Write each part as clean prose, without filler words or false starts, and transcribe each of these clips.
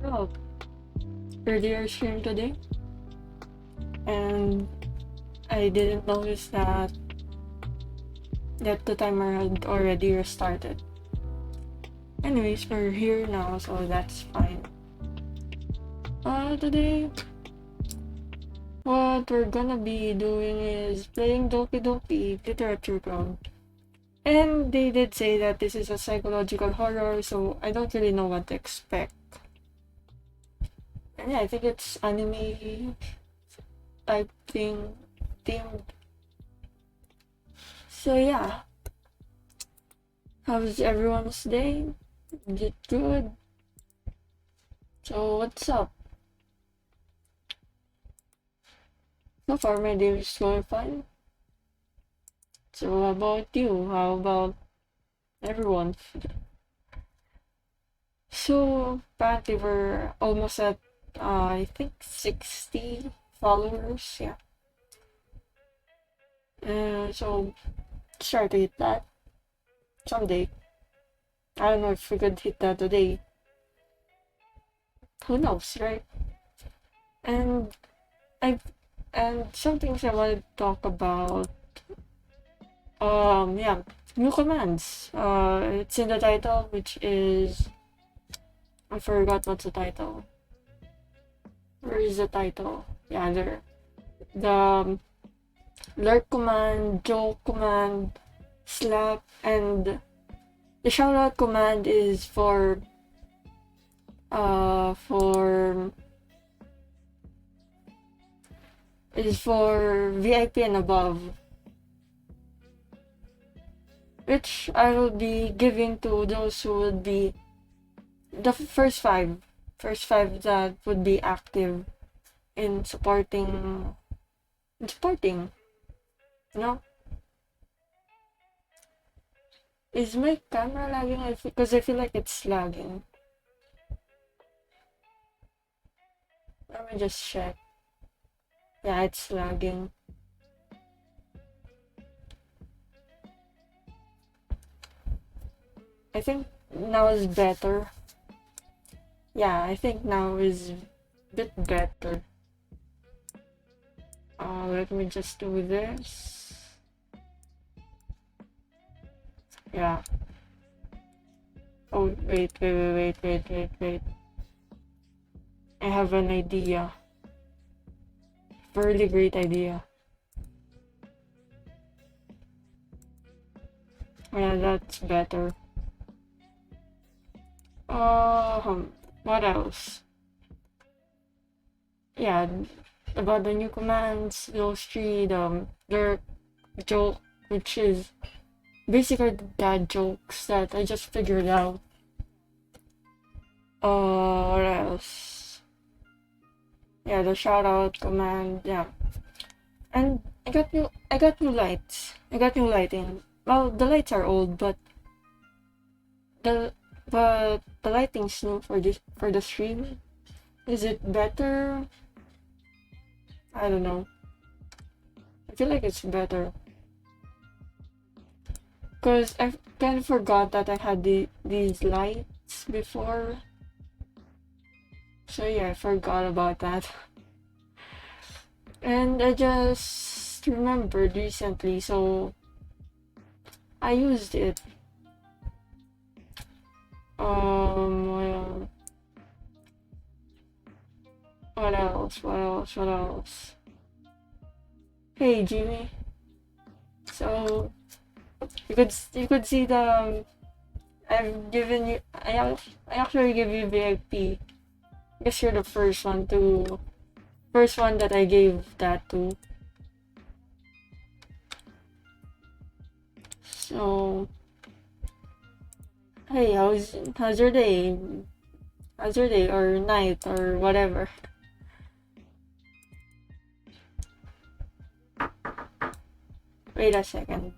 Oh, earlier stream today, and I didn't notice that the timer had already restarted. Anyways, we're here now, so that's fine. Today, what we're gonna be doing is playing Doki Doki Literature Club. And they did say that this is a psychological horror, so I don't really know what to expect. And yeah, I think it's anime type thing themed. So yeah, how's everyone's day? Is it good? So what's up? So far my day is going fine. So how about you? How about everyone? So apparently we're almost at I think 60 followers, yeah. So try to hit that someday. I don't know if we could hit that today. Who knows, right? And I and some things I wanted to talk about. Yeah, new commands. It's in the title, which is I forgot what's the title. Where is the title? Yeah, there. The lurk command, joke command, slap, and the shoutout command is for VIP and above, which I will be giving to those who would be the first five that would be active in supporting, you know. Is my camera lagging? Because I feel like it's lagging. Let me just check. Yeah, it's lagging. I think now is better. Yeah, I think now is a bit better. Let me just do this. Yeah. Oh, wait. I have an idea. Really great idea. Yeah, that's better. What else? Yeah, about the new commands, those three, their joke, which is basically the dad jokes that I just figured out. What else? Yeah, the shout out command, yeah. And I got new lights. I got new lighting. Well, the lights are old, the but the lighting's new for the stream. Is it better? I don't know. I feel like it's better. Cause I kind of forgot that I had these lights before. So yeah, I forgot about that. And I just remembered recently, so I used it. Well, what else? Hey, Jimmy. So you could see I've given you. I actually give you VIP. Guess you're the first one that I gave that to. So hey, how's your day? How's your day or night or whatever? Wait a second.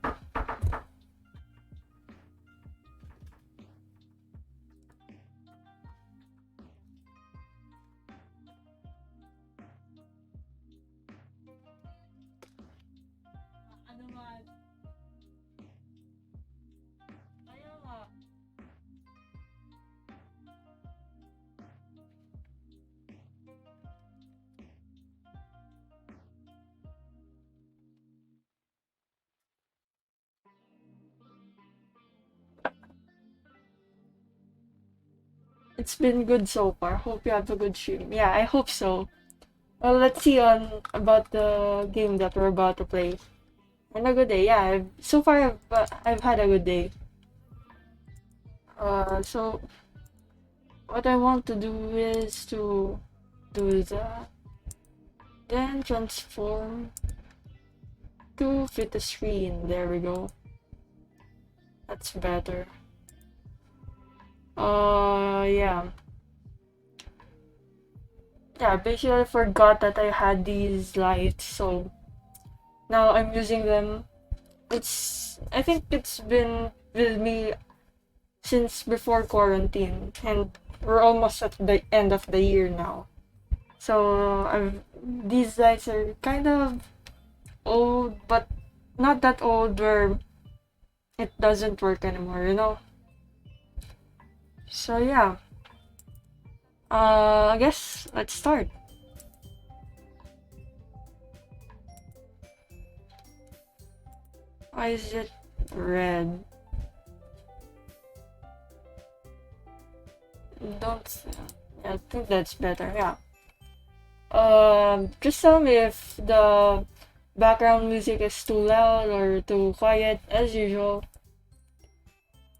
Ano nga? Kaya nga. It's been good so far. Hope you have a good stream. Yeah, I hope so. Well, let's see on about the game that we're about to play. And a good day. Yeah, so far I've had a good day. So what I want to do is to do that, then transform to fit the screen. There we go. That's better. Yeah. Yeah, basically I forgot that I had these lights, so now I'm using them. I think it's been with me since before quarantine, and we're almost at the end of the year now. So these lights are kind of old, but not that old where it doesn't work anymore, you know? So yeah, I guess let's start. Why is it red? Don't. Yeah, I think that's better. Yeah. Just tell me if the background music is too loud or too quiet, as usual.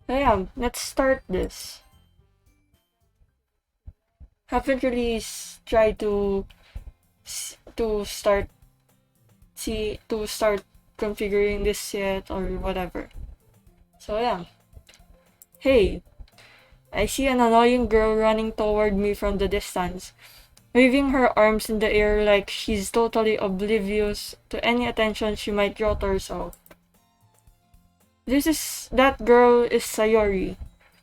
So yeah, let's start this. Haven't really tried to start to start configuring this yet or whatever. So yeah. Hey, I see an annoying girl running toward me from the distance, waving her arms in the air like she's totally oblivious to any attention she might draw to herself. That girl is Sayori,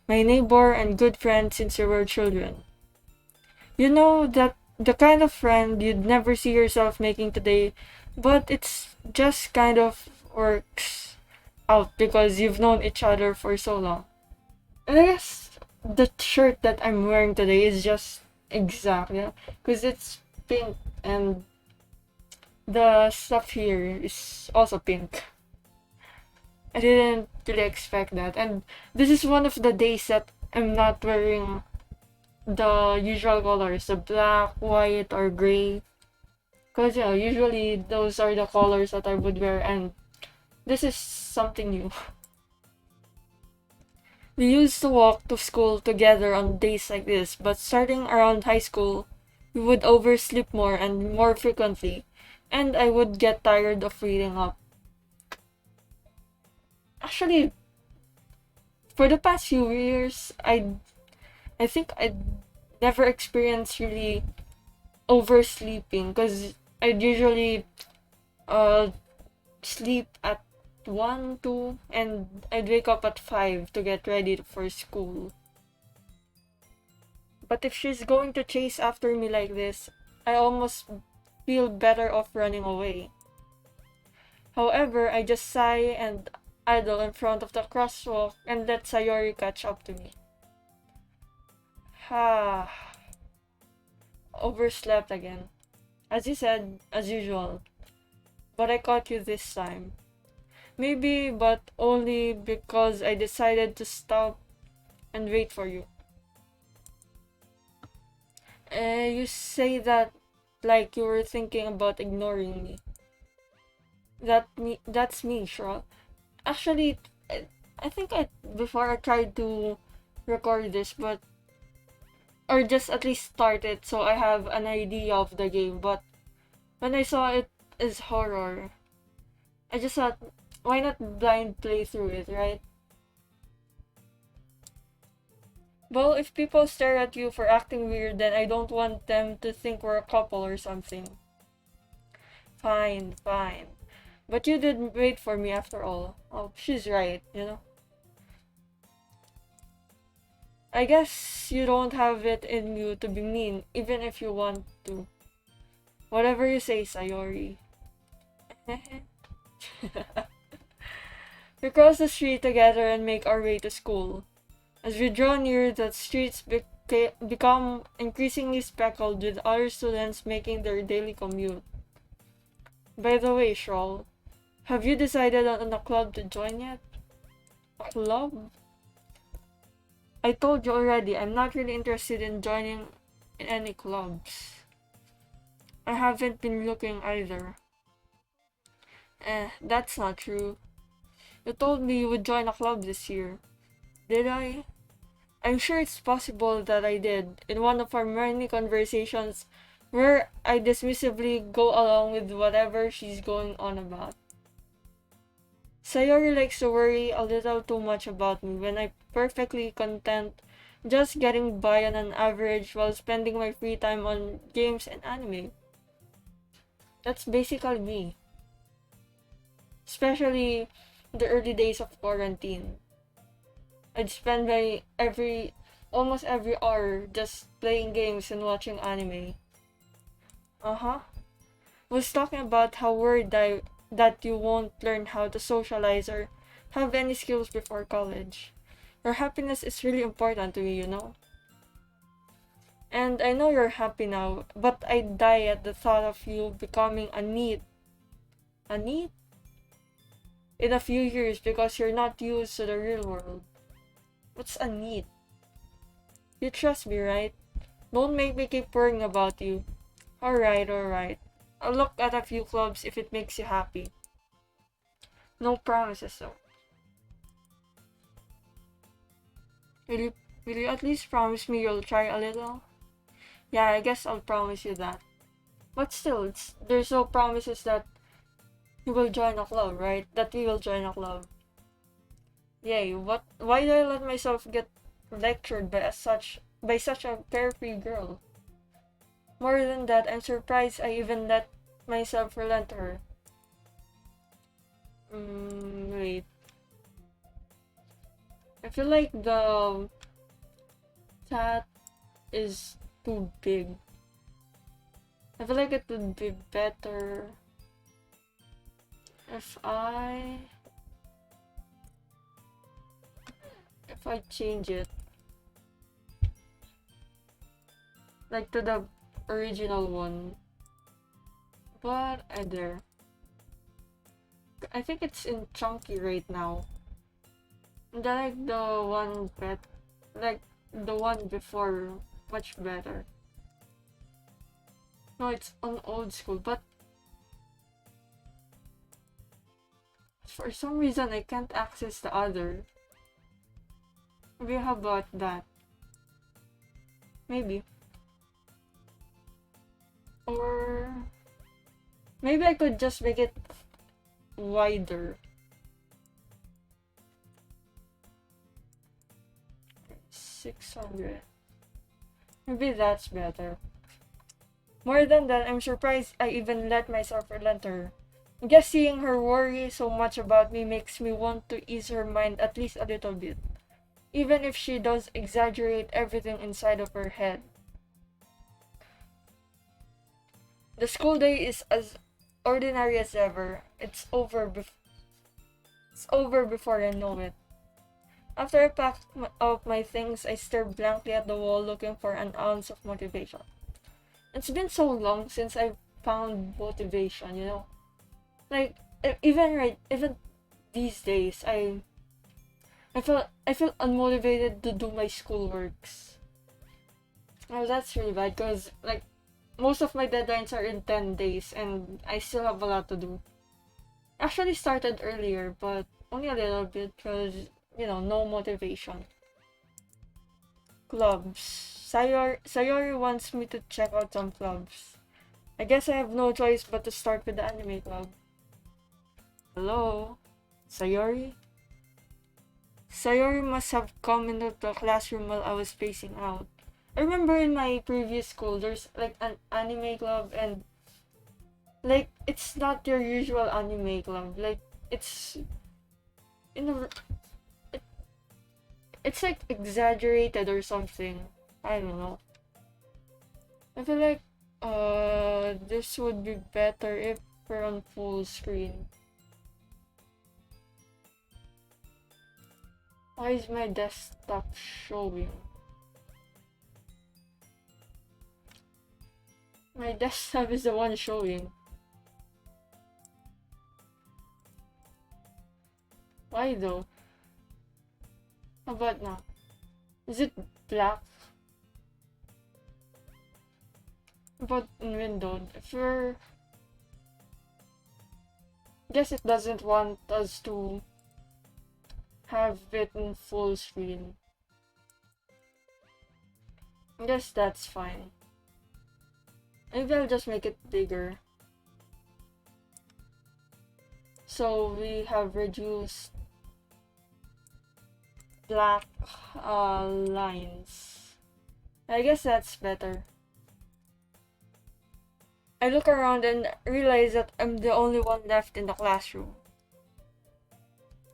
my neighbor and good friend since we were children. You know, that the kind of friend you'd never see yourself making today, but it's just kind of works out because you've known each other for so long. And I guess the shirt that I'm wearing today is just exact, yeah, because it's pink and the stuff here is also pink. I didn't really expect that, and this is one of the days that I'm not wearing the usual colors, the black, white, or gray. Because, usually those are the colors that I would wear, and this is something new. We used to walk to school together on days like this, but starting around high school, we would oversleep more and more frequently, and I would get tired of reading up. Actually, for the past few years, I think I never experienced really oversleeping because I'd usually uh sleep at 1, 2, and I'd wake up at 5 to get ready for school. But if she's going to chase after me like this, I almost feel better off running away. However, I just sigh and idle in front of the crosswalk and let Sayori catch up to me. Ha, overslept again. As you said, as usual. But I caught you this time. Maybe, but only because I decided to stop and wait for you. You say that like you were thinking about ignoring me. That's me, Shral. Actually, I think before I tried to record this, but or just at least start it so I have an idea of the game. But when I saw it is horror, I just thought, why not blind play through it, right? Well, if people stare at you for acting weird, then I don't want them to think we're a couple or something. Fine, fine. But you did wait for me after all. Oh, she's right, you know? I guess you don't have it in you to be mean, even if you want to. Whatever you say, Sayori. We cross the street together and make our way to school. As we draw near, the streets become increasingly speckled with other students making their daily commute. By the way, Shral, have you decided on a club to join yet? A club? I told you already, I'm not really interested in joining in any clubs. I haven't been looking either. That's not true. You told me you would join a club this year. Did I? I'm sure it's possible that I did, in one of our many conversations where I dismissively go along with whatever she's going on about. Sayori likes to worry a little too much about me when I'm perfectly content just getting by on an average while spending my free time on games and anime. That's basically me. Especially the early days of quarantine. I'd spend almost every hour just playing games and watching anime. Uh-huh. Was talking about how that you won't learn how to socialize or have any skills before college. Your happiness is really important to me, you know? And I know you're happy now, but I die at the thought of you becoming a NEET. A NEET? In a few years because you're not used to the real world. What's a NEET? You trust me, right? Don't make me keep worrying about you. Alright. I'll look at a few clubs if it makes you happy. No promises though. Will you, will you at least promise me you'll try a little? Yeah, I guess I'll promise you that. But still, there's no promises that you will join a club, right? That we will join a club. Yay, why did I let myself get lectured by such a carefree girl? More than that, I'm surprised I even let myself relent to her. Wait. I feel like the chat is too big. I feel like it would be better if I change it like to the original one. But I think it's in chunky right now. And I like the one before much better. No, it's on old school, but for some reason I can't access the other. Maybe how about that? Maybe. Or maybe I could just make it wider. 600. Maybe that's better. More than that, I'm surprised I even let myself relent her. I guess seeing her worry so much about me makes me want to ease her mind at least a little bit. Even if she does exaggerate everything inside of her head. The school day is as ordinary as ever. It's over before I know it. After I pack up my things, I stare blankly at the wall looking for an ounce of motivation. It's been so long since I found motivation, you know? Like, even these days, I feel unmotivated to do my schoolworks. Oh, that's really bad because, like, most of my deadlines are in 10 days and I still have a lot to do. Actually started earlier, but only a little bit because, you know, no motivation. Clubs. Sayori wants me to check out some clubs. I guess I have no choice but to start with the anime club. Hello? Sayori? Sayori must have come into the classroom while I was spacing out. I remember in my previous school, there's like an anime club and like it's not your usual anime club. Like it's in a, it, it's like exaggerated or something. I don't know. I feel like this would be better if we're on full screen. Why is my desktop showing? My desktop is the one showing. Why though? How about now? Is it black? But in window, if you're... Guess it doesn't want us to have it in full screen. I guess that's fine. Maybe I'll just make it bigger. So we have reduced black lines. I guess that's better. I look around and realize that I'm the only one left in the classroom.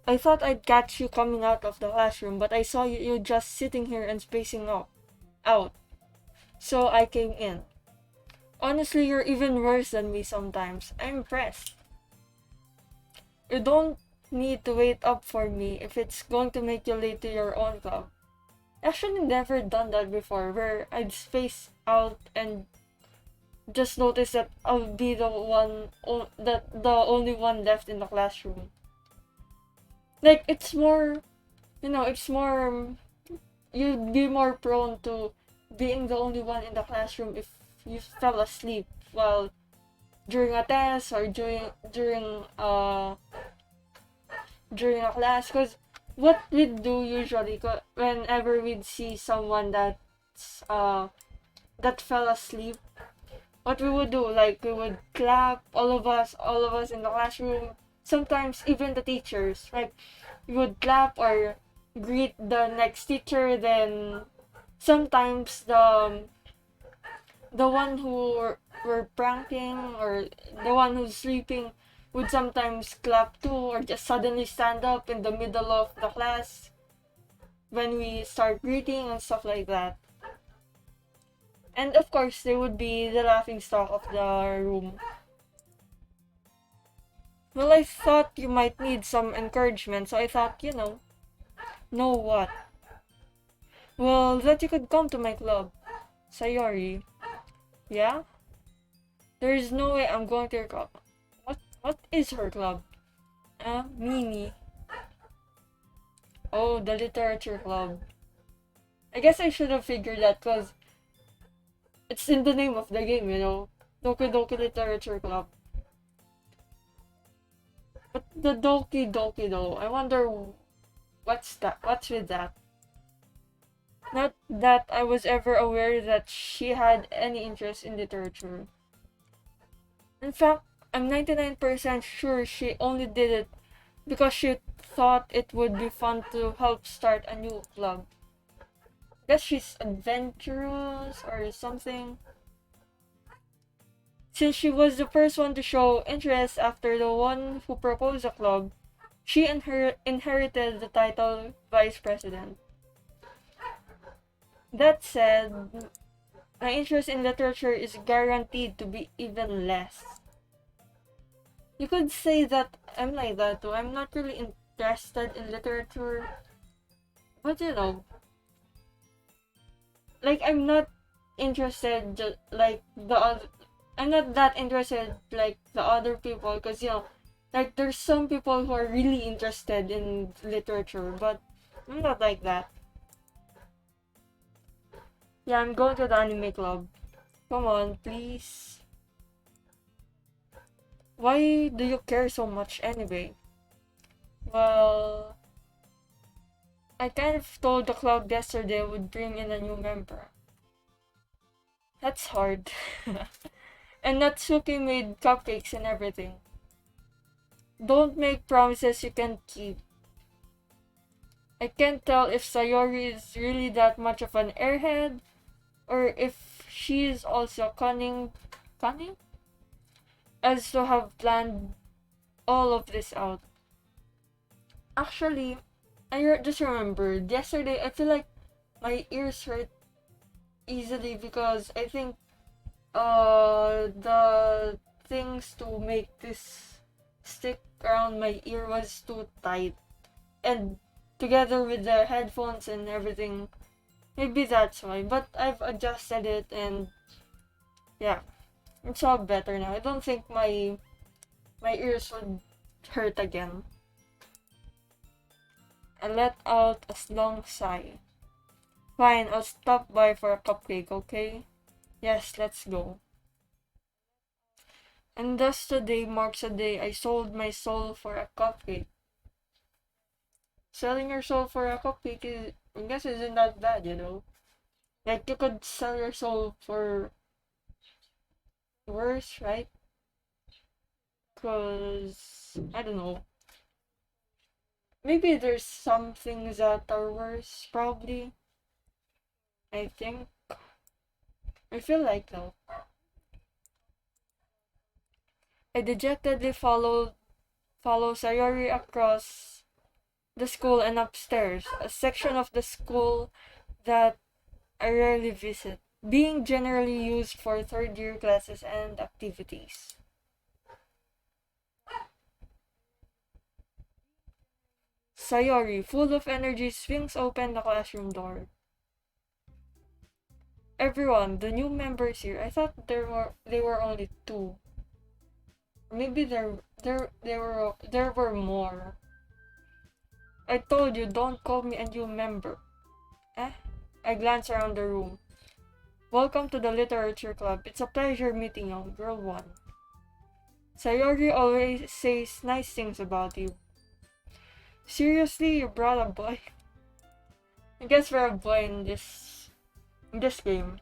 I thought I'd catch you coming out of the classroom, but I saw you just sitting here and spacing out. So I came in. Honestly, you're even worse than me sometimes. I'm impressed. You don't need to wait up for me if it's going to make you late to your own club. Actually never done that before, where I'd space out and just notice that I'll be the only one left in the classroom. Like, it's more, it's more, you'd be more prone to being the only one in the classroom if you fell asleep while during a test or during a class. Because what we'd do usually, whenever we'd see someone that fell asleep, what we would do, like, we would clap, all of us in the classroom, sometimes even the teachers, like, we would clap or greet the next teacher. Then sometimes the one who were pranking or the one who's sleeping would sometimes clap too, or just suddenly stand up in the middle of the class when we start greeting and stuff like that. And of course, they would be the laughing stock of the room. Well, I thought you might need some encouragement, so I thought, know what? Well, that you could come to my club. Sayori. Yeah? There is no way I'm going to your club. What is her club? Mimi. Oh, the literature club. I guess I should have figured that because it's in the name of the game, Doki Doki Literature Club. But the Doki Doki though, I wonder what's with that? Not that I was ever aware that she had any interest in literature. In fact, I'm 99% sure she only did it because she thought it would be fun to help start a new club. Guess she's adventurous or something. Since she was the first one to show interest after the one who proposed the club, she inherited the title Vice President. That said, my interest in literature is guaranteed to be even less. You could say that I'm like that too. I'm not really interested in literature. But like, I'm not interested like I'm not that interested like the other people, because like, there's some people who are really interested in literature, but I'm not like that. Yeah, I'm going to the anime club. Come on, please. Why do you care so much anyway? Well, I kind of told the club yesterday would bring in a new member. That's hard. And Natsuki made cupcakes and everything. Don't make promises you can't keep. I can't tell if Sayori is really that much of an airhead, or if she's also cunning, as to have planned all of this out. Actually, I just remembered, yesterday I feel like my ears hurt easily because I think the things to make this stick around my ear was too tight, and together with the headphones and everything, maybe that's why. But I've adjusted it, and yeah, it's all better now. I don't think my ears would hurt again. I let out a long sigh. Fine, I'll stop by for a cupcake, okay? Yes, let's go. And thus today marks a day I sold my soul for a cupcake. Selling your soul for a cupcake is, I guess, isn't that bad, you know? Like, you could sell your soul for worse, right? Because, I don't know. Maybe there's some things that are worse, probably. I think. I feel like though. I dejectedly follow Sayori across the school and upstairs, a section of the school that I rarely visit, being generally used for third year classes and activities. Sayori, full of energy, swings open the classroom door. Everyone, the new members here. I thought they were only two. Maybe there were more. I told you, don't call me a new member. Eh? I glance around the room. Welcome to the literature club. It's a pleasure meeting you, girl one. Sayori always says nice things about you. Seriously, you brought a boy? I guess we're a boy in this game.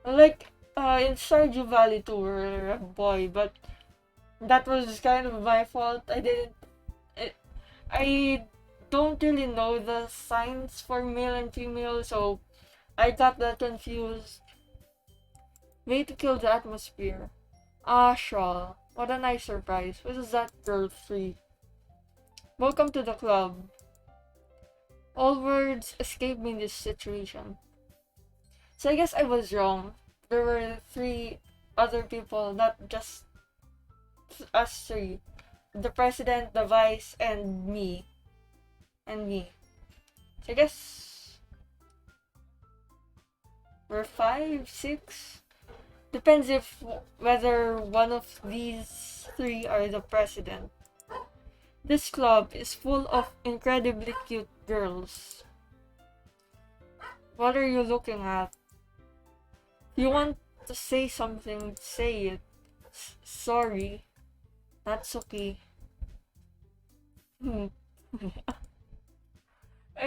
Like, in Stardew Valley too, we're a boy, but that was kind of my fault. I don't really know the signs for male and female, so I got that confused. Way to kill the atmosphere. Ah, Shral. What a nice surprise. What is that girl free? Welcome to the club. All words escape me in this situation. So I guess I was wrong. There were three other people, not just us three. The president, the vice, and me. So I guess we're five, six. Depends if whether one of these three are the president. This club is full of incredibly cute girls. What are you looking at? If you want to say something, say it. Sorry. That's okay. I'm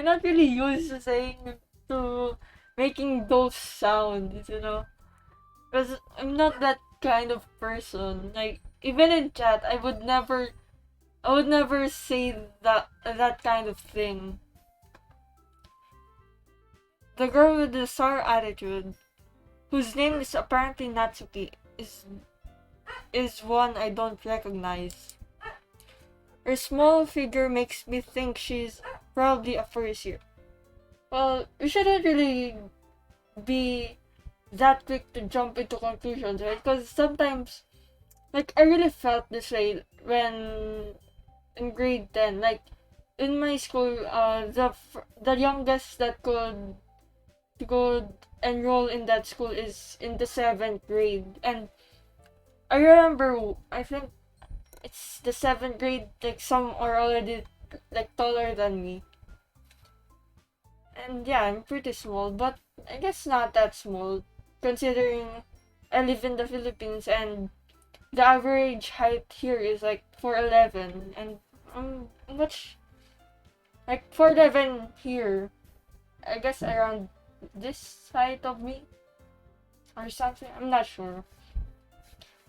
not really used to to making those sounds, you know? Because I'm not that kind of person. Like, even in chat, I would never say that kind of thing. The girl with the sour attitude, whose name is apparently Natsuki, is one I don't recognize. Her small figure makes me think she's probably a first year. Well, we shouldn't really be that quick to jump into conclusions, right? Because sometimes, like, I really felt this way when in grade 10. Like, in my school, the youngest that could enroll in that school is in the 7th grade. And I remember, I think it's the 7th grade, like, some are already, like, taller than me. And yeah, I'm pretty small, but I guess not that small, considering I live in the Philippines and the average height here is like 4'11", and much like 4'11" here. I guess around this height of me or something. I'm not sure.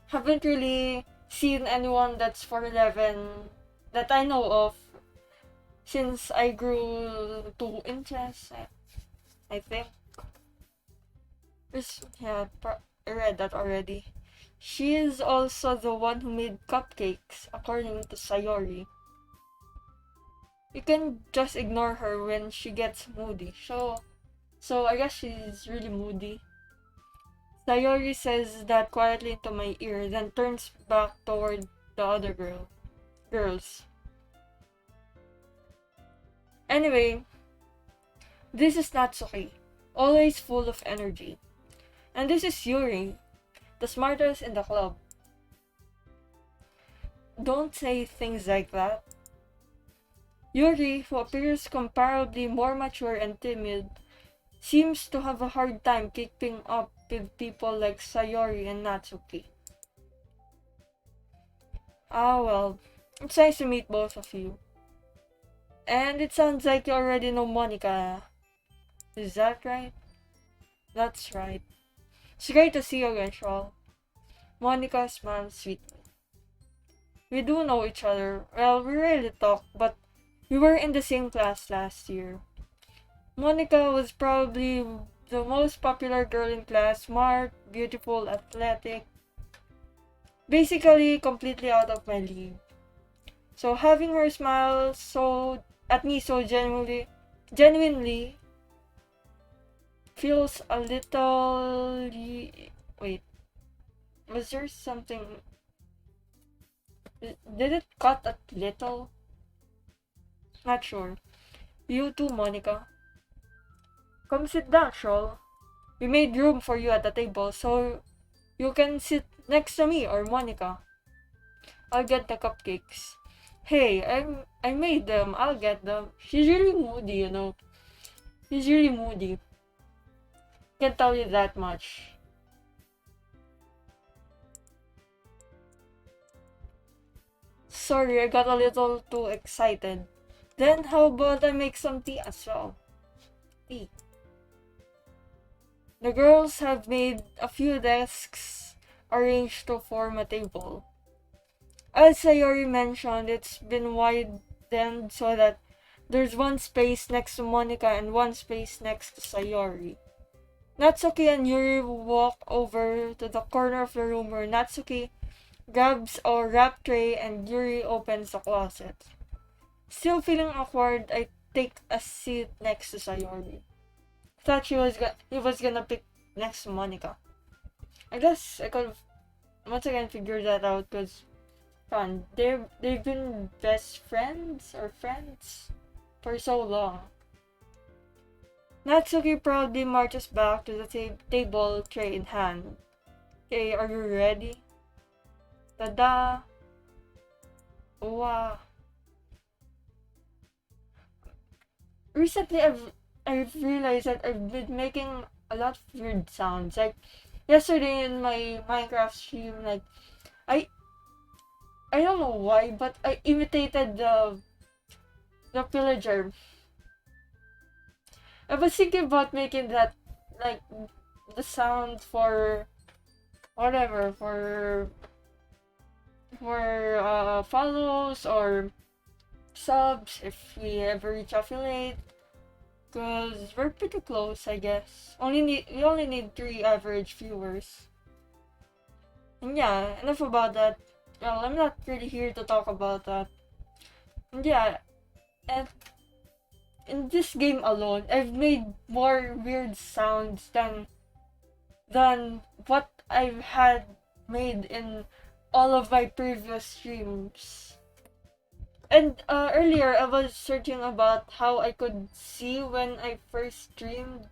Haven't really seen anyone that's 4'11" that I know of since I grew 2 inches. I think. Yeah, I read that already. She is also the one who made cupcakes, according to Sayori. You can just ignore her when she gets moody. So I guess she's really moody. Sayori says that quietly into my ear, then turns back toward the other girls. Anyway, this is Natsuki, always full of energy. And this is Yuri, the smartest in the club. Don't say things like that. Yuri, who appears comparably more mature and timid, seems to have a hard time keeping up with people like Sayori and Natsuki. Ah well, it's nice to meet both of you. And it sounds like you already know Monica. Is that right? That's right. It's great to see you again, Shral. Monica smiled sweetly. We do know each other. Well, we rarely talk, but we were in the same class last year. Monica was probably the most popular girl in class, smart, beautiful, athletic, basically completely out of my league. So having her smile so at me so genuinely feels a little. Wait, was there something? Did it cut a little? Not sure. You too, Monica. Come sit down, Shral. We made room for you at the table, so you can sit next to me or Monica. I'll get the cupcakes. Hey, I made them. I'll get them. She's really moody, you know. She's really moody. Can't tell you that much. Sorry, I got a little too excited. Then how about I make some tea as well? Tea. The girls have made a few desks arranged to form a table. As Sayori mentioned, it's been widened so that there's one space next to Monica and one space next to Sayori. Natsuki and Yuri walk over to the corner of the room where Natsuki grabs a wrap tray and Yuri opens the closet. Still feeling awkward, I take a seat next to Sayori. Thought he was gonna pick next to Monica. I guess I could once again figure that out because fun. They've been best friends or friends for so long. Natsuki proudly marches back to the table, tray in hand. Okay, are you ready? Tada! Wow. Recently, I've realized that I've been making a lot of weird sounds. Like yesterday in my Minecraft stream, like I I don't know why, but I imitated the pillager. I was thinking about making that like the sound for whatever for follows or subs if we ever reach affiliate. Cause we're pretty close, I guess. We only need 3 average viewers. And yeah, enough about that. Well, I'm not really here to talk about that. And yeah, and in this game alone, I've made more weird sounds than what I've had made in all of my previous streams. And earlier, I was searching about how I could see when I first streamed,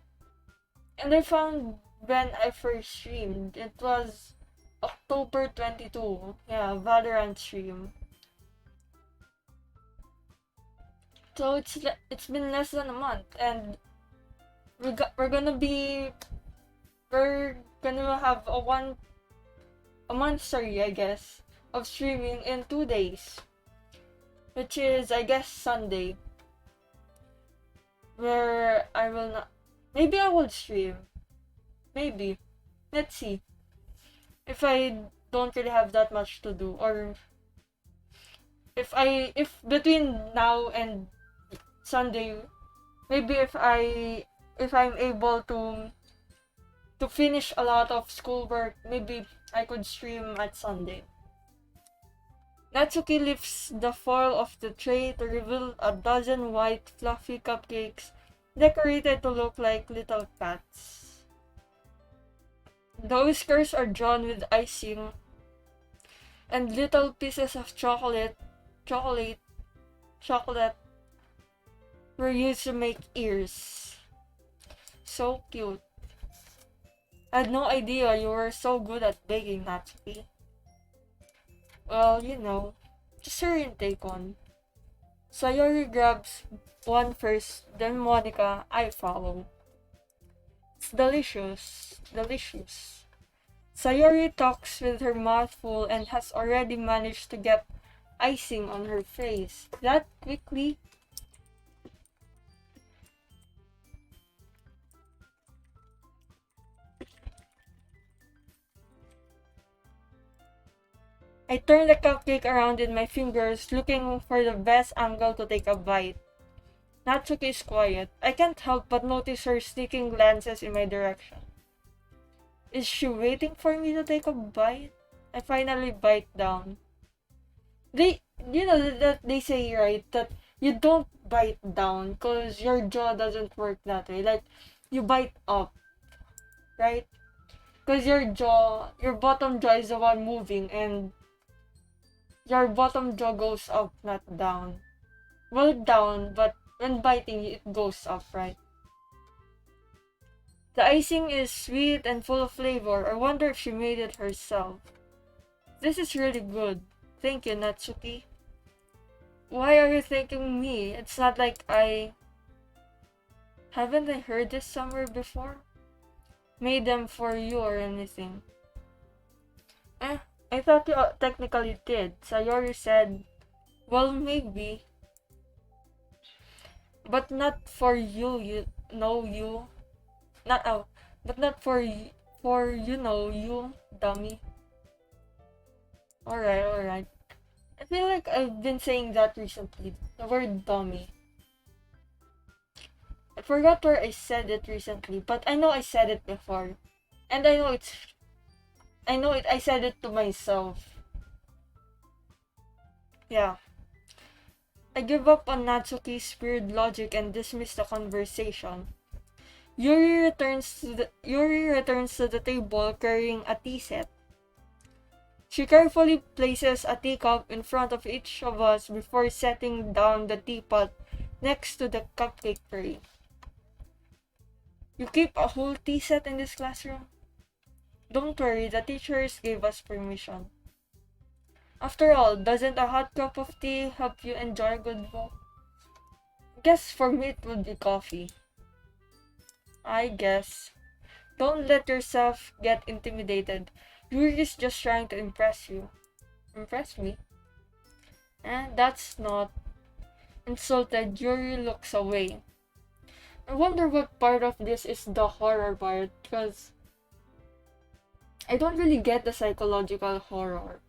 and I found when I first streamed. It was October 22. Yeah, Valorant stream. So it's been less than a month, and we're gonna have a month, sorry, I guess, of streaming in 2 days, which is I guess Sunday, where I will not. Maybe I will stream. Maybe. Let's see. If I don't really have that much to do, or if between now and Sunday, maybe if I'm able to finish a lot of schoolwork, maybe I could stream at Sunday. Natsuki lifts the foil of the tray to reveal a dozen white, fluffy cupcakes decorated to look like little cats. The whiskers are drawn with icing, and little pieces of chocolate were used to make ears. So cute. I had no idea you were so good at baking, Natsuki. Well, just her intake on. Sayori grabs one first, then Monica, I follow. delicious. Delicious. Sayori talks with her mouth full and has already managed to get icing on her face. That quickly? I turn the cupcake around in my fingers, looking for the best angle to take a bite. Natsuki is quiet. I can't help but notice her sneaking glances in my direction. Is she waiting for me to take a bite? I finally bite down. You know that they say, right, that you don't bite down because your jaw doesn't work that way. Like, you bite up, right? Because your bottom jaw is the one moving, and your bottom jaw goes up, not down. Well, down, but when biting, it goes up, right? The icing is sweet and full of flavor. I wonder if she made it herself. This is really good. Thank you, Natsuki. Why are you thanking me? It's not like Haven't I heard this somewhere before? Made them for you or anything. I thought you technically did. Sayori said, well, maybe. But not for you, you know you. Not, oh, but not for you, dummy. Alright. I feel like I've been saying that recently. The word dummy. I forgot where I said it recently, but I know I said it before. And I said it to myself. Yeah. I give up on Natsuki's weird logic and dismiss the conversation. Yuri returns to the table carrying a tea set. She carefully places a teacup in front of each of us before setting down the teapot next to the cupcake tray. You keep a whole tea set in this classroom? Don't worry, the teachers gave us permission. After all, doesn't a hot cup of tea help you enjoy a good book? Guess for me it would be coffee. I guess. Don't let yourself get intimidated. Yuri is just trying to impress you. Impress me? That's not. Insulted, Yuri looks away. I wonder what part of this is the horror part, because I don't really get the psychological horror.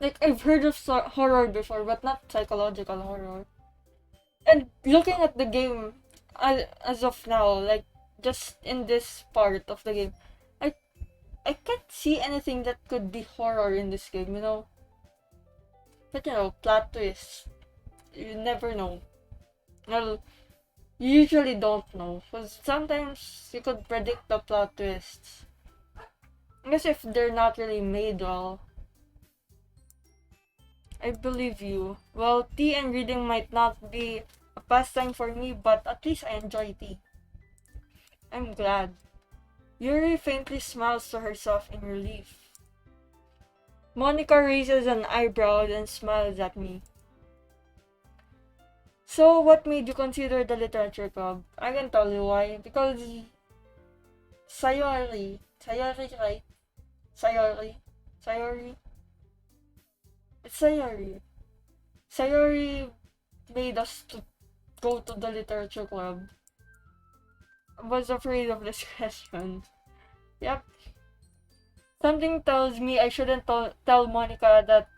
Like, I've heard of horror before, but not psychological horror. And looking at the game, as of now, like, just in this part of the game, I can't see anything that could be horror in this game, you know? But plot twists. You never know. Well, you usually don't know, because sometimes you could predict the plot twists. I guess if they're not really made well. I believe you. Well, tea and reading might not be a pastime for me, but at least I enjoy tea. I'm glad. Yuri faintly smiles to herself in relief. Monica raises an eyebrow and smiles at me. So, what made you consider the literature club? I can tell you why. Because Sayori, right? Sayori? It's Sayori. Sayori made us to go to the literature club. I was afraid of this question. Yep. Something tells me I shouldn't tell Monica that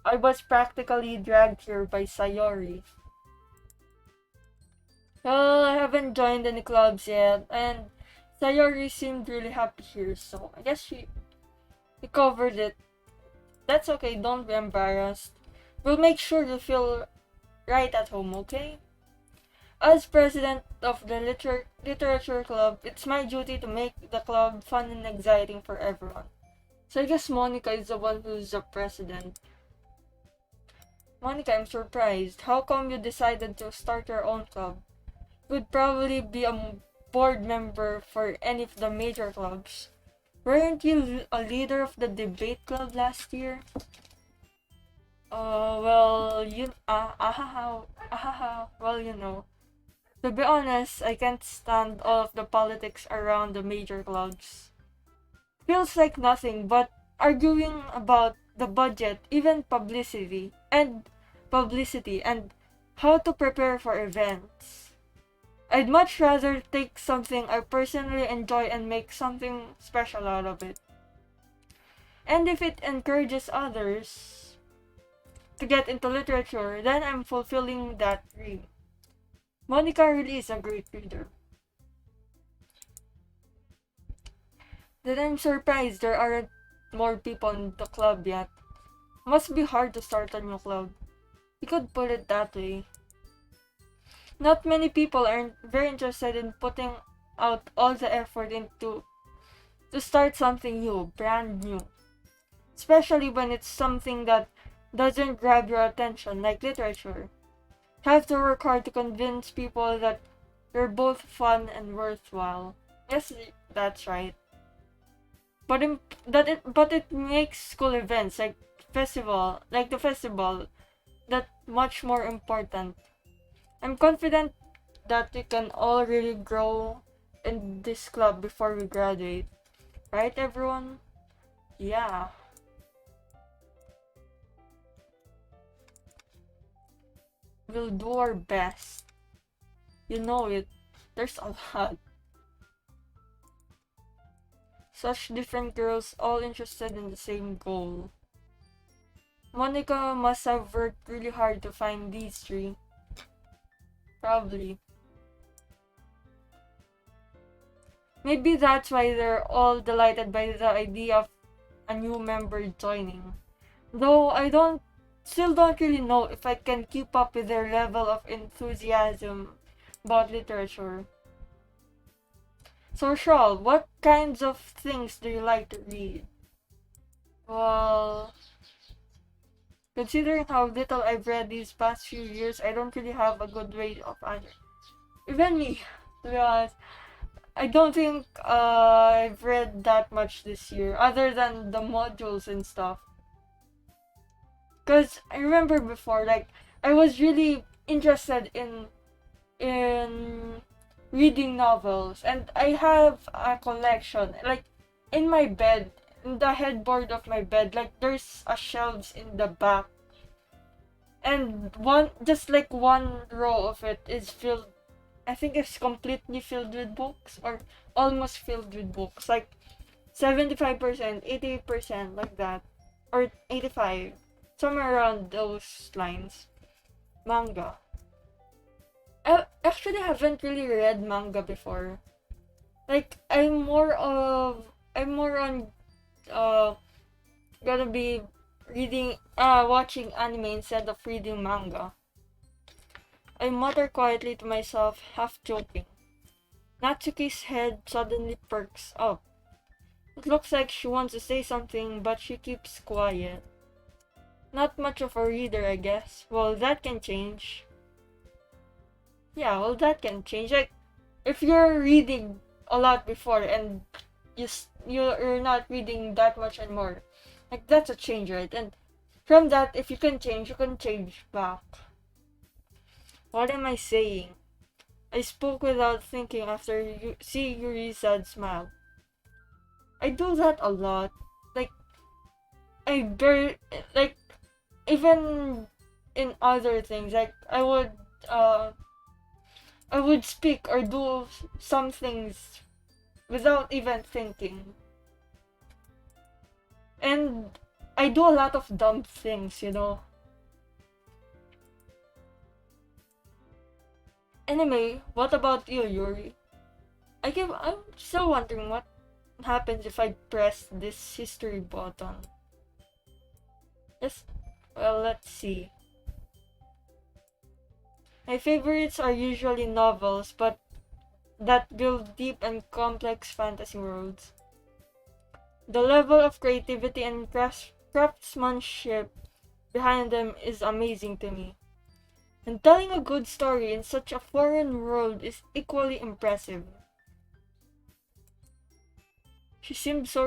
I was practically dragged here by Sayori. Well, I haven't joined any clubs yet, and Sayori seemed really happy here, so I guess we covered it. That's okay, don't be embarrassed. We'll make sure you feel right at home, okay? As president of the literature club, it's my duty to make the club fun and exciting for everyone. So I guess Monica is the one who's the president. Monica, I'm surprised. How come you decided to start your own club? You'd probably be a board member for any of the major clubs. Weren't you a leader of the debate club last year? Well, well, you know. To be honest, I can't stand all of the politics around the major clubs. Feels like nothing but arguing about the budget, even publicity and how to prepare for events. I'd much rather take something I personally enjoy and make something special out of it. And if it encourages others to get into literature, then I'm fulfilling that dream. Monica really is a great reader. Then I'm surprised there aren't more people in the club yet. Must be hard to start a new club. You could put it that way. Not many people are very interested in putting out all the effort into to start something new, brand new. Especially when it's something that doesn't grab your attention, like literature. Have to work hard to convince people that you're both fun and worthwhile. Yes, that's right. But it makes school events like the festival that much more important. I'm confident that we can all really grow in this club before we graduate. Right, everyone? Yeah. We'll do our best. You know it. There's a lot. Such different girls, all interested in the same goal. Monica must have worked really hard to find these three. Probably. Maybe that's why they're all delighted by the idea of a new member joining. Though still don't really know if I can keep up with their level of enthusiasm about literature. So Shral, what kinds of things do you like to read? Well, considering how little I've read these past few years, I don't really have a good way of answering. Even me, to be honest, I don't think I've read that much this year, other than the modules and stuff. Cause I remember before, like I was really interested in reading novels, and I have a collection. Like in my bed, in the headboard of my bed, like there's a shelves in the back, and one row of it is filled. I think it's completely filled with books, or almost filled with books, like 75%, 80%, like that, or 85, somewhere around those lines. Manga. I actually haven't really read manga before. Like I'm more on uh gonna be watching anime instead of reading manga. I mutter quietly to myself, half joking. Natsuki's head suddenly perks up. It looks like she wants to say something, but she keeps quiet. Not much of a reader, I guess. Well, that can change. Yeah, well, that can change. Like, if you're reading a lot before and you're not reading that much anymore, like that's a change, right? And from that, if you can change back. What am I saying? I spoke without thinking after seeing Yuri's sad smile. I do that a lot. Like, I very like even in other things. Like I would speak or do some things without even thinking. And I do a lot of dumb things, you know. Anyway, what about you, Yuri? I'm still wondering what happens if I press this history button. Yes, well, let's see. My favorites are usually novels, but that build deep and complex fantasy worlds. The level of creativity and craftsmanship behind them is amazing to me. And telling a good story in such a foreign world is equally impressive. She seemed so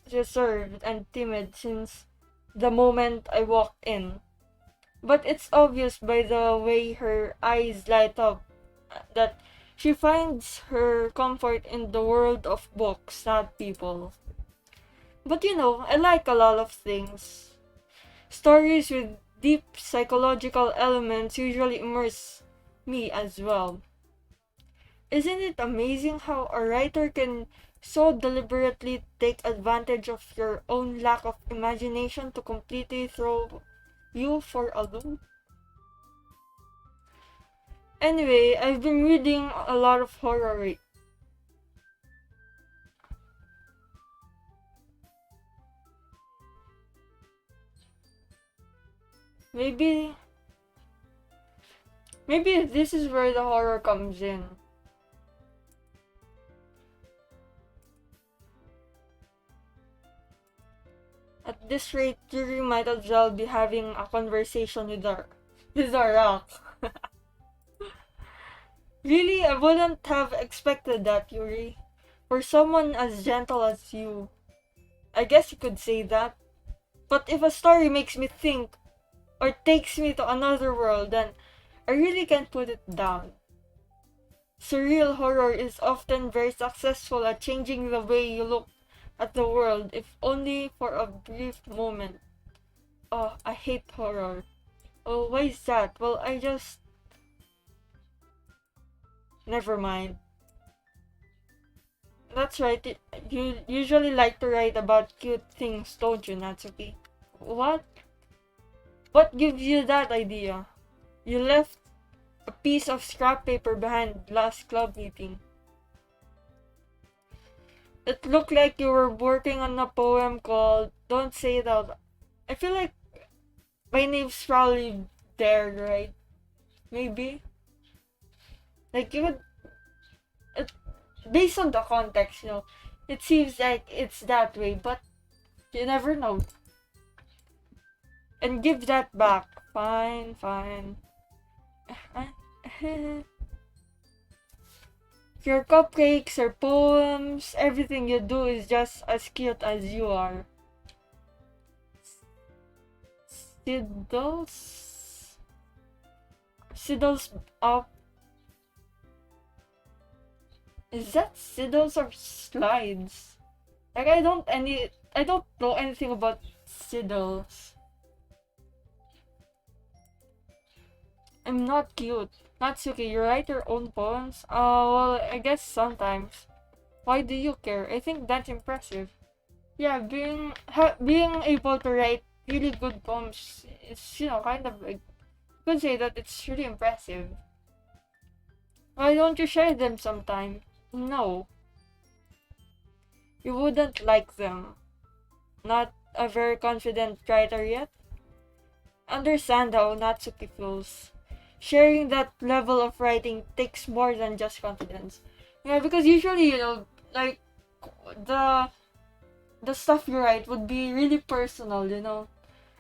reserved and timid since the moment I walked in. But it's obvious by the way her eyes light up that she finds her comfort in the world of books, not people. But I like a lot of things. Stories with deep psychological elements usually immerse me as well. Isn't it amazing how a writer can so deliberately take advantage of your own lack of imagination to completely throw you for a loop? Anyway, I've been reading a lot of horror. Maybe maybe this is where the horror comes in. At this rate, Yuri might as well be having a conversation with a rock. Really, I wouldn't have expected that, Yuri. For someone as gentle as you. I guess you could say that. But if a story makes me think or takes me to another world, then I really can't put it down. Surreal horror is often very successful at changing the way you look at the world, if only for a brief moment. Oh, I hate horror. Oh, why is that? Well, I just. Never mind. That's right. You usually like to write about cute things, don't you, Natsuki? What? What gives you that idea? You left a piece of scrap paper behind last club meeting. It looked like you were working on a poem called Don't Say It Out. I feel like my name's probably there, right? Maybe? Like, you would. It, based on the context, it seems like it's that way, but you never know. And give that back. Fine, fine. Your cupcakes, your poems, everything you do is just as cute as you are. Siddles? Siddles up. Is that Siddles or slides? Like I don't know anything about Siddles. I'm not cute. Natsuki, you write your own poems? Well, I guess sometimes. Why do you care? I think that's impressive. Yeah, being able to write really good poems is, kind of like, you could say that it's really impressive. Why don't you share them sometime? No, you wouldn't like them. Not a very confident writer yet? Understand how Natsuki feels. Sharing that level of writing takes more than just confidence. Yeah, because usually, like the the stuff you write would be really personal.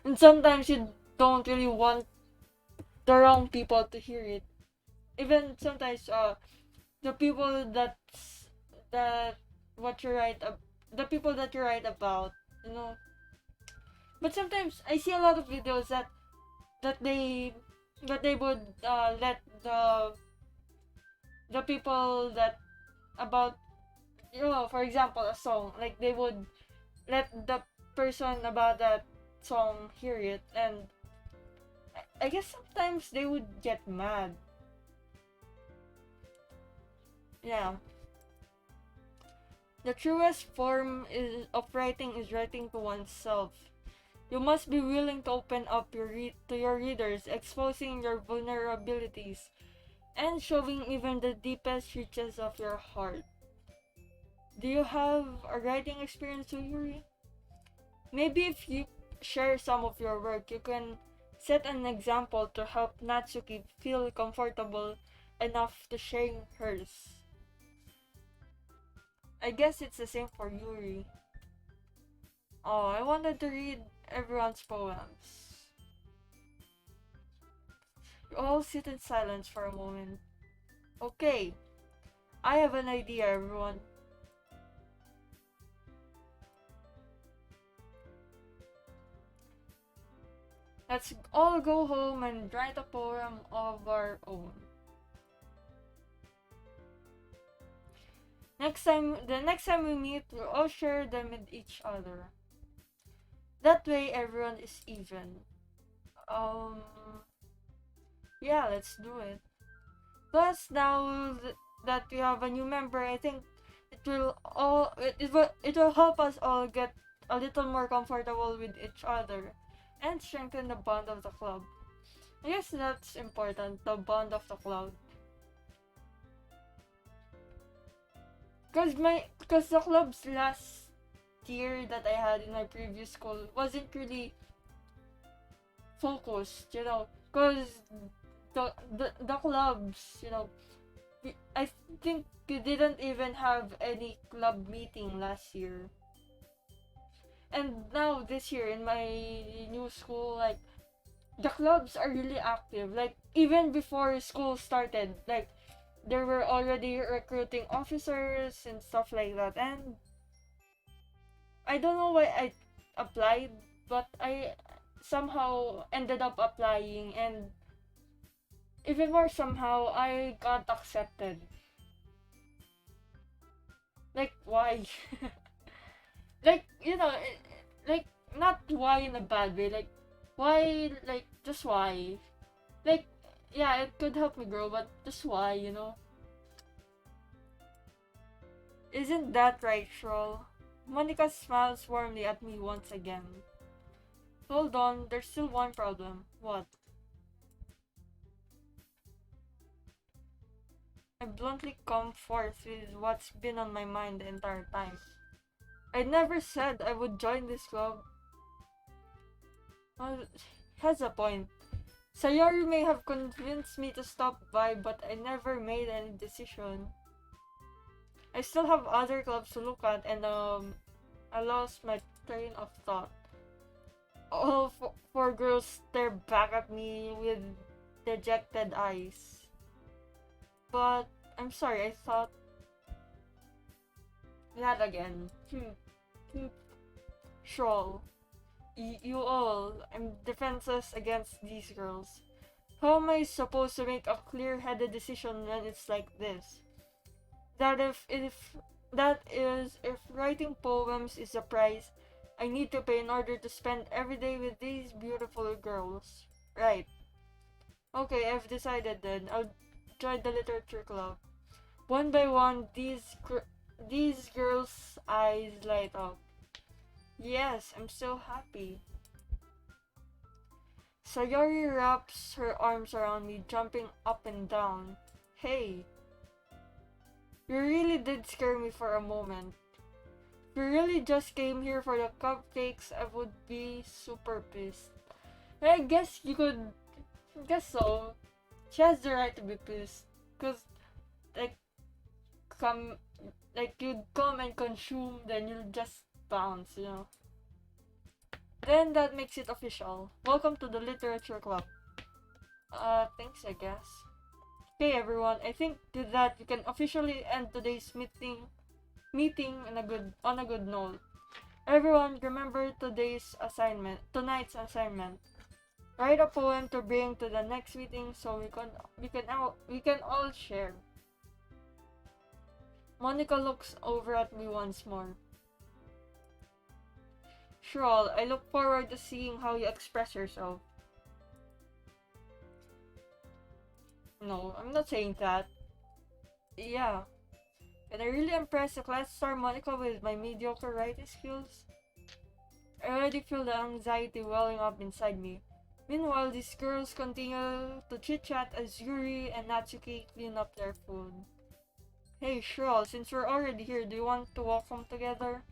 And sometimes you don't really want the wrong people to hear it. Even sometimes the people that what you write the people that you write about, you know. But sometimes I see a lot of videos that they that they would let the people that about for example a song, like they would let the person about that song hear it, and I guess sometimes they would get mad. Yeah, the truest form of writing is writing to oneself. You must be willing to open up to your readers, exposing your vulnerabilities and showing even the deepest reaches of your heart. Do you have a writing experience, Yuri? Maybe if you share some of your work, you can set an example to help Natsuki feel comfortable enough to share hers. I guess it's the same for Yuri. Oh, I wanted to read everyone's poems. You all sit in silence for a moment. Okay, I have an idea, everyone. Let's all go home and write a poem of our own. The next time we meet, we'll all share them with each other. That way, everyone is even. Um, yeah, let's do it. Plus, now that we have a new member, I think it will help us all get a little more comfortable with each other and strengthen the bond of the club. I guess that's important, the bond of the club. Cause the club's last year that I had in my previous school wasn't really focused, cause the clubs, I think we didn't even have any club meeting last year. And now this year in my new school, like the clubs are really active. Like even before school started, like they were already recruiting officers and stuff like that. And I don't know why I applied, but I somehow ended up applying, and even more somehow I got accepted. Like why? Like like not why in a bad way. Like why? Like just why? Like yeah, it could help me grow, but just why? Isn't that right, Shral? Monica smiles warmly at me once again. Hold on, there's still one problem. What? I bluntly come forth with what's been on my mind the entire time. I never said I would join this club. Well, has a point. Sayori may have convinced me to stop by, but I never made any decision. I still have other clubs to look at, and I lost my train of thought. All four girls stare back at me with dejected eyes. But I'm sorry, I thought that again. Shral, you all, I'm defenseless against these girls. How am I supposed to make a clear-headed decision when it's like this? That if writing poems is a price I need to pay in order to spend every day with these beautiful girls. Right. Okay, I've decided then. I'll join the literature club. One by one, these girls' eyes light up. Yes, I'm so happy. Sayori wraps her arms around me, jumping up and down. Hey, you really did scare me for a moment. If you really just came here for the cupcakes, I would be super pissed. I guess you could. Guess so. She has the right to be pissed. Cause, like, come. Like, you'd come and consume, then you'll just bounce. Then that makes it official. Welcome to the literature club. Thanks, I guess. Okay, everyone. I think with that we can officially end today's meeting on a good note. Everyone, remember tonight's assignment. Write a poem to bring to the next meeting so we can all share. Monica looks over at me once more. Shral, I look forward to seeing how you express yourself. No, I'm not saying that. Yeah. Can I really impress the class star Monica with my mediocre writing skills? I already feel the anxiety welling up inside me. Meanwhile, these girls continue to chit-chat as Yuri and Natsuki clean up their food. Hey Shral, since we're already here, do you want to walk home together?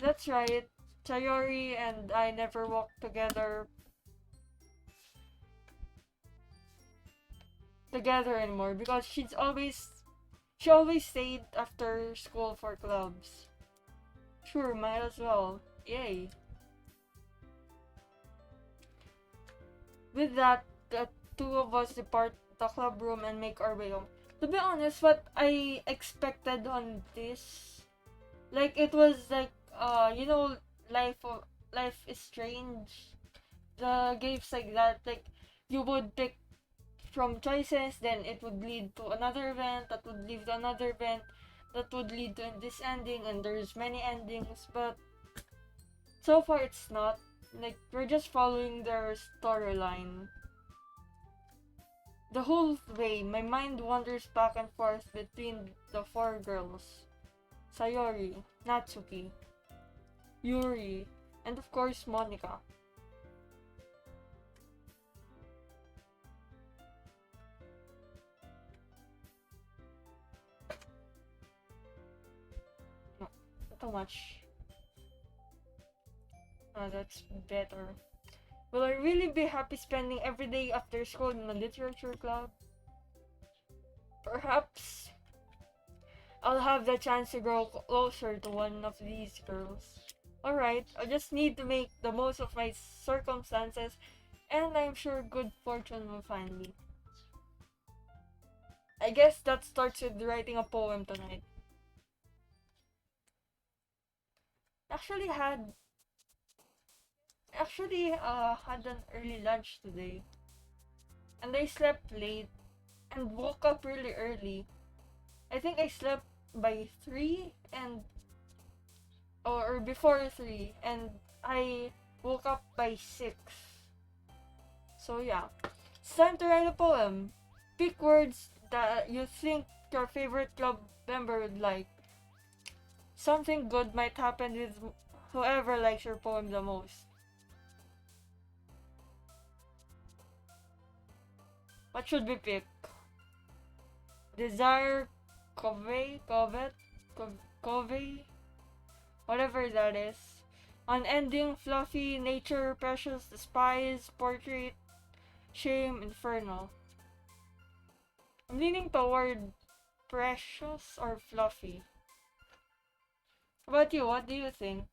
That's right. Sayori and I never walked together anymore because she always stayed after school for clubs. Sure, might as well. Yay. With that, the two of us depart the club room and make our way home. To be honest, what I expected on this, like it was like life life is strange. The games like that, like you would pick from choices, then it would lead to another event that would lead to another event. that would lead to this ending, and there's many endings, but so far it's not. Like, we're just following their storyline. The whole way, my mind wanders back and forth between the four girls. Sayori, Natsuki, Yuri, and of course Monica. No, not too much. That's better. Will I really be happy spending every day after school in a literature club? Perhaps I'll have the chance to grow closer to one of these girls. Alright, I just need to make the most of my circumstances, and I'm sure good fortune will find me. I guess that starts with writing a poem tonight. Actually had had an early lunch today, and I slept late and woke up really early. I think I slept by 3 and or before 3, and I woke up by 6. So yeah, it's time to write a poem. Pick words that you think your favorite club member would like. Something good might happen with whoever likes your poem the most. What should we pick? Desire, covey, whatever that is. Unending, fluffy, nature, precious, despise, portrait, shame, infernal. I'm leaning toward precious or fluffy. How about you? What do you think?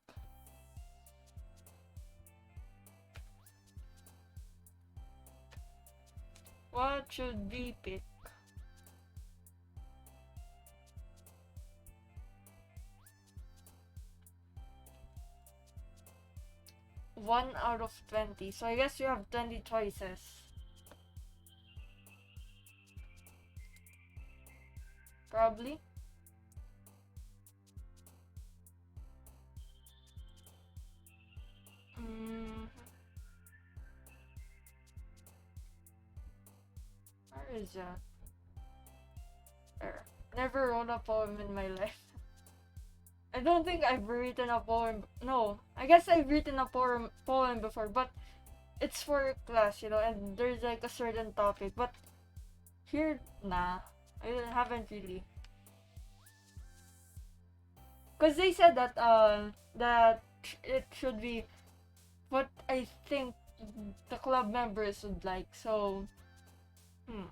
What should we pick? One out of 20. So I guess you have 20 choices. Probably. Mm, where is that? There. Never wrote a poem in my life. I don't think I've written a poem. No, I guess I've written a poem before, but it's for class, and there's like a certain topic. But here, nah, I haven't really. Cause they said that it should be what I think the club members would like. So, hmm,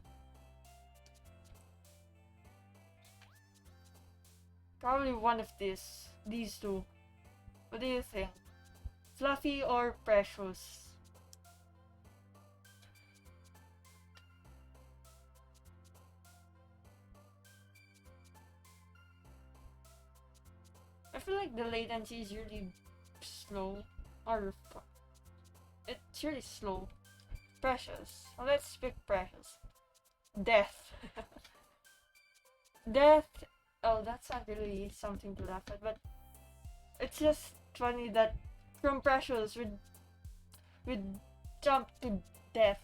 probably one of these two. What do you think? Fluffy or precious? I feel like the latency is really slow, or it's really slow. Precious. Well, let's pick precious. Death. Death. Oh, that's not really something to laugh at, but it's just funny that from precious we jump to death.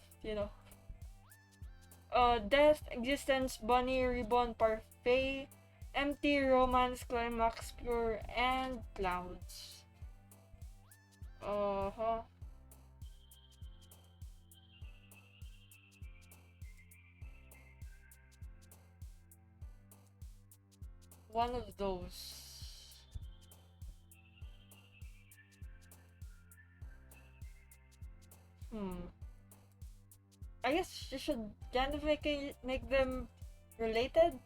Death, existence, bunny, reborn, parfait, empty, romance, climax, pure, and clouds. Uh-huh. One of those. Hmm. I guess you should kind of make them related.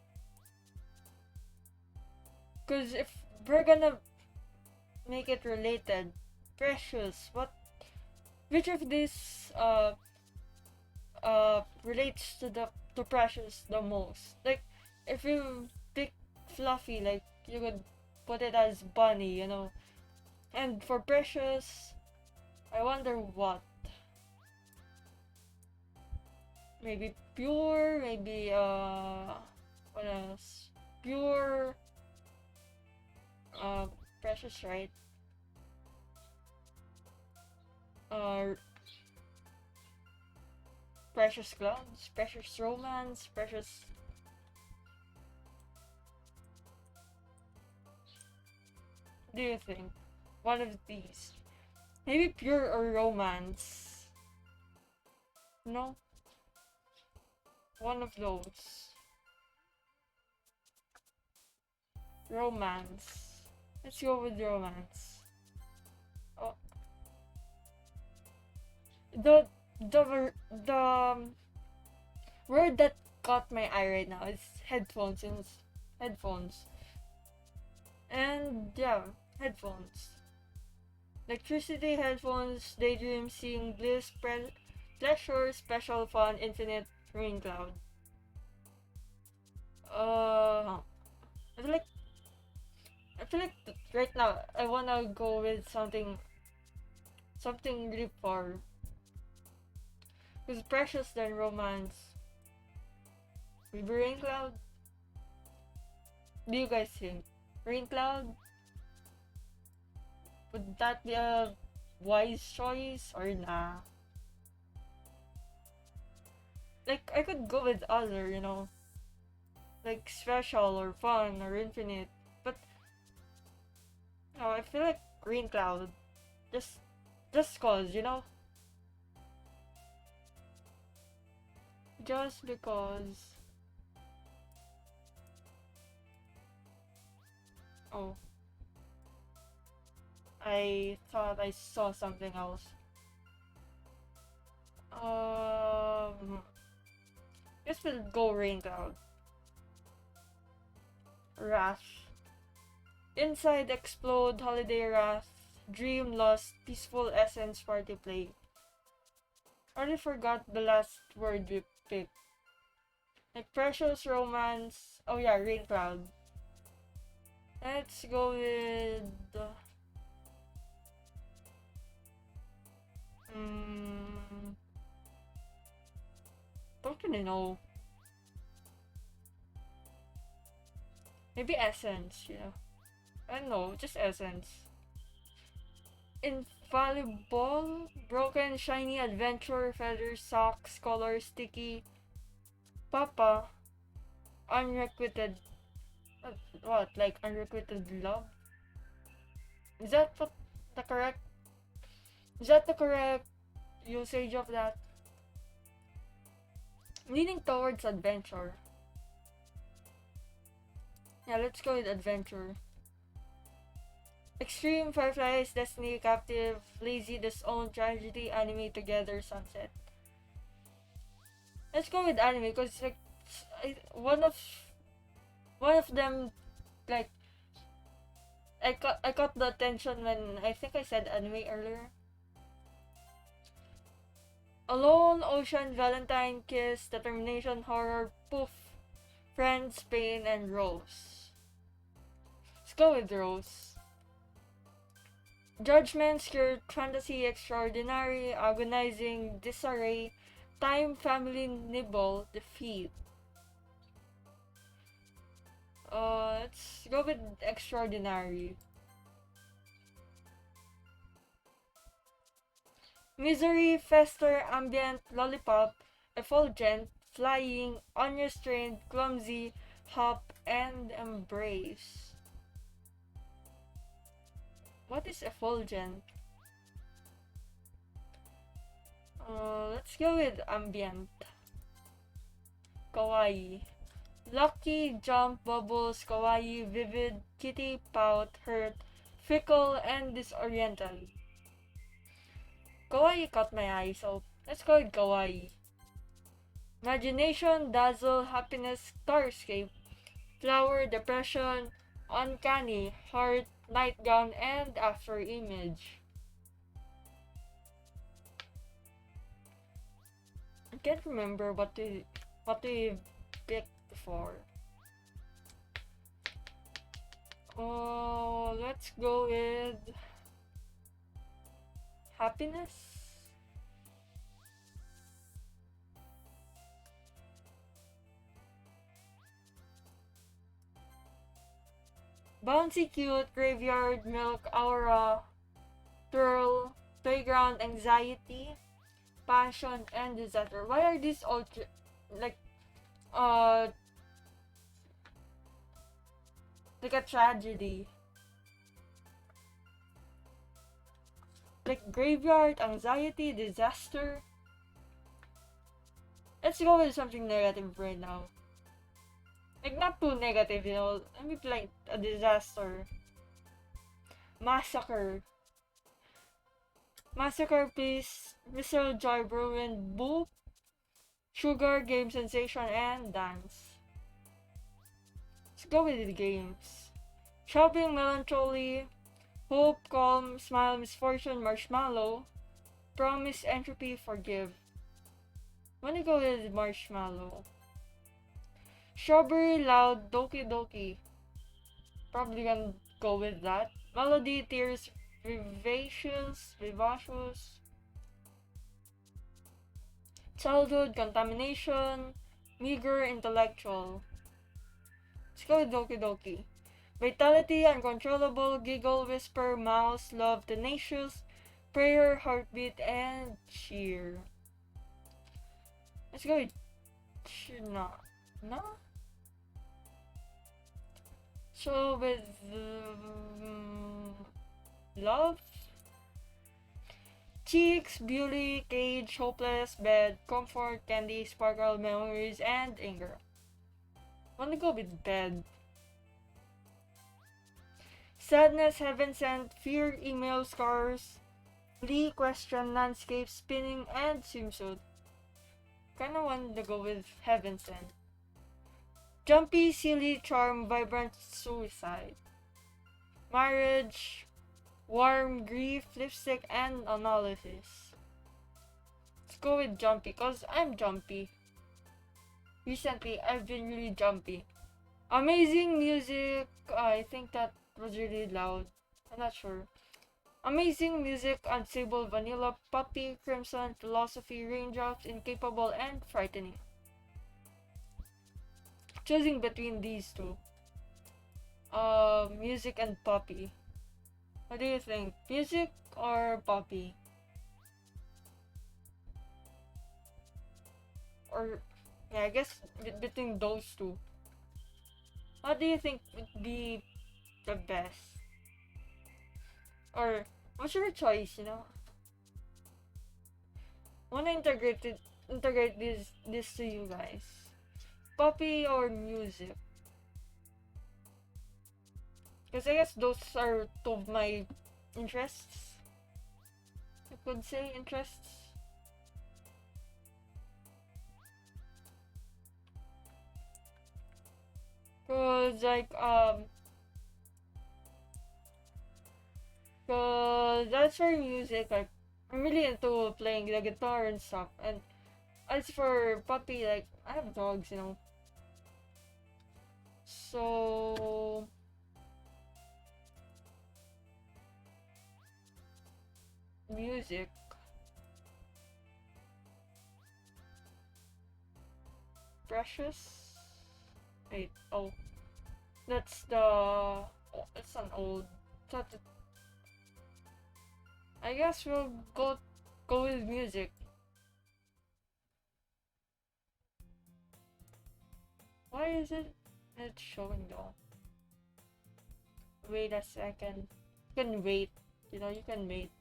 Cause if we're gonna make it related, precious. Which of these relates to precious the most? Like, if you pick fluffy, like you could put it as bunny. And for precious, I wonder what. Maybe pure, maybe what else? Pure, Precious, right? Uh, Precious Clouds, Precious Romance, Precious. Do you think? One of these. Maybe Pure or Romance. No? One of those. Romance. Let's go with Romance. Oh, the word that caught my eye right now is headphones. Headphones. And yeah, headphones. Electricity, headphones, daydream, seeing bliss, pleasure, special fun, infinite, rain cloud. I feel like right now I wanna go with something really far. Because precious than romance. Maybe rain cloud. Do you guys think rain cloud? Would that be a wise choice or nah? Like I could go with other, like special or fun or infinite, but I feel like rain cloud. Just, just cause, just because. Oh, I thought I saw something else. Um, guess we'll go rain cloud. Wrath. Inside explode, holiday wrath, dream lost, peaceful essence party play. Already forgot the last word we picked. Like precious romance. Oh yeah, rain cloud. Let's go with. Um, don't really know. Maybe essence. I don't know, just essence. Infallible, broken, shiny, adventure, feathers, socks, color, sticky, papa, unrequited. What? Like unrequited love? Is that what the correct? Is that the correct usage of that? Leaning towards adventure. Yeah, let's go with adventure. Extreme, Fireflies, Destiny, Captive, Lazy, Disowned, Tragedy, Anime, Together, Sunset. Let's go with anime because like one of them like I caught the attention when I think I said anime earlier. Alone, Ocean, Valentine, Kiss, Determination, Horror, Poof, Friends, Pain, and Rose. Let's go with Rose. Judgment, Skirt, Fantasy, Extraordinary, Agonizing, Disarray, Time, Family, Nibble, Defeat. Let's go with Extraordinary. Misery, Fester, Ambient, Lollipop, Effulgent, Flying, Unrestrained, Clumsy, Hop, and Embrace. What is Effulgent? Let's go with Ambient. Kawaii. Lucky, Jump, Bubbles, Kawaii, Vivid, Kitty, Pout, Hurt, Fickle, and Disoriental. Kawaii caught my eye, so let's go with Kawaii. Imagination, Dazzle, Happiness, Starscape, Flower, Depression, Uncanny, Heart, Nightgown, and After Image. I can't remember what we picked before. Oh, let's go with Happiness. Bouncy Cute, Graveyard, Milk, Aura, Twirl, Playground, Anxiety, Passion, and Disaster. Why are these all like uh like a tragedy? Like Graveyard, Anxiety, Disaster. Let's go with something negative right now. Like not too negative, you know. I mean like a disaster. Massacre. Massacre, please. Mr. Joy Bruin, Boop, Sugar, Game Sensation, and Dance. Let's go with the games. Shopping, Melancholy, Hope, Calm, Smile, Misfortune, Marshmallow, Promise, Entropy, Forgive. I'm gonna go with Marshmallow. Strawberry, Loud, Doki Doki. Probably gonna go with that. Melody, Tears, Vivacious. Childhood, Contamination, Meager, Intellectual. Let's go with Doki Doki. Vitality, Uncontrollable, Giggle, Whisper, Mouse, Love, Tenacious, Prayer, Heartbeat, and Cheer. Let's go with no. No? So with Love, Cheeks, Beauty, Cage, Hopeless, Bed, Comfort, Candy, Sparkle, Memories, and Anger. I wanna go with Bed. Sadness, Heaven Sent, Fear, Email, Scars, Glee, Question, Landscape, Spinning, and Swimsuit. Kinda want to go with Heaven Sent. Jumpy, Silly, Charm, Vibrant, Suicide. Marriage, Warm, Grief, Lipstick, and Analysis. Let's go with Jumpy, cause I'm jumpy. Recently, I've been really jumpy. Amazing Music, I think that was really loud. I'm not sure. Amazing Music, Unstable, Vanilla, Puppy, Crimson, Philosophy, Raindrops, Incapable, and Frightening. Choosing between these two. Music and Puppy. What do you think? Music or Puppy? Or, yeah, I guess between those two. What do you think would be the best? Or, what's your choice, you know? Wanna integrate this to you guys. Puppy or music? Because I guess those are two of my interests. I could say interests. Cause cause that's for music, like I'm really into playing the guitar and stuff. And as for puppy, like I have dogs, you know. So music. Precious. Wait, oh. That's the oh, it's an old I guess we'll go with music. Why is it's showing though? Wait a second. You can wait. You know, you can wait.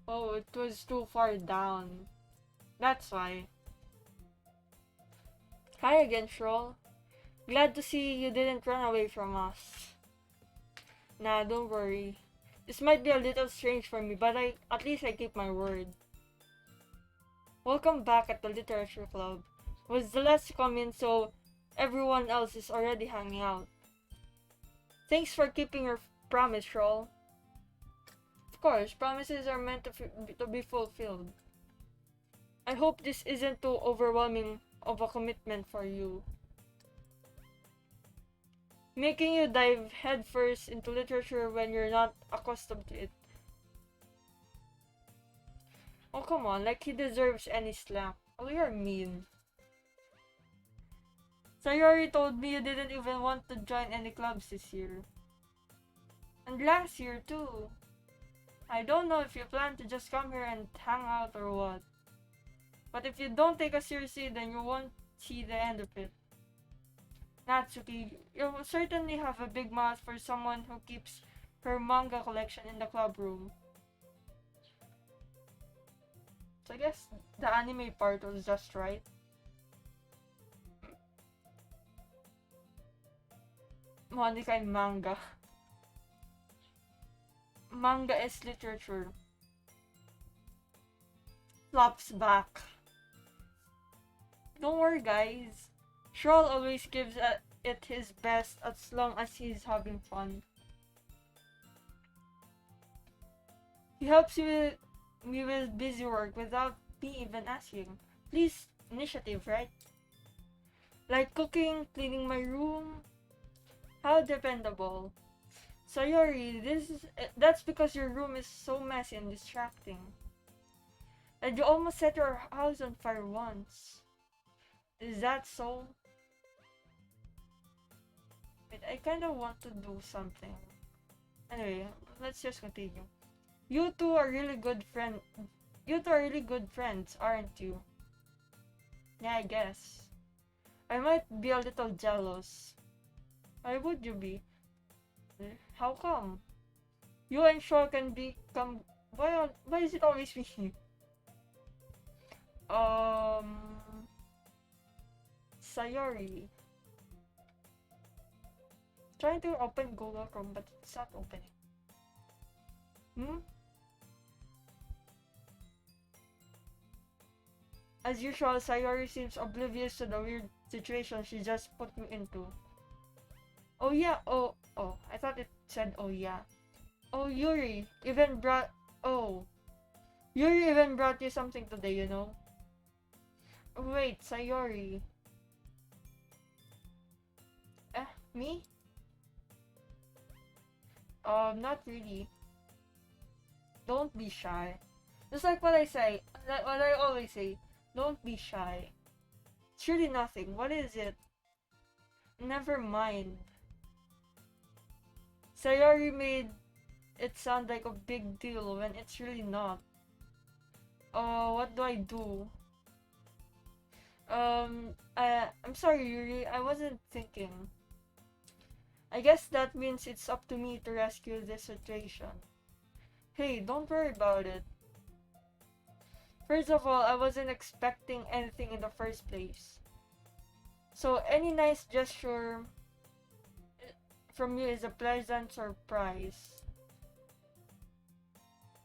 Oh, it was too far down. That's why. Hi again, Shral. Glad to see you didn't run away from us. Nah, don't worry. This might be a little strange for me, but at least I keep my word. Welcome back at the Literature Club. Was the last to come in, so everyone else is already hanging out. Thanks for keeping your promise, Shral. Of course, promises are meant to be fulfilled. I hope this isn't too overwhelming of a commitment for you. Making you dive headfirst into literature when you're not accustomed to it. Oh come on, like he deserves any slap. Oh, you're mean. Sayori told me you didn't even want to join any clubs this year. And last year too. I don't know if you plan to just come here and hang out or what. But if you don't take us seriously, then you won't see the end of it. Natsuki, you certainly have a big mouth for someone who keeps her manga collection in the club room. So I guess the anime part was just right. Monica and manga. Manga is literature. Flops back. Don't worry, guys. Shral always gives it his best as long as he's having fun. He helps me with busy work without me even asking. Please, initiative, right? Like cooking, cleaning my room. How dependable. Sayori, that's because your room is so messy and distracting. And you almost set your house on fire once. Is that so? Wait, I kinda want to do something. Anyway, let's just continue. You two are really good friends. You two are really good friends, aren't you? Yeah, I guess. I might be a little jealous. Why would you be? How come? You and Shaw can become. Why is it always me? Sayori. Trying to open Google Chrome, but it's not opening. As usual, Sayori seems oblivious to the weird situation she just put me into. Oh yeah, oh, I thought it said oh yeah. Oh, Yuri even brought you something today, you know? Wait, Sayori. Me? Not really. Don't be shy. Just like what I always say. Don't be shy. It's really nothing. What is it? Never mind. Sayori made it sound like a big deal when it's really not. What do I do? I'm sorry, Yuri. I wasn't thinking. I guess that means it's up to me to rescue this situation. Hey, don't worry about it. First of all, I wasn't expecting anything in the first place. So any nice gesture from you is a pleasant surprise.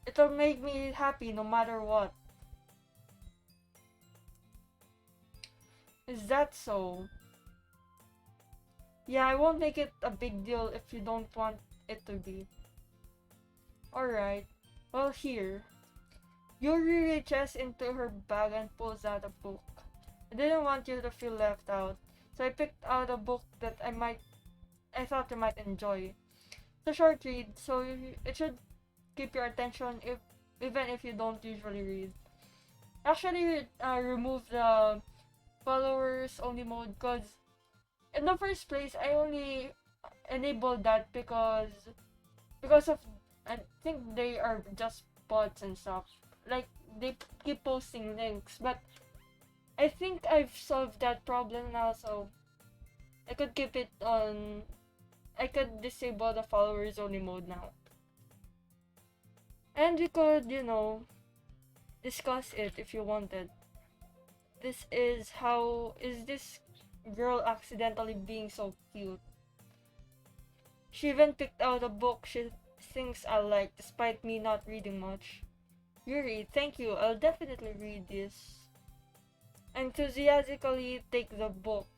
It'll make me happy no matter what. Is that so? Yeah, I won't make it a big deal if you don't want it to be. Alright. Well, here. Yuri reaches into her bag and pulls out a book. I didn't want you to feel left out, so I picked out a book that I thought you might enjoy. It's a short read, so it should keep your attention even if you don't usually read. Actually, remove the followers only mode because in the first place I only enabled that because of I think they are just bots and stuff. Like they keep posting links, but I think I've solved that problem now, so I could keep it on. I could disable the followers only mode now. And we could, discuss it if you wanted. How is this girl accidentally being so cute? She even picked out a book she thinks I like despite me not reading much. Yuri, thank you. I'll definitely read this. Enthusiastically take the book.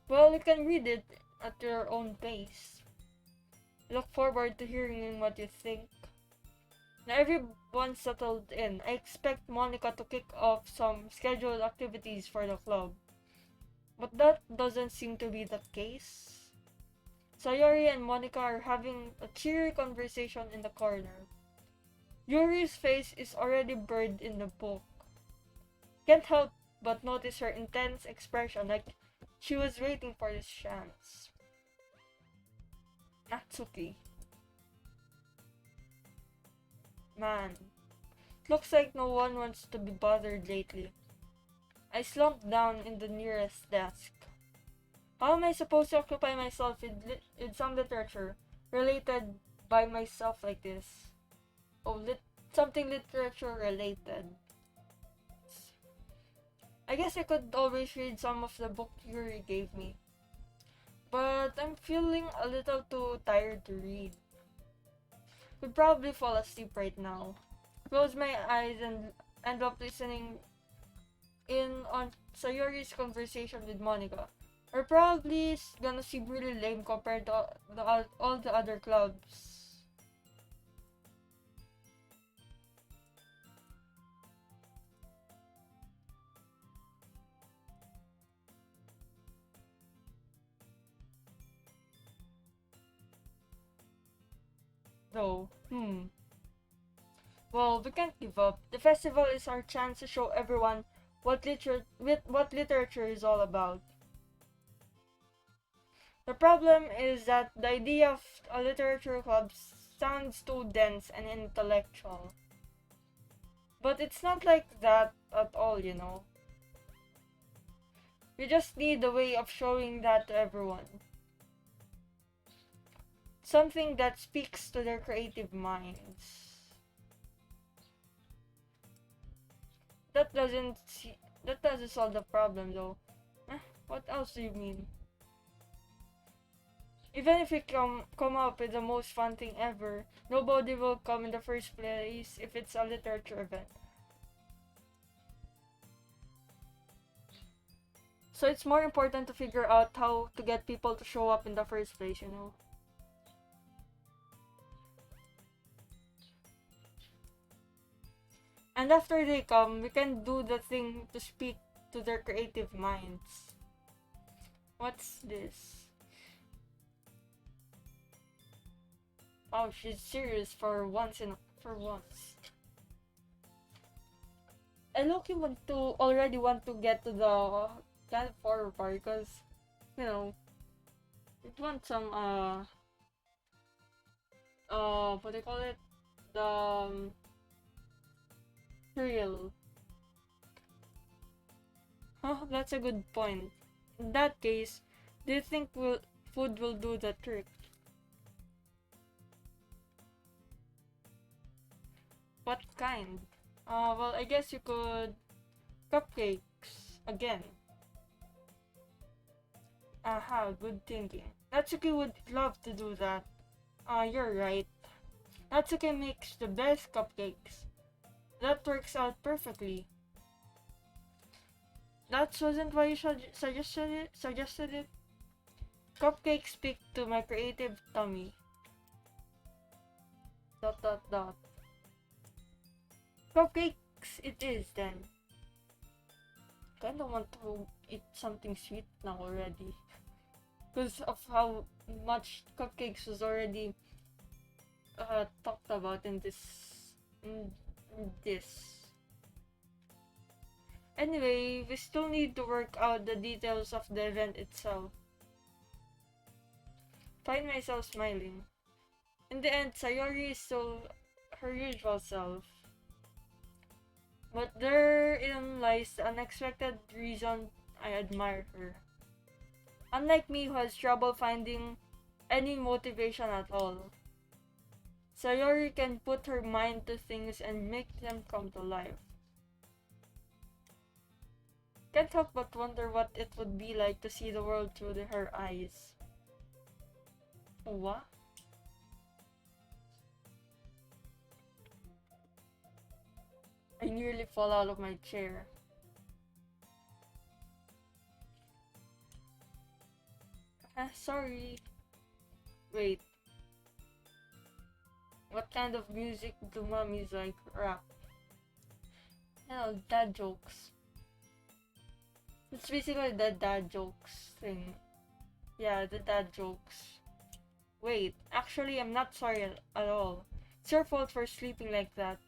Well, you can read it at your own pace. Look forward to hearing what you think. Now everyone's settled in. I expect Monica to kick off some scheduled activities for the club. But that doesn't seem to be the case. Sayori and Monica are having a cheery conversation in the corner. Yuri's face is already buried in the book. Can't help but noticed her intense expression, like she was waiting for this chance. Natsuki. Man, looks like no one wants to be bothered lately. I slumped down in the nearest desk. How am I supposed to occupy myself with some literature related by myself like this? Oh, something literature related. I guess I could always read some of the book Yuri gave me. But I'm feeling a little too tired to read. Could probably fall asleep right now. Close my eyes and end up listening in on Sayori's conversation with Monica. We're probably gonna seem really lame compared to all the other clubs. Though, well, we can't give up. The festival is our chance to show everyone what literature is all about. The problem is that the idea of a literature club sounds too dense and intellectual. But it's not like that at all, you know. We just need a way of showing that to everyone. Something that speaks to their creative minds. That doesn't solve the problem though. What else do you mean? Even if we come up with the most fun thing ever, nobody will come in the first place if it's a literature event. So it's more important to figure out how to get people to show up in the first place, you know. And after they come, we can do the thing to speak to their creative minds. What's this? Oh, she's serious for once. I already want to get to the Cat Horror part because, you know, it wants some what do you call it? The thrill. Huh, that's a good point. In that case, do you think food will do the trick? What kind? Well, I guess you could cupcakes again. Aha, good thinking. Natsuki would love to do that. You're right. Natsuki makes the best cupcakes. That works out perfectly. That wasn't why you suggested it? Cupcakes speak to my creative tummy. ... Cupcakes it is then. Kinda want to eat something sweet now already. Because of how much cupcakes was already talked about in this. Anyway, we still need to work out the details of the event itself. Find myself smiling. In the end, Sayori is still her usual self. But therein lies the unexpected reason I admire her. Unlike me who has trouble finding any motivation at all, Sayori can put her mind to things and make them come to life. Can't help but wonder what it would be like to see the world through her eyes. What? I nearly fall out of my chair. Sorry. Wait. What kind of music do mummies like? Rap? Hell, dad jokes. It's basically the dad jokes thing. Yeah, the dad jokes. Wait, actually I'm not sorry at all. It's your fault for sleeping like that.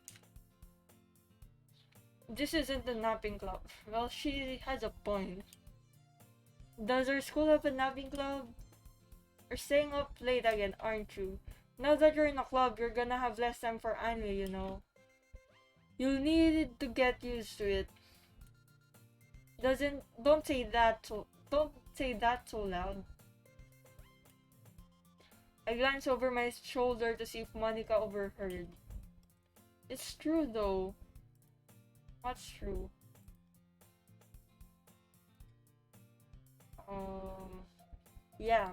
This isn't a napping club. Well, she has a point. Does our school have a napping club? You're staying up late again, aren't you? Now that you're in a club, you're gonna have less time for anime, you know. You'll need to get used to it. Don't say that so loud. I glance over my shoulder to see if Monica overheard. It's true though. What's true? Yeah.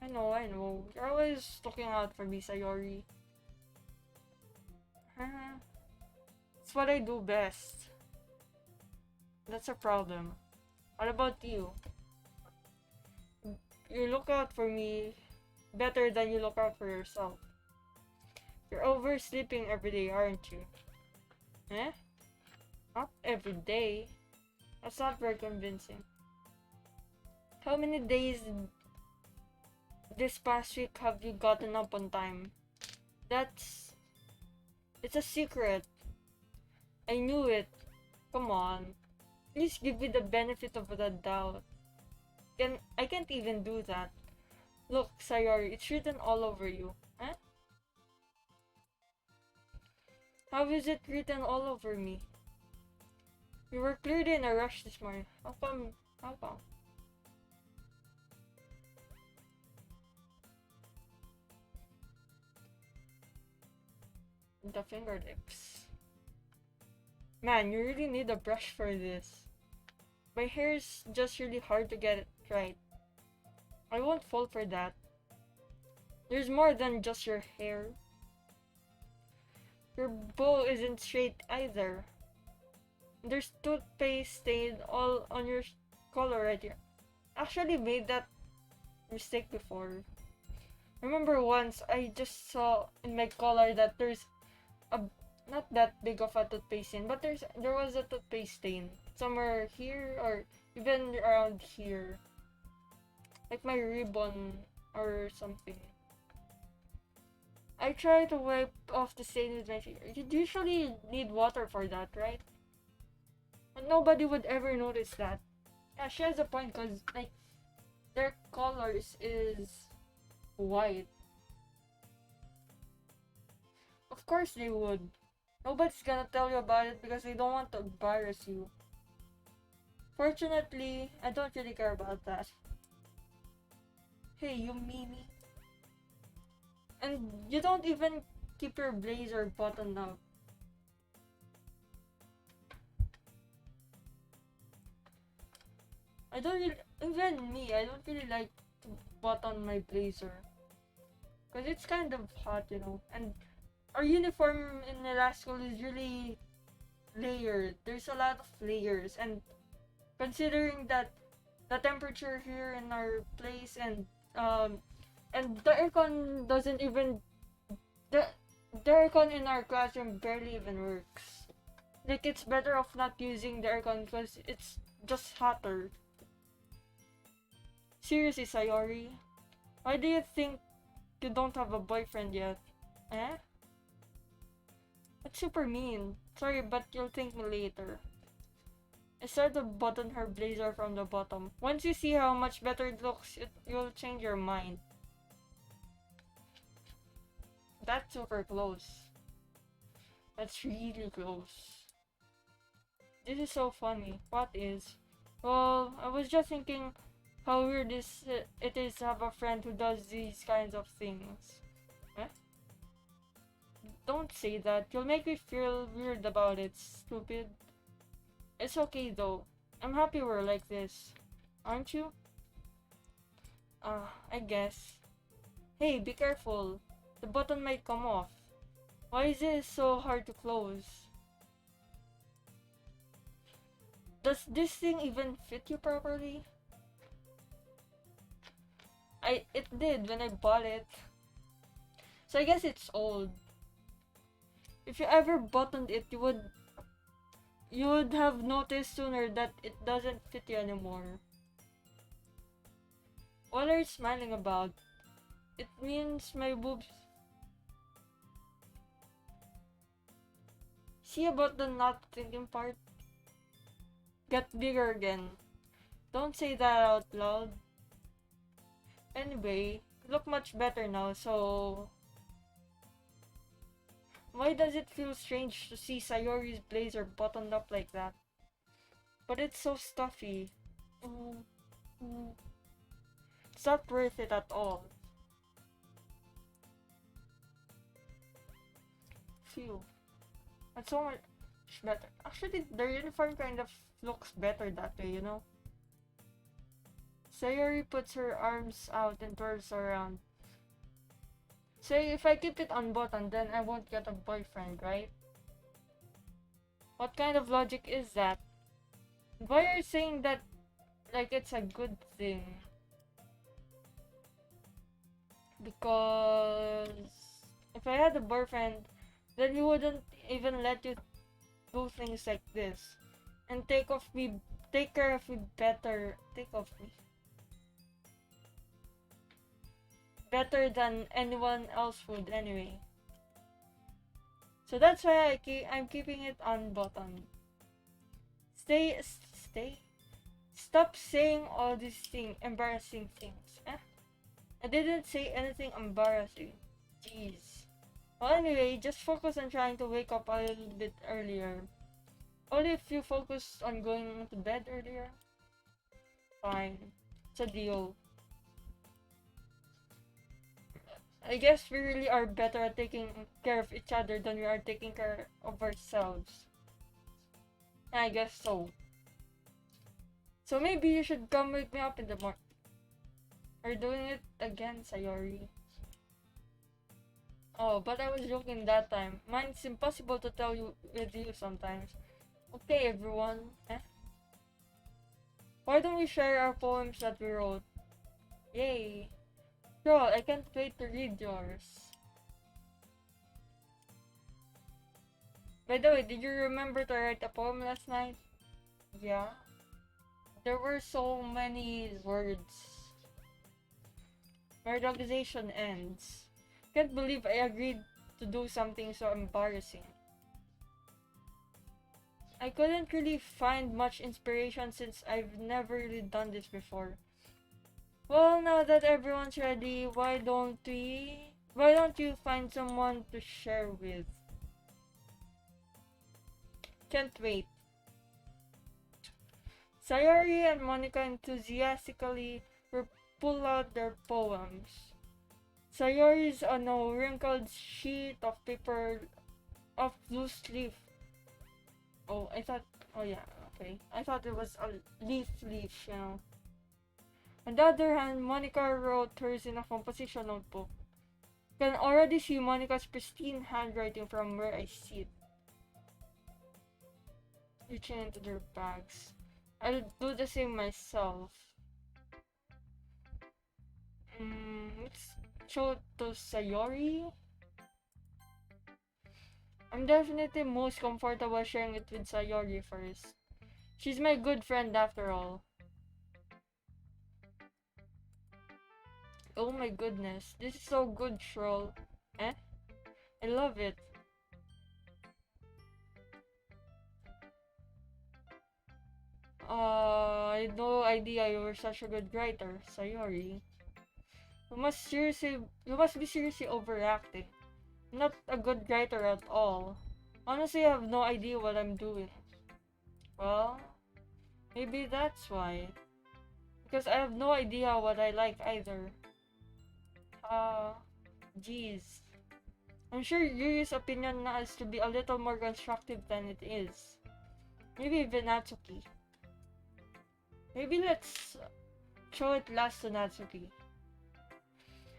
I know. You're always looking out for me, Sayori. Huh? It's what I do best. That's a problem. What about you? You look out for me better than you look out for yourself. You're oversleeping every day, aren't you? Eh? Not every day. That's not very convincing. How many days this past week have you gotten up on time? It's a secret. I knew it. Come on. Please give me the benefit of the doubt. I can't even do that. Look, Sayori, it's written all over you. Huh? How is it written all over me? You were clearly in a rush this morning. How come? The fingertips. Man, you really need a brush for this. My hair is just really hard to get it right. I won't fall for that. There's more than just your hair. Your bow isn't straight either. There's toothpaste stain all on your collar right here. Actually made that mistake before. Remember once I just saw in my collar that there's a not that big of a toothpaste stain, but there was a toothpaste stain somewhere here or even around here, like my ribbon or something. I try to wipe off the stain with my finger. You'd usually need water for that, right? But nobody would ever notice that. Yeah, she has a point because like their colors is white. Of course they would. Nobody's gonna tell you about it because they don't want to embarrass you. Fortunately, I don't really care about that. Hey, you Mimi. And you don't even keep your blazer buttoned up. I don't really like to button my blazer. Because it's kind of hot, you know. And our uniform in the last school is really layered. There's a lot of layers. And considering that the temperature here in our place and the aircon doesn't even the aircon in our classroom barely even works. Like it's better off not using the aircon because it's just hotter. Seriously, Sayori, why do you think you don't have a boyfriend yet? Eh? That's super mean. Sorry, but you'll thank me later. I started to button her blazer from the bottom. Once you see how much better it looks, you'll change your mind. That's super close. That's really close. This is so funny. What is? Well, I was just thinking how weird it is to have a friend who does these kinds of things. Eh? Don't say that. You'll make me feel weird about it, stupid. It's okay though. I'm happy we're like this. Aren't you? I guess. Hey, be careful. The button might come off. Why is it so hard to close? Does this thing even fit you properly? It did when I bought it. So I guess it's old. If you ever buttoned it, you would have noticed sooner that it doesn't fit you anymore. What are you smiling about? It means my boobs. See about the not thinking part? Get bigger again. Don't say that out loud. Anyway, you look much better now, so... Why does it feel strange to see Sayori's blazer buttoned up like that? But it's so stuffy. It's not worth it at all. Phew. That's so much better. Actually, their uniform kind of looks better that way, you know? Sayori puts her arms out and twirls around. Say, if I keep it unbuttoned, then I won't get a boyfriend, right? What kind of logic is that? Why are you saying that like it's a good thing? Because if I had a boyfriend, then he wouldn't even let you do things like this. And take care of me better. Take of me. Better than anyone else would anyway. So that's why I'm keeping it unbuttoned. Stay. Stop saying all these embarrassing things. I didn't say anything embarrassing. Jeez. Well, anyway, just focus on trying to wake up a little bit earlier. Only if you focus on going to bed earlier. Fine. It's a deal. I guess we really are better at taking care of each other than we are taking care of ourselves. I guess so. So maybe you should come wake me up in the morning. Are you doing it again, Sayori? Oh, but I was joking that time. Mine's impossible to tell you with you sometimes. Okay, everyone. Why don't we share our poems that we wrote? Yay! Shral, I can't wait to read yours. By the way, did you remember to write a poem last night? Yeah. There were so many words. My organization ends. Can't believe I agreed to do something so embarrassing. I couldn't really find much inspiration since I've never really done this before. Well, now that everyone's ready, why don't you find someone to share with? Can't wait. Sayori and Monica enthusiastically pull out their poems. Sayori's on a wrinkled sheet of paper of loose leaf. Oh, yeah, okay. I thought it was a leaf, you know. On the other hand, Monica wrote hers in a composition notebook. You can already see Monica's pristine handwriting from where I sit. Reaching into their bags. I'll do the same myself. Let's show it to Sayori. I'm definitely most comfortable sharing it with Sayori first. She's my good friend after all. Oh my goodness, this is so good, Shral. I love it. I had no idea you were such a good writer, Sayori. You must be seriously overacting. I'm not a good writer at all. Honestly, I have no idea what I'm doing. Well, maybe that's why. Because I have no idea what I like either. Jeez. I'm sure Yuri's opinion now is to be a little more constructive than it is. Maybe even Natsuki. Maybe let's show it last to Natsuki.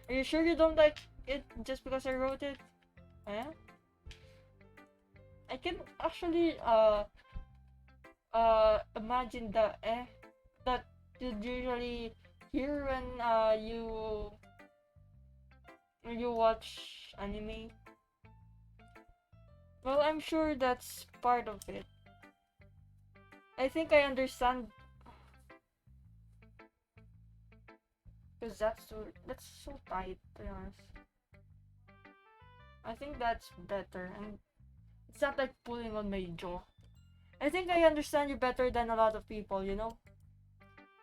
Are you sure you don't like it just because I wrote it? I can actually imagine the that you'd usually hear when you watch anime. Well, I'm sure that's part of it. I think I understand. Because that's so tight, to be honest. I think that's better, and It's not like pulling on my jaw. I think I understand you better than a lot of people, you know?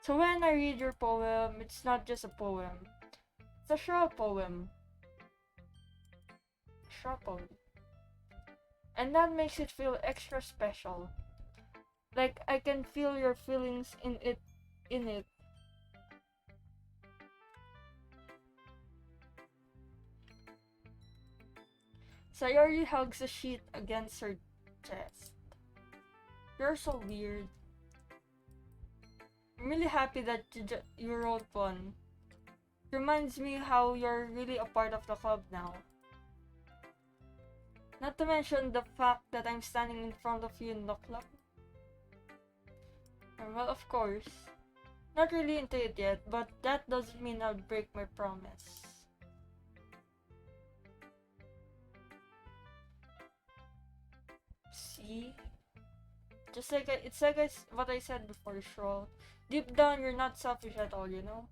So when I read your poem, it's not just a poem. It's a short poem. Short poem. And that makes it feel extra special. Like I can feel your feelings in it. Sayori hugs a sheet against her chest. You're so weird. I'm really happy that you wrote one. Reminds me how you're really a part of the club now. Not to mention the fact that I'm standing in front of you in the club. And well, of course. Not really into it yet, but that doesn't mean I'll break my promise. See? It's like what I said before, Shral. Deep down, you're not selfish at all, you know?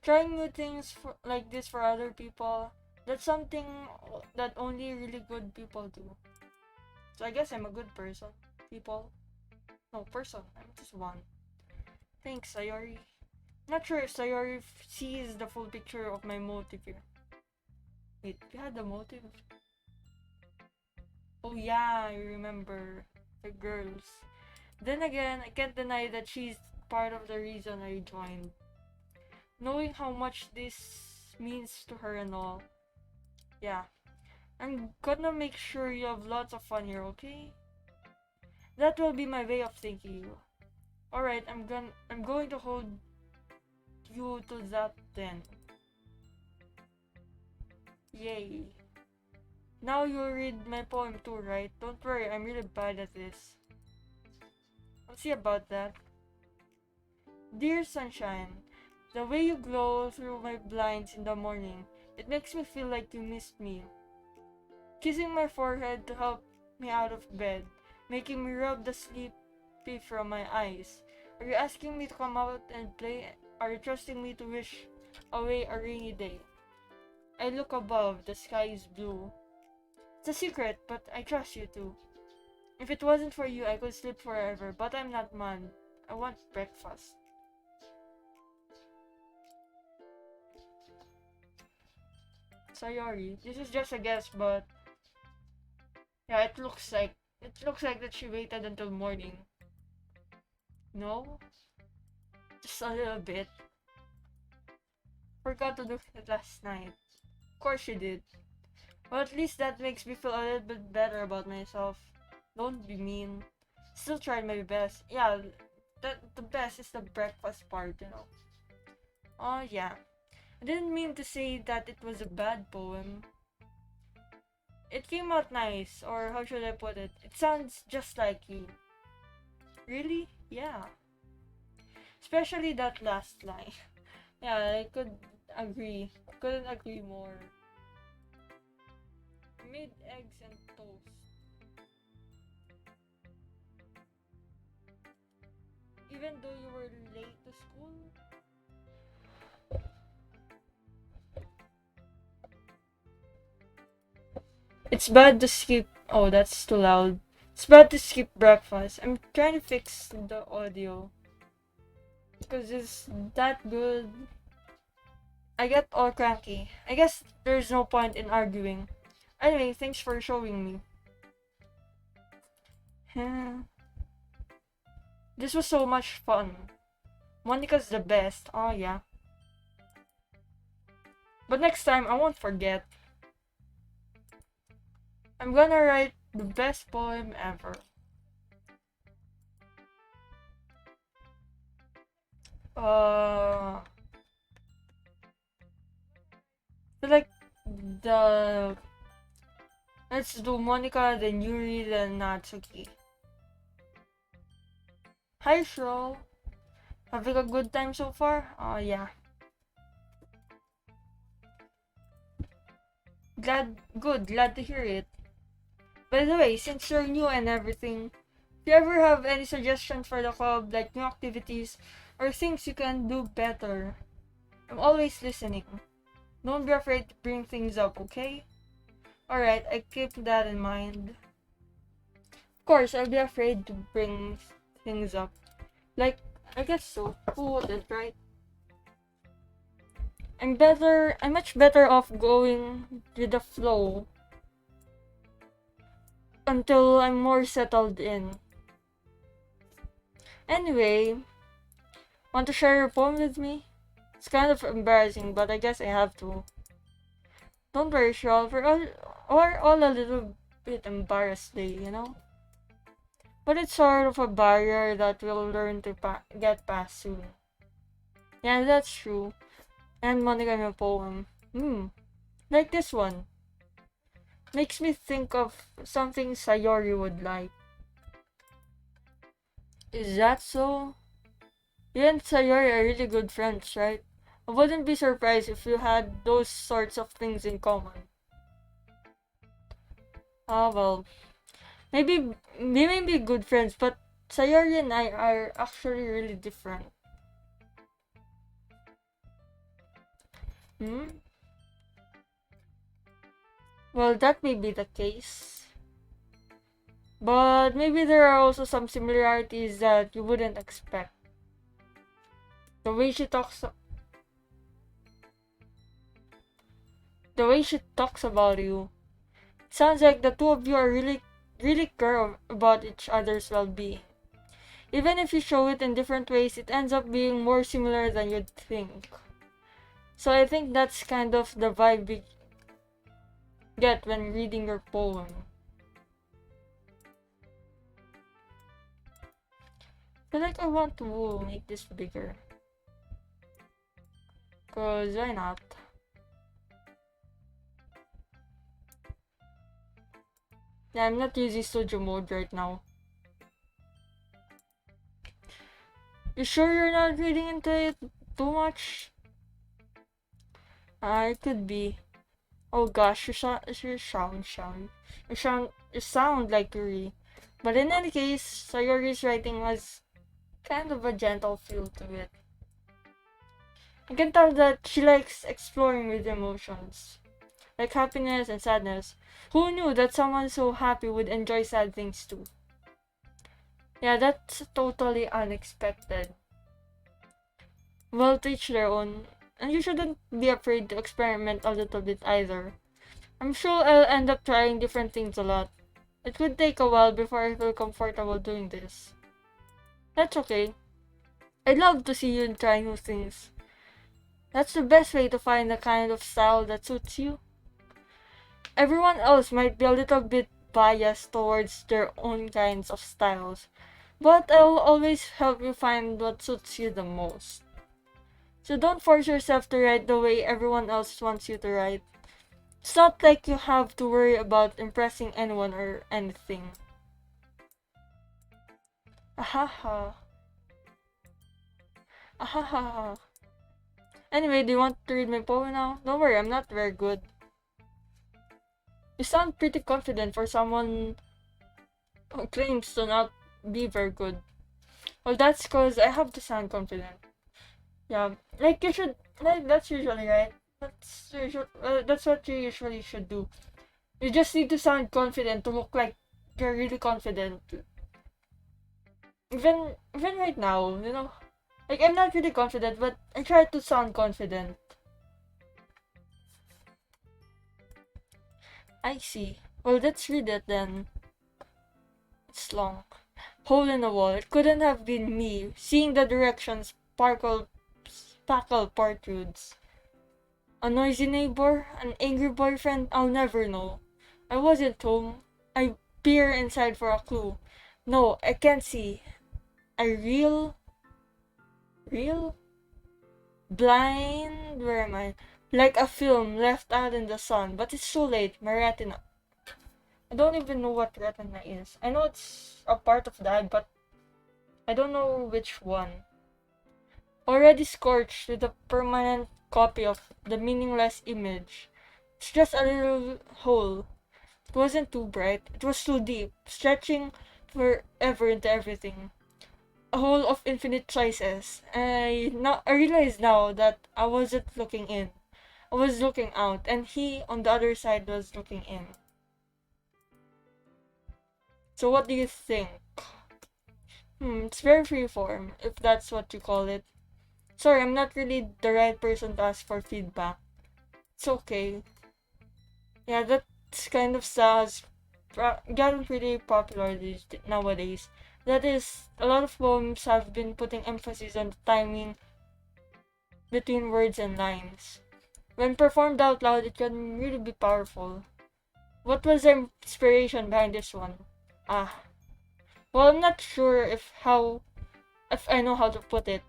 Trying new things like this for other people, that's something that only really good people do. So I guess I'm a good person. People. No, person. I'm just one. Thanks, Sayori. Not sure if Sayori sees the full picture of my motive here. Wait, you had the motive? Oh yeah, I remember. The girls. Then again, I can't deny that she's part of the reason I joined. Knowing how much this means to her and all. Yeah. I'm gonna make sure you have lots of fun here, okay? That will be my way of thanking you. Alright, I'm going to hold you to that then. Yay. Now you'll read my poem too, right? Don't worry, I'm really bad at this. I'll see about that. Dear sunshine, the way you glow through my blinds in the morning, it makes me feel like you missed me. Kissing my forehead to help me out of bed, making me rub the sleepy from my eyes. Are you asking me to come out and play? Are you trusting me to wish away a rainy day? I look above, the sky is blue. It's a secret, but I trust you too. If it wasn't for you, I could sleep forever, but I'm not mad. I want breakfast. Sayori, this is just a guess, but yeah, it looks like that she waited until morning. No? Just a little bit. Forgot to do it last night. Of course she did. Well, at least that makes me feel a little bit better about myself. Don't be mean. Still tried my best. Yeah, the best is the breakfast part, you know. Oh yeah. I didn't mean to say that it was a bad poem. It came out nice, or how should I put it? It sounds just like you. Really? Yeah. Especially that last line. Yeah, I could agree. Couldn't agree more. Made eggs and toast. Even though you were late to school? It's bad to skip. Oh, that's too loud. It's bad to skip breakfast. I'm trying to fix the audio. Because it's that good. I get all cranky. I guess there's no point in arguing. Anyway, thanks for showing me. This was so much fun. Monica's the best. Oh yeah. But next time, I won't forget. I'm gonna write the best poem ever. Like the let's do Monica, then Yuri, then Natsuki. Hi Shral. Having a good time so far? Oh yeah. Glad to hear it. By the way, since you're new and everything, if you ever have any suggestions for the club, like new activities, or things you can do better, I'm always listening. Don't be afraid to bring things up, okay? Alright, I keep that in mind. Of course, I'll be afraid to bring things up. Like, I guess so. Who wouldn't, right? I'm much better off going with the flow until I'm more settled in. Anyway, want to share your poem with me? It's kind of embarrassing, but I guess I have to. Don't worry, Shral, we're all a little bit embarrassed today, you know? But it's sort of a barrier that we'll learn to get past soon. Yeah, that's true. And monogamy poem. Like this one. Makes me think of something Sayori would like. Is that so? You and Sayori are really good friends, right? I wouldn't be surprised if you had those sorts of things in common. Ah, well, maybe we may be good friends, but Sayori and I are actually really different. Hmm? Well, that may be the case. But maybe there are also some similarities that you wouldn't expect. The way she talks the way she talks about you. Sounds like the two of you are really care about each other's well-being. Even if you show it in different ways, it ends up being more similar than you'd think. So I think that's kind of the vibe we get when reading your poem. I feel like I want to make this bigger. Cause why not? Yeah, I'm not using studio mode right now. You sure you're not reading into it too much? It could be. Oh gosh, you sound like Yuri. But in any case, Sayori's writing has kind of a gentle feel to it. I can tell that she likes exploring with emotions, like happiness and sadness. Who knew that someone so happy would enjoy sad things too? Yeah, that's totally unexpected. Well, to each their own. And you shouldn't be afraid to experiment a little bit either. I'm sure I'll end up trying different things a lot. It could take a while before I feel comfortable doing this. That's okay. I'd love to see you try new things. That's the best way to find the kind of style that suits you. Everyone else might be a little bit biased towards their own kinds of styles, but I'll always help you find what suits you the most. So don't force yourself to write the way everyone else wants you to write. It's not like you have to worry about impressing anyone or anything. Ahaha. Ahaha. Anyway, do you want to read my poem now? Don't worry, I'm not very good. You sound pretty confident for someone who claims to not be very good. Well, that's cause I have to sound confident. Yeah, like you should, like that's usually right. That's what you usually should do. You just need to sound confident to look like you're really confident. Even right now, like I'm not really confident, but I try to sound confident. I see. Well, let's read it then. It's long. Hole in the wall. It couldn't have been me. Seeing the directions sparkle protrudes. A noisy neighbor? An angry boyfriend? I'll never know. I wasn't home. I peer inside for a clue. No, I can't see. A real? Blind? Where am I? Like a film left out in the sun, but it's too late. My retina. I don't even know what retina is. I know it's a part of the eye, but I don't know which one. Already scorched with a permanent copy of the meaningless image. It's just a little hole. It wasn't too bright. It was too deep, stretching forever into everything. A hole of infinite choices. I realize now that I wasn't looking in. I was looking out, and he on the other side was looking in. So what do you think? It's very freeform, if that's what you call it. Sorry, I'm not really the right person to ask for feedback. It's okay. Yeah, that's kind of has gotten pretty popular nowadays. That is, a lot of poems have been putting emphasis on the timing between words and lines. When performed out loud, it can really be powerful. What was the inspiration behind this one? Ah, well, I'm not sure if I know how to put it.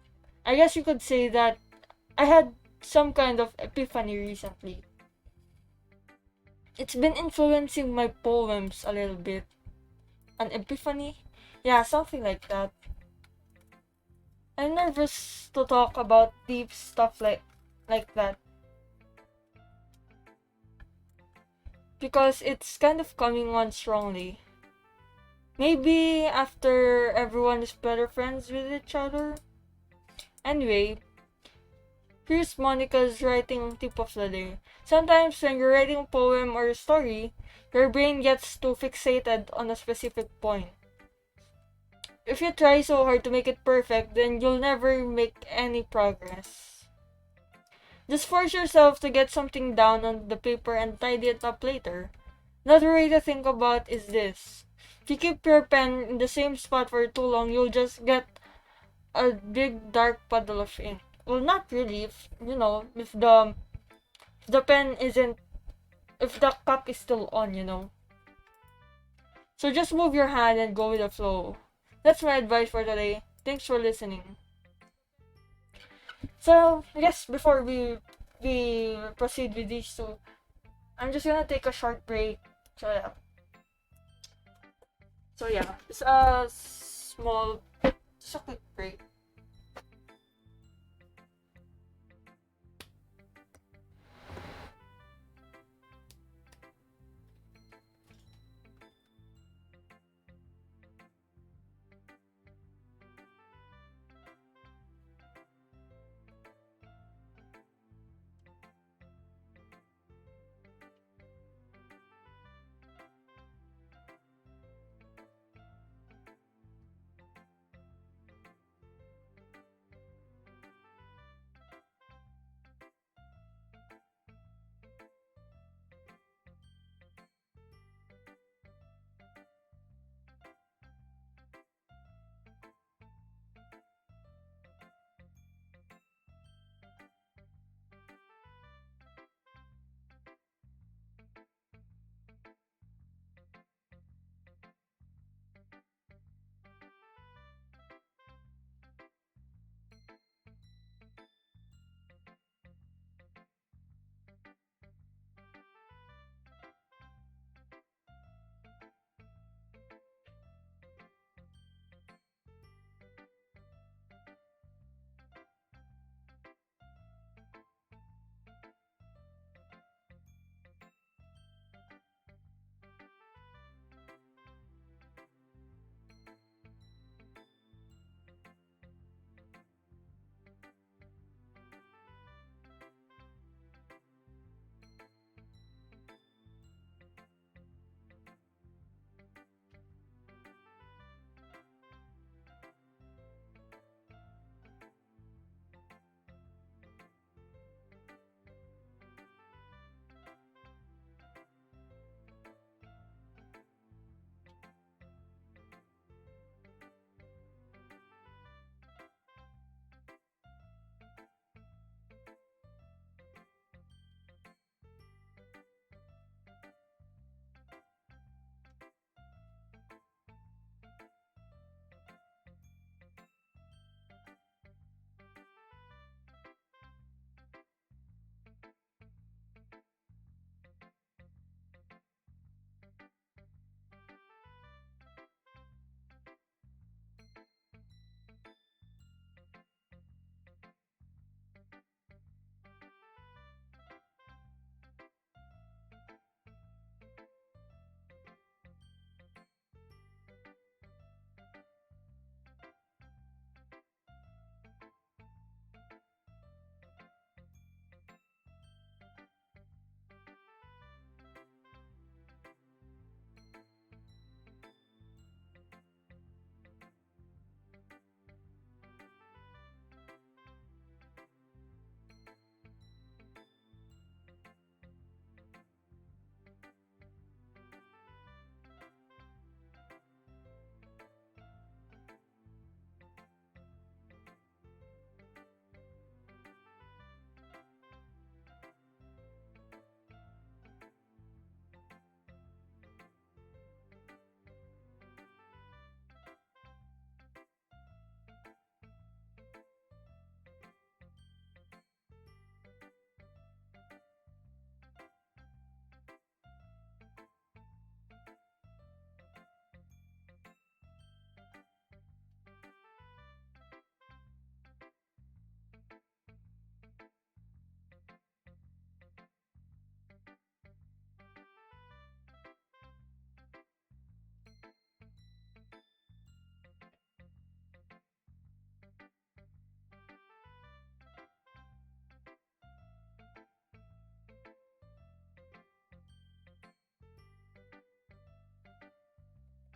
I guess you could say that I had some kind of epiphany recently. It's been influencing my poems a little bit. An epiphany? Yeah, something like that. I'm nervous to talk about deep stuff like that because it's kind of coming on strongly. Maybe after everyone is better friends with each other. Anyway, here's Monica's writing tip of the day. Sometimes when you're writing a poem or a story, your brain gets too fixated on a specific point. If you try so hard to make it perfect, then you'll never make any progress. Just force yourself to get something down on the paper and tidy it up later. Another way to think about is this. If you keep your pen in the same spot for too long, you'll just get a big dark puddle of ink. Well, not really. If the pen isn't, if the cup is still on. So just move your hand and go with the flow. That's my advice for today. Thanks for listening. So yes, before we proceed with these two, I'm just gonna take a short break. So yeah. It's a small, just a quick break.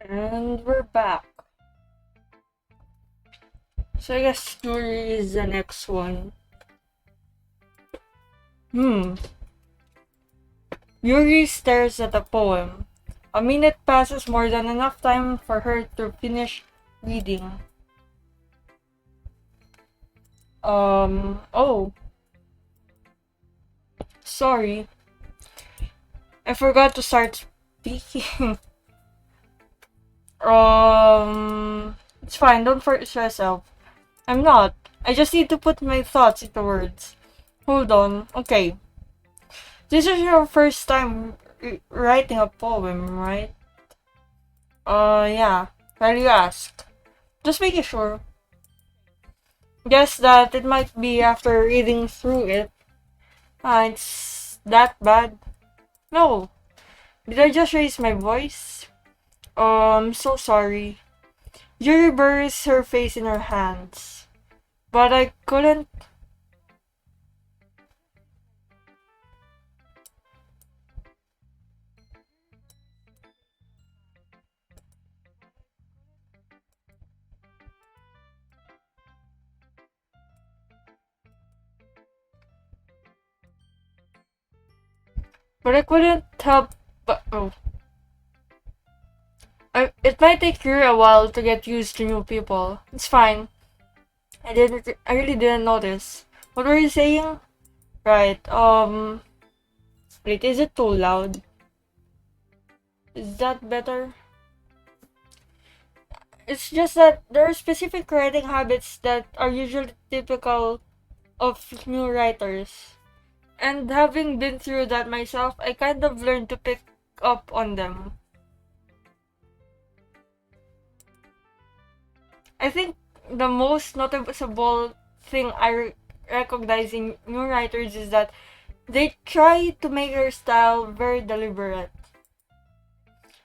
And we're back. So I guess Yuri is the next one. Hmm. Yuri stares at the poem. A minute passes, more than enough time for her to finish reading. Oh, sorry. I forgot to start speaking. It's fine, don't force yourself. I'm not. I just need to put my thoughts into words. Hold on. Okay. This is your first time writing a poem, right? Yeah. Well, you asked. Just making sure. Guess that it might be after reading through it. It's that bad. No. Did I just raise my voice? I'm so sorry. Yuri buries her face in her hands. But I couldn't. But I couldn't help. But oh, it might take you a while to get used to new people. It's fine. I didn't. I really didn't notice. What were you saying? Right. Wait. Is it too loud? Is that better? It's just that there are specific writing habits that are usually typical of new writers. And having been through that myself, I kind of learned to pick up on them. I think the most noticeable thing recognize in new writers is that they try to make their style very deliberate.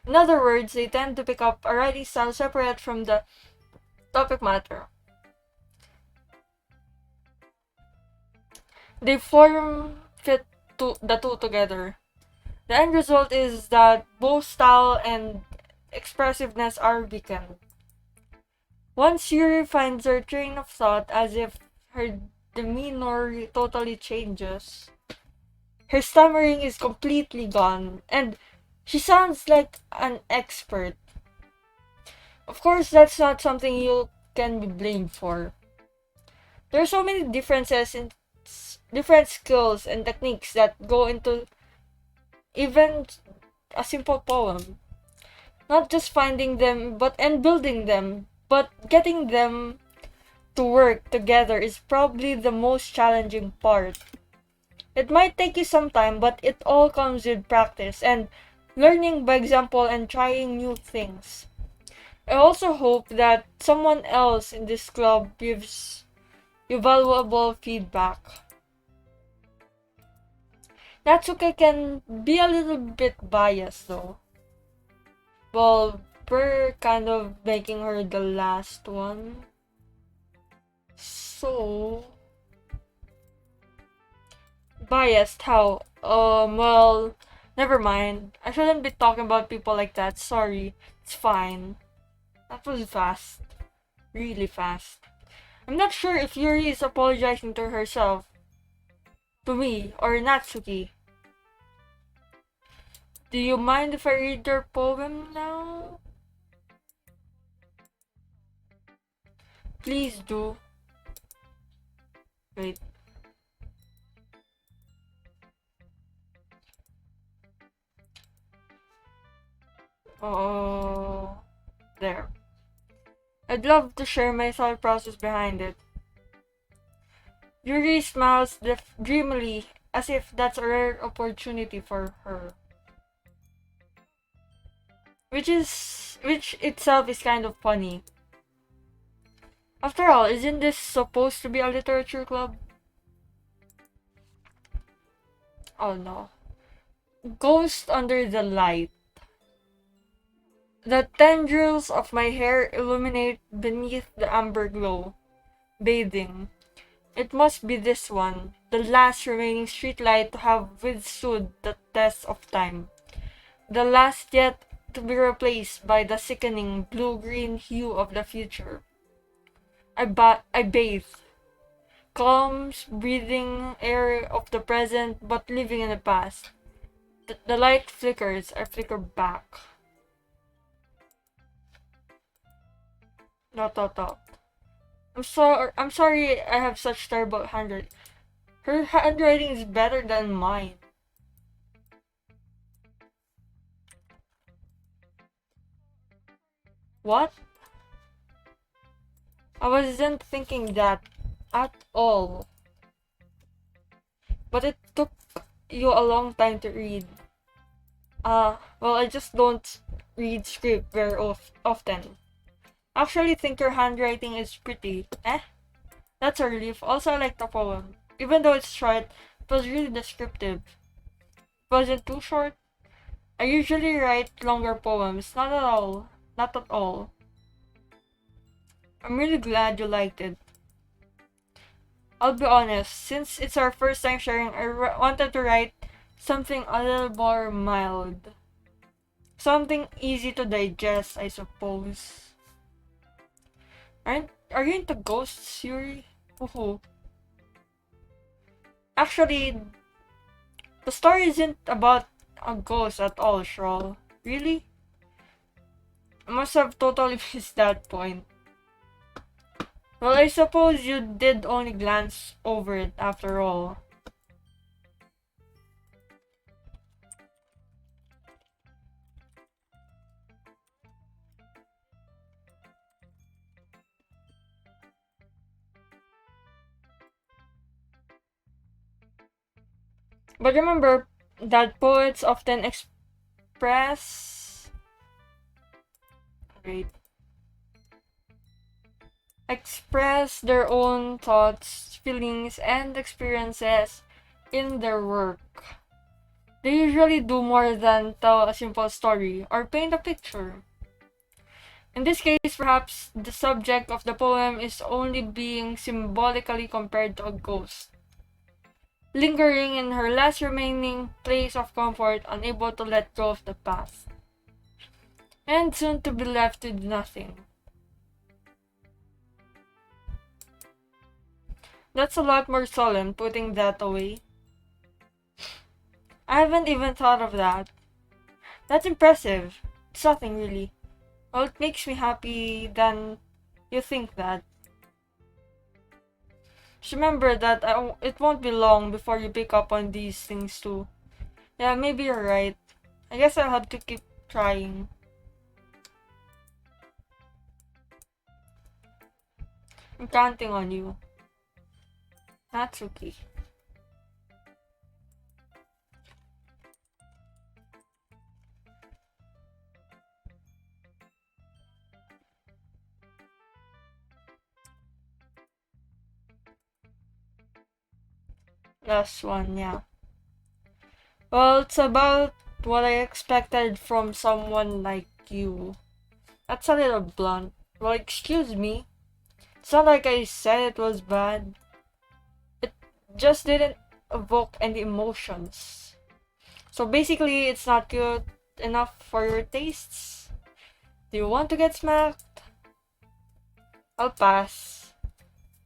In other words, they tend to pick up a writing style separate from the topic matter. They form fit the two together. The end result is that both style and expressiveness are weakened. Once Yuri finds her train of thought as if her demeanor totally changes. Her stammering is completely gone, and she sounds like an expert. Of course, that's not something you can be blamed for. There are so many differences in different skills and techniques that go into even a simple poem. Not just finding them, but and building them, but getting them to work together is probably the most challenging part. It might take you some time, but it all comes with practice and learning by example and trying new things. I also hope that someone else in this club gives you valuable feedback. Natsuka can be a little bit biased though. Well, we're kind of making her the last one. So, biased how? Well, never mind. I shouldn't be talking about people like that. Sorry. It's fine. That was fast. Really fast. I'm not sure if Yuri is apologizing to herself, to me, or Natsuki. Do you mind if I read your poem now? Please do. Wait. Oh, there. I'd love to share my thought process behind it. Yuri smiles dreamily as if that's a rare opportunity for her. Which itself is kind of funny. After all, isn't this supposed to be a literature club? Oh no. Ghost under the light. The tendrils of my hair illuminate beneath the amber glow, bathing. It must be this one, the last remaining streetlight to have withstood the test of time. The last yet to be replaced by the sickening blue-green hue of the future. I bathe, calm, breathing air of the present, but living in the past. The light flickers, I flicker back. Dot. I'm sorry I have such terrible handwriting. Her handwriting is better than mine. What? I wasn't thinking that at all. But it took you a long time to read. Well, I just don't read script very often. Actually think your handwriting is pretty. That's a relief. Also, I like the poem. Even though it's short, it was really descriptive. Was it too short? I usually write longer poems. Not at all. Not at all. I'm really glad you liked it. I'll be honest, since it's our first time sharing, I wanted to write something a little more mild. Something easy to digest, I suppose. Are you into ghosts, Yuri? Woohoo. Actually, the story isn't about a ghost at all, Shral. Really? I must have totally missed that point. Well, I suppose you did only glance over it after all. But remember that poets often express... Wait. Express their own thoughts, feelings, and experiences in their work. They usually do more than tell a simple story or paint a picture. In this case, perhaps the subject of the poem is only being symbolically compared to a ghost, lingering in her last remaining place of comfort, unable to let go of the past, and soon to be left with nothing. That's a lot more solemn, putting that away. I haven't even thought of that. That's impressive. It's nothing really. Well, it makes me happy then you think that. Just remember that it won't be long before you pick up on these things too. Yeah, maybe you're right. I guess I'll have to keep trying. I'm counting on you. That's okay. Last one, yeah. Well, it's about what I expected from someone like you. That's a little blunt. Well, excuse me. It's not like I said it was bad. It just didn't evoke any emotions. So basically, it's not good enough for your tastes. Do you want to get smacked? I'll pass.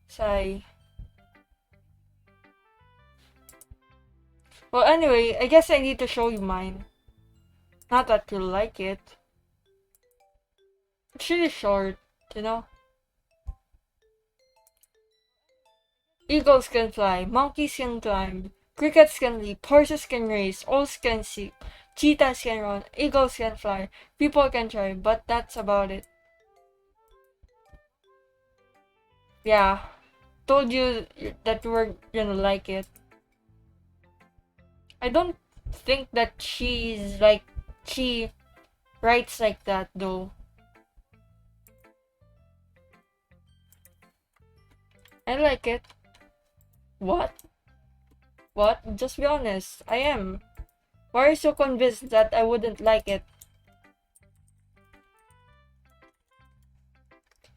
Sigh. Well, anyway, I guess I need to show you mine. Not that you'll like it. It's really short, you know? Eagles can fly, monkeys can climb, crickets can leap, horses can race, owls can seek, cheetahs can run, eagles can fly, people can try, but that's about it. Yeah, told you that you were gonna like it. I don't think that she writes like that though. I like it. What? What? Just be honest. I am. Why are you so convinced that I wouldn't like it?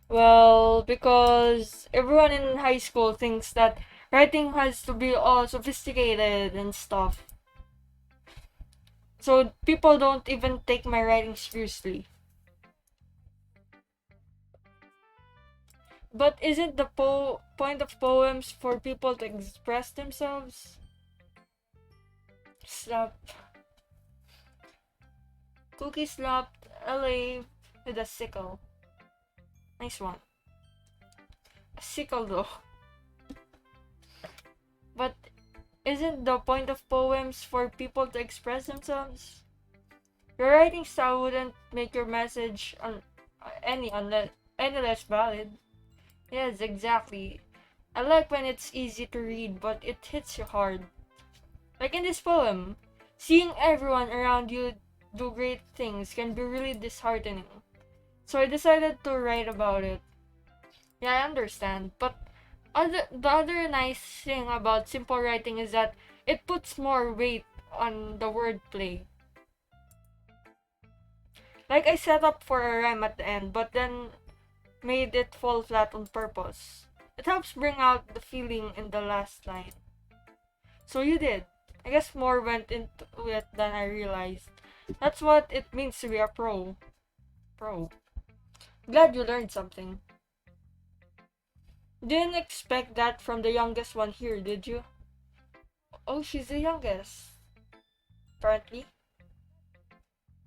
Well, because everyone in high school thinks that writing has to be all sophisticated and stuff. So people don't even take my writing seriously. But isn't the point of poems for people to express themselves? Slap. Cookie slapped LA with a sickle. Nice one. A sickle though. But isn't the point of poems for people to express themselves? Your writing style wouldn't make your message any less valid. Yes, exactly. I like when it's easy to read, but it hits you hard. Like in this poem, seeing everyone around you do great things can be really disheartening. So I decided to write about it. Yeah, I understand, but the other nice thing about simple writing is that it puts more weight on the wordplay. Like I set up for a rhyme at the end, but then made it fall flat on purpose. It helps bring out the feeling in the last line. So you did. I guess more went into it than I realized. That's what it means to be a pro. Pro. Glad you learned something. Didn't expect that from the youngest one here, did you? Oh, she's the youngest. Apparently.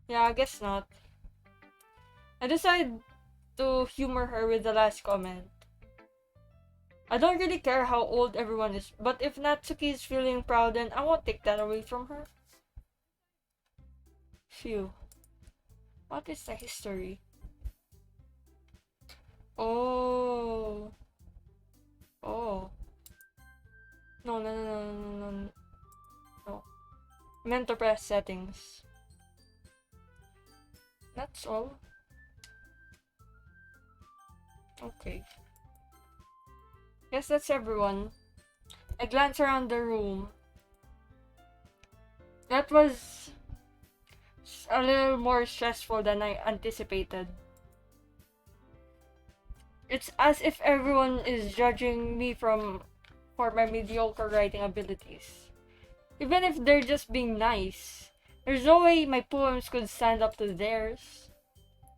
Yeah, I guess not. I decided to humor her with the last comment. I don't really care how old everyone is, but if Natsuki is feeling proud, then I won't take that away from her. Phew. What is the history? Oh. Oh. No, no, no, no, no, no, no. Meant to press settings. That's all. Okay. Guess that's everyone. I glance around the room. That was a little more stressful than I anticipated. It's as if everyone is judging me for my mediocre writing abilities. Even if they're just being nice. There's no way my poems could stand up to theirs.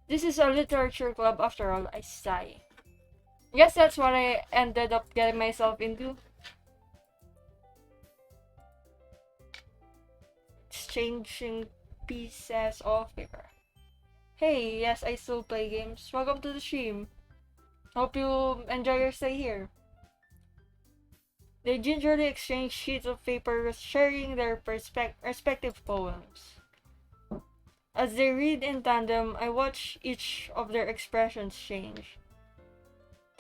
This is a literature club after all, I sigh. Guess that's what I ended up getting myself into. Exchanging pieces of paper. Hey, yes, I still play games. Welcome to the stream. Hope you enjoy your stay here. They gingerly exchange sheets of paper, sharing their respective poems. As they read in tandem, I watch each of their expressions change.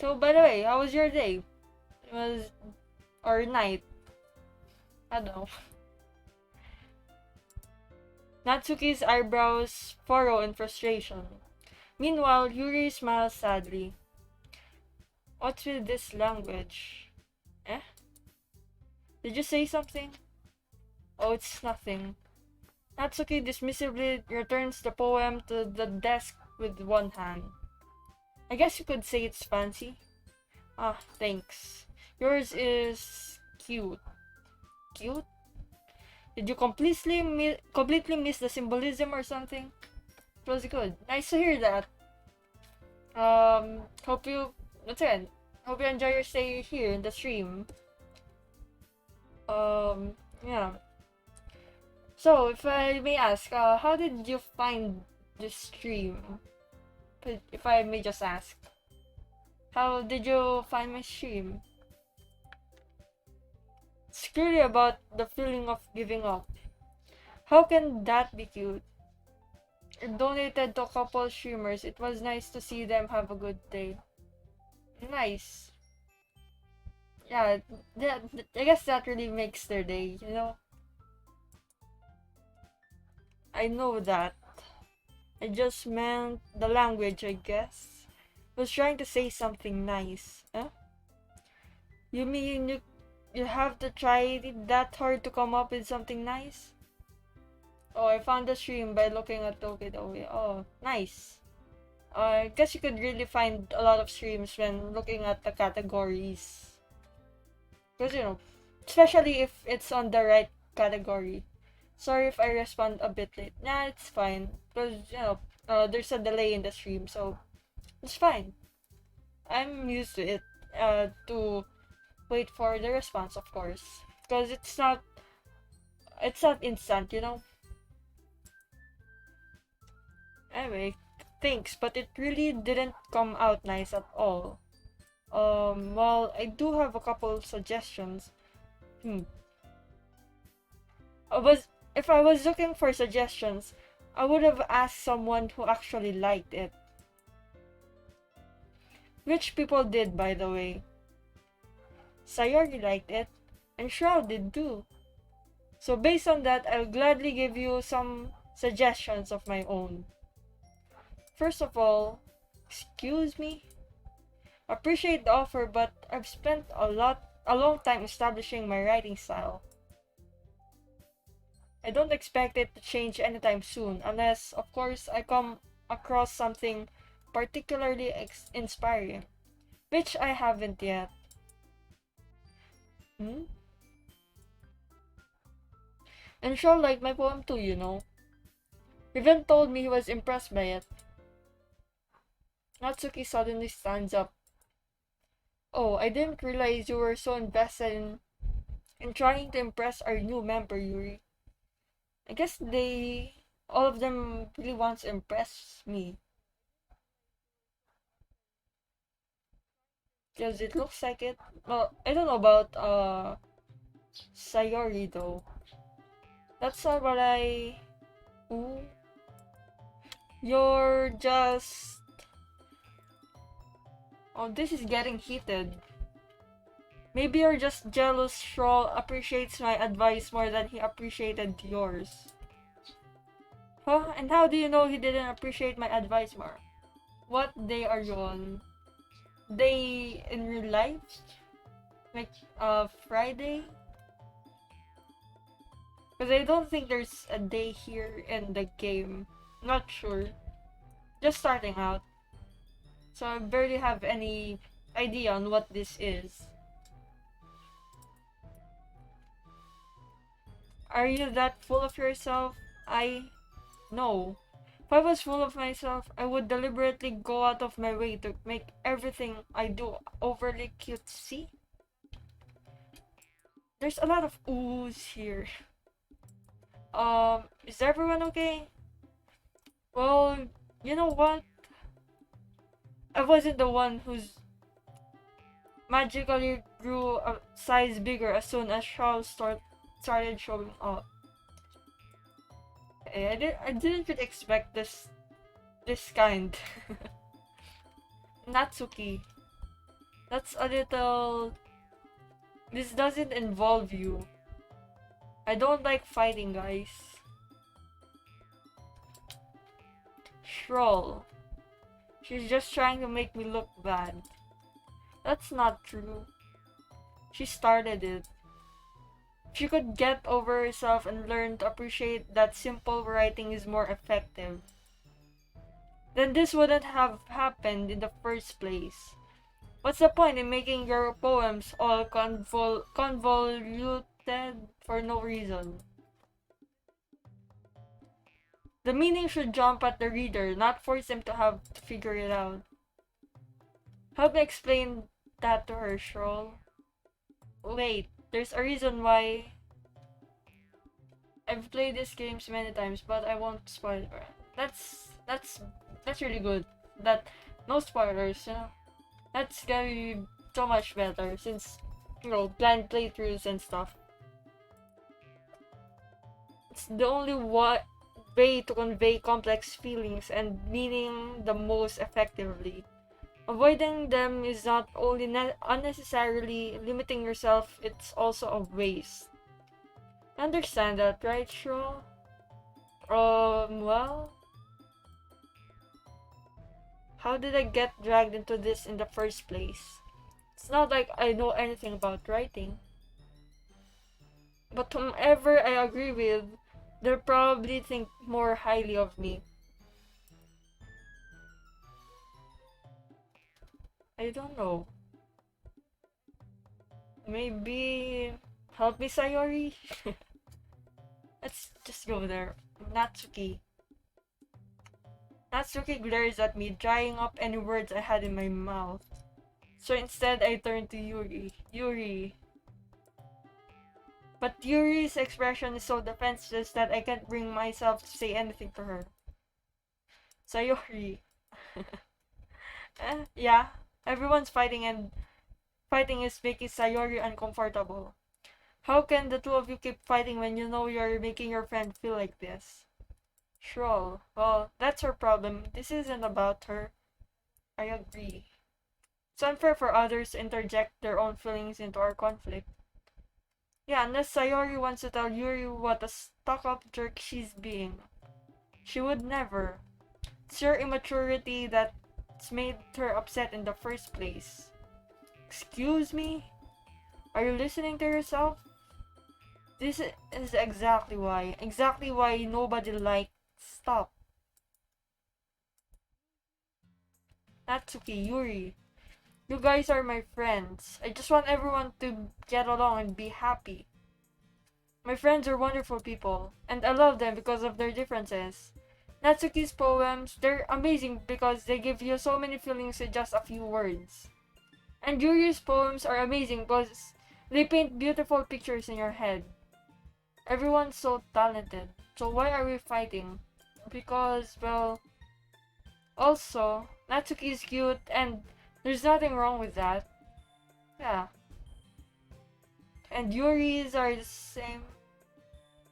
So, by the way, how was your day? Or night? I don't know. Natsuki's eyebrows furrow in frustration. Meanwhile, Yuri smiles sadly. What's with this language? Eh? Did you say something? Oh, it's nothing. Natsuki dismissively returns the poem to the desk with one hand. I guess you could say it's fancy. Ah, thanks. Yours is cute. Cute? Did you completely miss the symbolism or something? It was good. Nice to hear that. Hope you that's it. Hope you enjoy your stay here in the stream. Yeah. So, if I may ask, how did you find this stream? If I may just ask. How did you find my stream? It's clearly about the feeling of giving up. How can that be cute? I donated to a couple streamers. It was nice to see them have a good day. Nice. Yeah, I guess that really makes their day, you know? I know that. I just meant the language, I guess. I was trying to say something nice. Huh? You mean you have to try that hard to come up with something nice? Oh, I found the stream by looking at Doki Doki. Oh, nice. I guess you could really find a lot of streams when looking at the categories. Because, you know, especially if it's on the right category. Sorry if I respond a bit late. Nah, it's fine. Because, there's a delay in the stream, so it's fine. I'm used to it. To wait for the response, of course. Because it's not instant, Anyway, thanks, but it really didn't come out nice at all. Well, I do have a couple suggestions. Hmm. I was If I was looking for suggestions, I would have asked someone who actually liked it. Which people did, by the way. Sayori liked it, and Shral did too. So based on that, I'll gladly give you some suggestions of my own. First of all, excuse me? Appreciate the offer, but I've spent a long time establishing my writing style. I don't expect it to change anytime soon, unless, of course, I come across something particularly inspiring, which I haven't yet. Hmm? And Shaw liked my poem too. Even told me he was impressed by it. Natsuki suddenly stands up. Oh, I didn't realize you were so invested in trying to impress our new member, Yuri. I guess all of them really wants to impress me. Because it looks like it. Well, I don't know about, Sayori though. That's not what I... Ooh. You're just... Oh, this is getting heated. Maybe you're just jealous Shral appreciates my advice more than he appreciated yours. Huh? And how do you know he didn't appreciate my advice more? What day are you on? Day in real life? Like, Friday? Because I don't think there's a day here in the game. Not sure. Just starting out. So I barely have any idea on what this is. Are you that full of yourself? No. If I was full of myself, I would deliberately go out of my way to make everything I do overly cutesy. There's a lot of oohs here. Is everyone okay? Well, you know what? I wasn't the one who's magically grew a size bigger as soon as started showing up. I didn't really expect this kind. Natsuki. That's a little... This doesn't involve you. I don't like fighting, guys. Shral. She's just trying to make me look bad. That's not true. She started it. If she could get over herself and learn to appreciate that simple writing is more effective, then this wouldn't have happened in the first place. What's the point in making your poems all convoluted for no reason? The meaning should jump at the reader, not force them to have to figure it out. Help me explain that to her, Shral. Wait, there's a reason why I've played these games many times, but I won't spoil it. That's really good. That no spoilers. That's gonna be so much better since planned playthroughs and stuff. It's the only way to convey complex feelings and meaning the most effectively. Avoiding them is not only unnecessarily limiting yourself, it's also a waste. Understand that, right, Shro? Well, how did I get dragged into this in the first place? It's not like I know anything about writing. But whomever I agree with, they'll probably think more highly of me. I don't know. Maybe help me, Sayori? Let's just go there. Natsuki. Natsuki glares at me, drying up any words I had in my mouth. So instead, I turn to Yuri. Yuri. But Yuri's expression is so defenseless that I can't bring myself to say anything to her. Sayori. Yeah, everyone's fighting and fighting is making Sayori uncomfortable. How can the two of you keep fighting when you know you're making your friend feel like this? Shral. Well, that's her problem. This isn't about her. I agree. It's unfair for others to interject their own feelings into our conflict. Yeah, unless Sayori wants to tell Yuri what a stuck-up jerk she's being. She would never. It's your immaturity that's made her upset in the first place. Excuse me? Are you listening to yourself? This is exactly why nobody likes. Stop. Natsuki, Yuri. You guys are my friends. I just want everyone to get along and be happy. My friends are wonderful people, and I love them because of their differences. Natsuki's poems, they're amazing because they give you so many feelings with just a few words. And Yuri's poems are amazing because they paint beautiful pictures in your head. Everyone's so talented. So why are we fighting? Because, well, also, Natsuki is cute and there's nothing wrong with that. Yeah. And Yuri's are the same.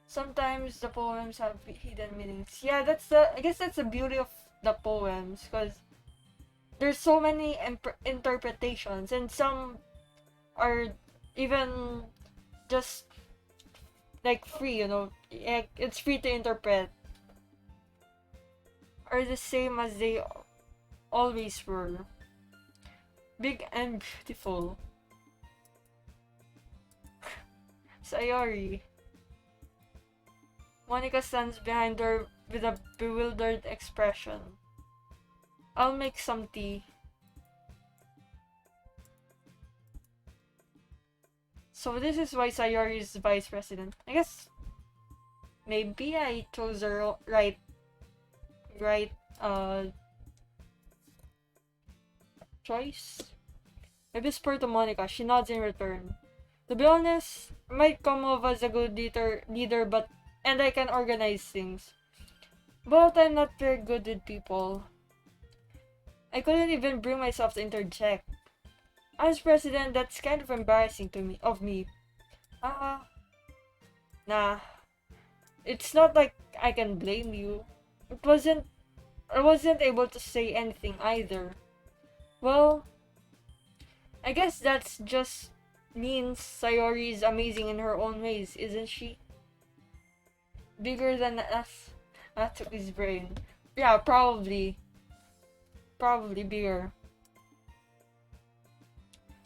Sometimes the poems have hidden meanings. Yeah, I guess that's the beauty of the poems, because there's so many interpretations, and some are even just like free, it's free to interpret. Are the same as they always were. Big and beautiful. Sayori. Monica stands behind her with a bewildered expression. I'll make some tea. So this is why Sayori is vice president. I guess maybe I chose the right choice. I whisper to Monica. She nods in return. To be honest, I might come off as a good leader, and I can organize things. But I'm not very good with people. I couldn't even bring myself to interject. As president, that's kind of embarrassing of me. Nah. It's not like I can blame you. I wasn't able to say anything either. Well, I guess that's just means Sayori is amazing in her own ways, isn't she? Bigger than us. Natsuki's brain. Yeah, probably. Probably bigger.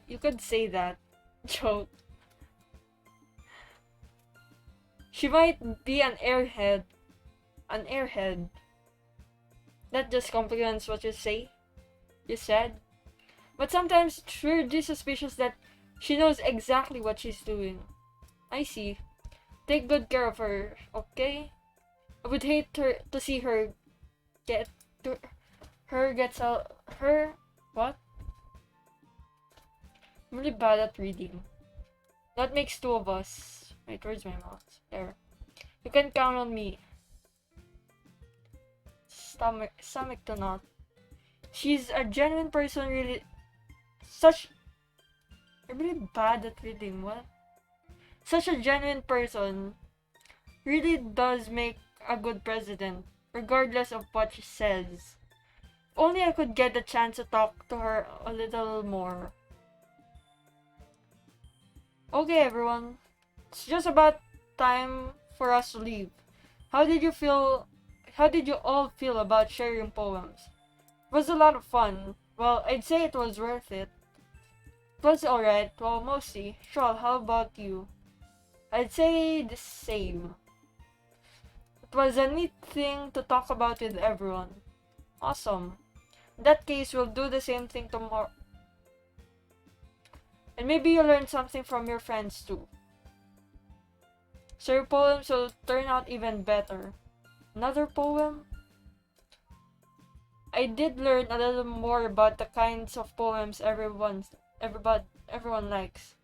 You could say that. Joke. She might be an airhead. An airhead. That just complements what you said. But sometimes it's weirdly suspicious that she knows exactly what she's doing. I see. Take good care of her, okay? I would hate to see her get to her what? I'm really bad at reading. That makes two of us. Wait, where's my mouse? There. You can count on me. Stomach to knot. She's a genuine person, really. I'm really bad at reading. What? Such a genuine person really does make a good president, regardless of what she says. Only I could get the chance to talk to her a little more. Okay, everyone. It's just about time for us to leave. How did you all feel about sharing poems? It was a lot of fun. Well, I'd say it was worth it. It was alright. Well, mostly. Shral, how about you? I'd say the same. It was a neat thing to talk about with everyone. Awesome. In that case, we'll do the same thing tomorrow. And maybe you'll learn something from your friends too. so your poems will turn out even better. Another poem? I did learn a little more about the kinds of poems everyone likes.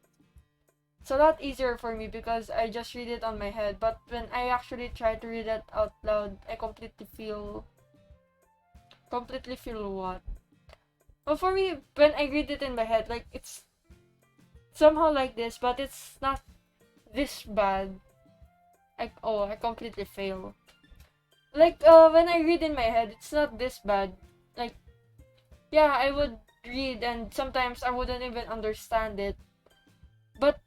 It's a lot easier for me because I just read it on my head, but when I actually try to read it out loud, I completely feel what? Well, for me, when I read it in my head, like it's somehow like this, but it's not this bad. I completely fail. Like when I read in my head, it's not this bad. Like yeah, I would read and sometimes I wouldn't even understand it. But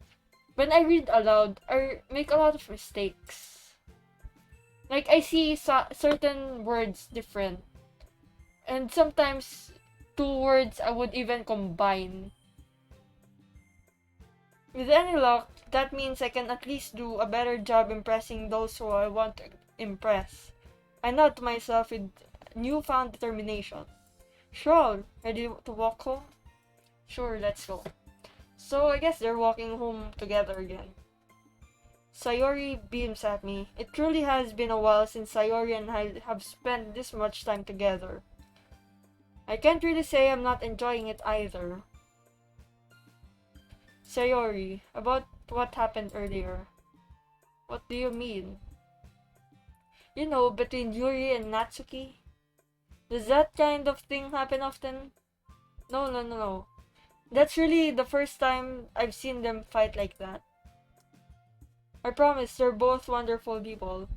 when I read aloud, I make a lot of mistakes. Like I see certain words different, and sometimes two words I would even combine. With any luck, that means I can at least do a better job impressing those who I want to impress. I nod to myself with newfound determination. Shral, ready to walk home? Sure, let's go. So I guess they're walking home together again. Sayori beams at me. It truly has been a while since Sayori and I have spent this much time together. I can't really say I'm not enjoying it either. Sayori, about what happened earlier. What do you mean? You know, between Yuri and Natsuki? Does that kind of thing happen often? No. That's really the first time I've seen them fight like that. I promise, they're both wonderful people.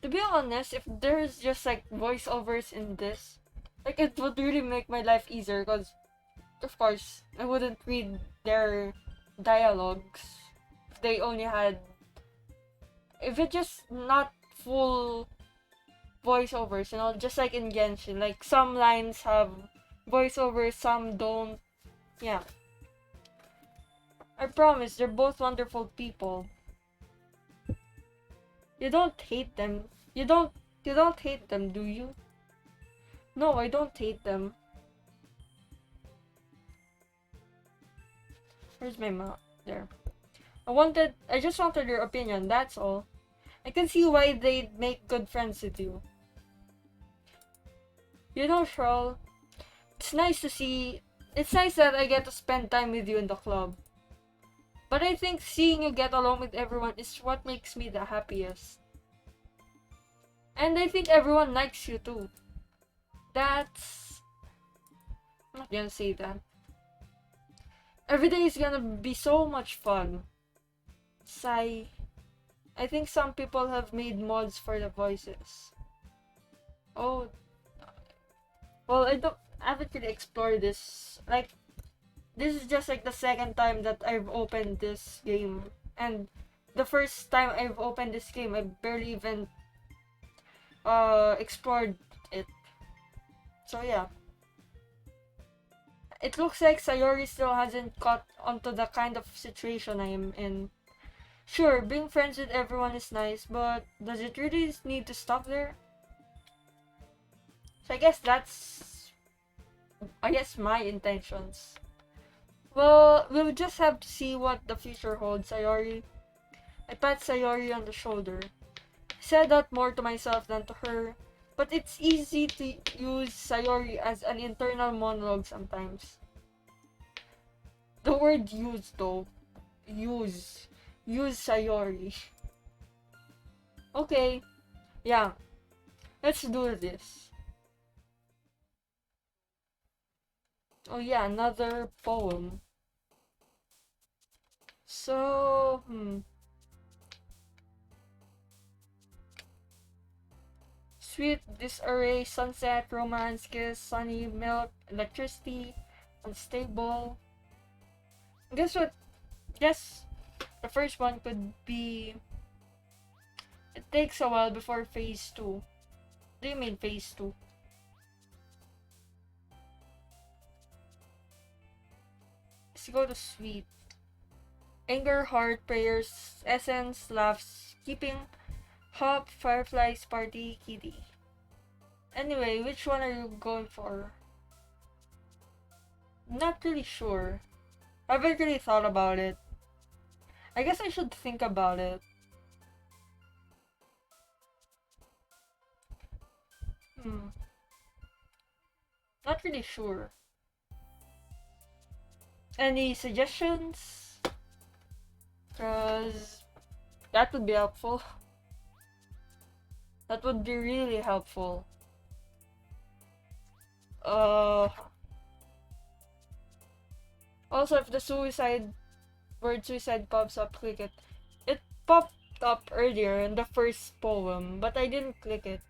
To be honest, if there's just like voiceovers in this, like it would really make my life easier because, of course, I wouldn't read their dialogues if they only had. If it just not full voiceovers, just like in Genshin, like some lines have voiceovers, some don't. Yeah. I promise, they're both wonderful people. You don't hate them. You don't hate them, do you? No, I don't hate them. Where's my mouth? There. I just wanted your opinion, that's all. I can see why they'd make good friends with you. You know, Shral, it's nice that I get to spend time with you in the club. But I think seeing you get along with everyone is what makes me the happiest. And I think everyone likes you too. That's... I'm not gonna say that. Every day is gonna be so much fun. Sigh. I think some people have made mods for the voices. Oh, well, I haven't really explored this. Like, this is just like the second time that I've opened this game. And the first time I've opened this game, I barely even explored it. So yeah. It looks like Sayori still hasn't caught onto the kind of situation I am in. Sure, being friends with everyone is nice, but does it really need to stop there? So I guess my intentions. Well, we'll just have to see what the future holds, Sayori. I pat Sayori on the shoulder. I said that more to myself than to her, but it's easy to use Sayori as an internal monologue sometimes. The word use though. Use. Use Sayori. Okay. Yeah. Let's do this. Oh yeah, another poem. So, Sweet disarray, sunset, romance, kiss, sunny, milk, electricity, unstable. Guess what? Guess the first one could be. It takes a while before phase 2. What do you mean phase 2? Let's go to sweet. Anger, heart, prayers, essence, laughs, keeping, hop, fireflies, party, kitty. Anyway, which one are you going for? Not really sure. I haven't really thought about it. I guess I should think about it. Hmm. Not really sure. Any suggestions? Cause that would be helpful. That would be really helpful. Uh. Also, if the word suicide pops up, click it. It popped up earlier in the first poem, but I didn't click it.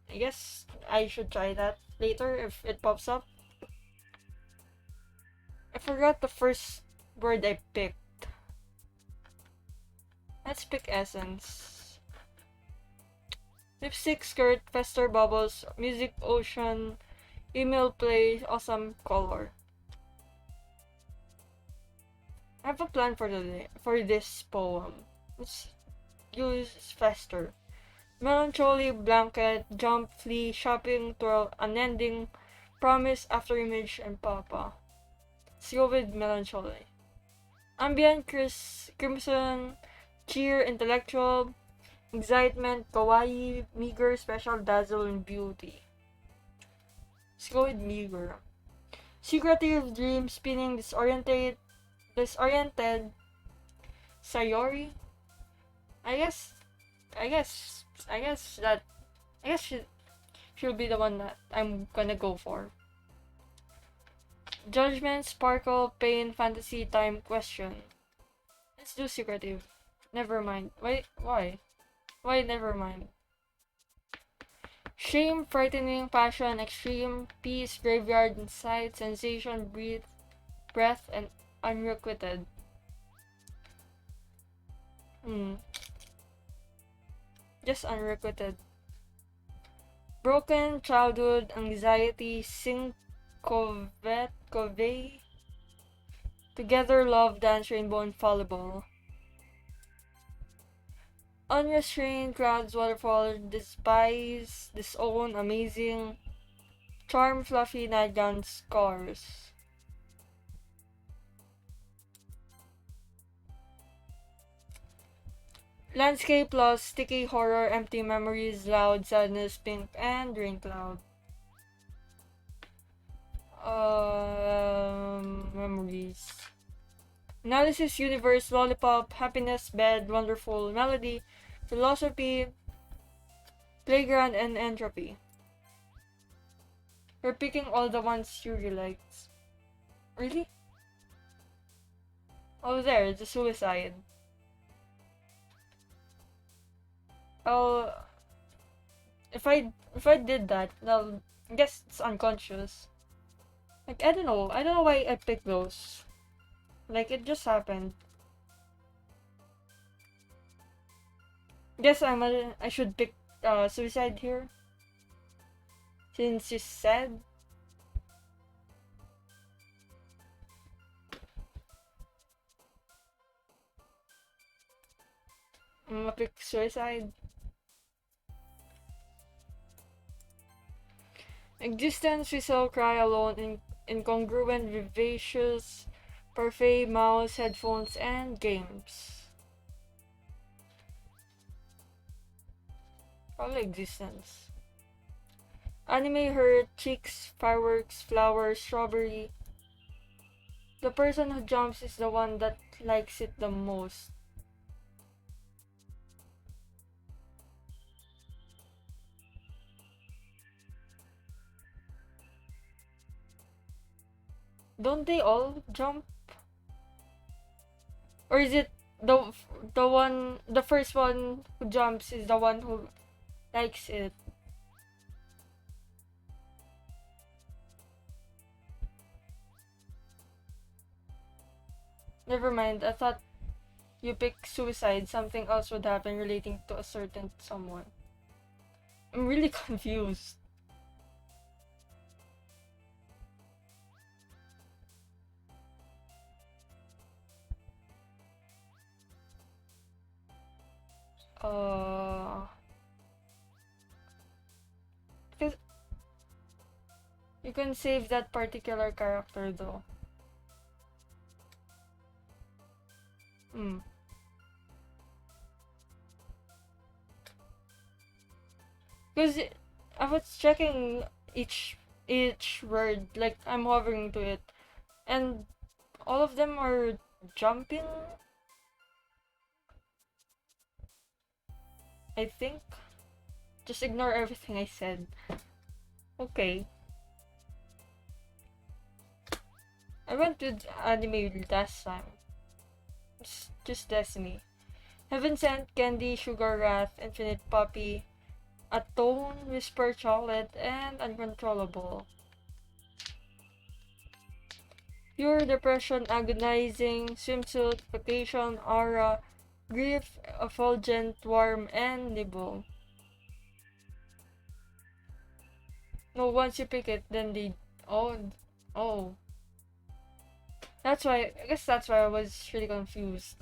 I guess I should try that later if it pops up. I forgot the first word I picked. Let's pick essence. Lipstick, skirt, fester, bubbles, music, ocean, email, play, awesome, color. I have a plan for this poem. Let's use fester. Melancholy, blanket, jump, flee, shopping, twirl, unending, promise, after image, and papa. Let's go with melancholy. Ambient, crimson, cheer, intellectual, excitement, kawaii, meager, special, dazzle, and beauty. Let's go with meager. Secretive, dream, spinning, disoriented, sayori. I guess, I guess, I guess that, I guess she'll be the one that I'm gonna go for. Judgment, sparkle, pain, fantasy, time, question. Let's do secretive. Never mind. Wait, why? Why never mind? Shame, frightening, passion, extreme, peace, graveyard, insight, sensation, breath, and unrequited. Just unrequited. Broken, childhood, anxiety, covey. Together, love, dance, rainbow, infallible. Unrestrained, crowds, waterfall, despise, disown, amazing. Charm, fluffy, nightgown, scars. Landscape, lost, sticky, horror, empty memories, loud, sadness, pink, and rain cloud. Memories. Analysis, universe, lollipop, happiness, bed, wonderful, melody, philosophy, playground, and entropy. We're picking all the ones Yuri likes. Really? Oh, there, it's a suicide. Oh, if I did that, well, I guess it's unconscious. Like I don't know why I picked those. Like it just happened. Guess I should pick suicide here. Since you said. I'm gonna pick suicide. Existence, we shall cry alone, incongruent, vivacious, parfait, mouse, headphones, and games. Probably existence. Anime hurt, cheeks, fireworks, flowers, strawberry. The person who jumps is the one that likes it the most. Don't they all jump? Or is it the first one who jumps is the one who likes it? Never mind, I thought you pick suicide, something else would happen relating to a certain someone. I'm really confused. Uh, because you can save that particular character though. Hmm. Because I was checking each word, like I'm hovering to it, and all of them are jumping. I think. Just ignore everything I said. Okay. I went with anime last time. It's just Destiny. Heaven Sent, Candy, Sugar Wrath, Infinite Puppy, Atone, Whisper Chocolate, and Uncontrollable. Pure Depression, Agonizing, Swimsuit, Vacation, Aura, Grief, Effulgent, Warm, and Nibble. No, once you pick it, then they... Oh, oh. That's why, I guess that's why I was really confused.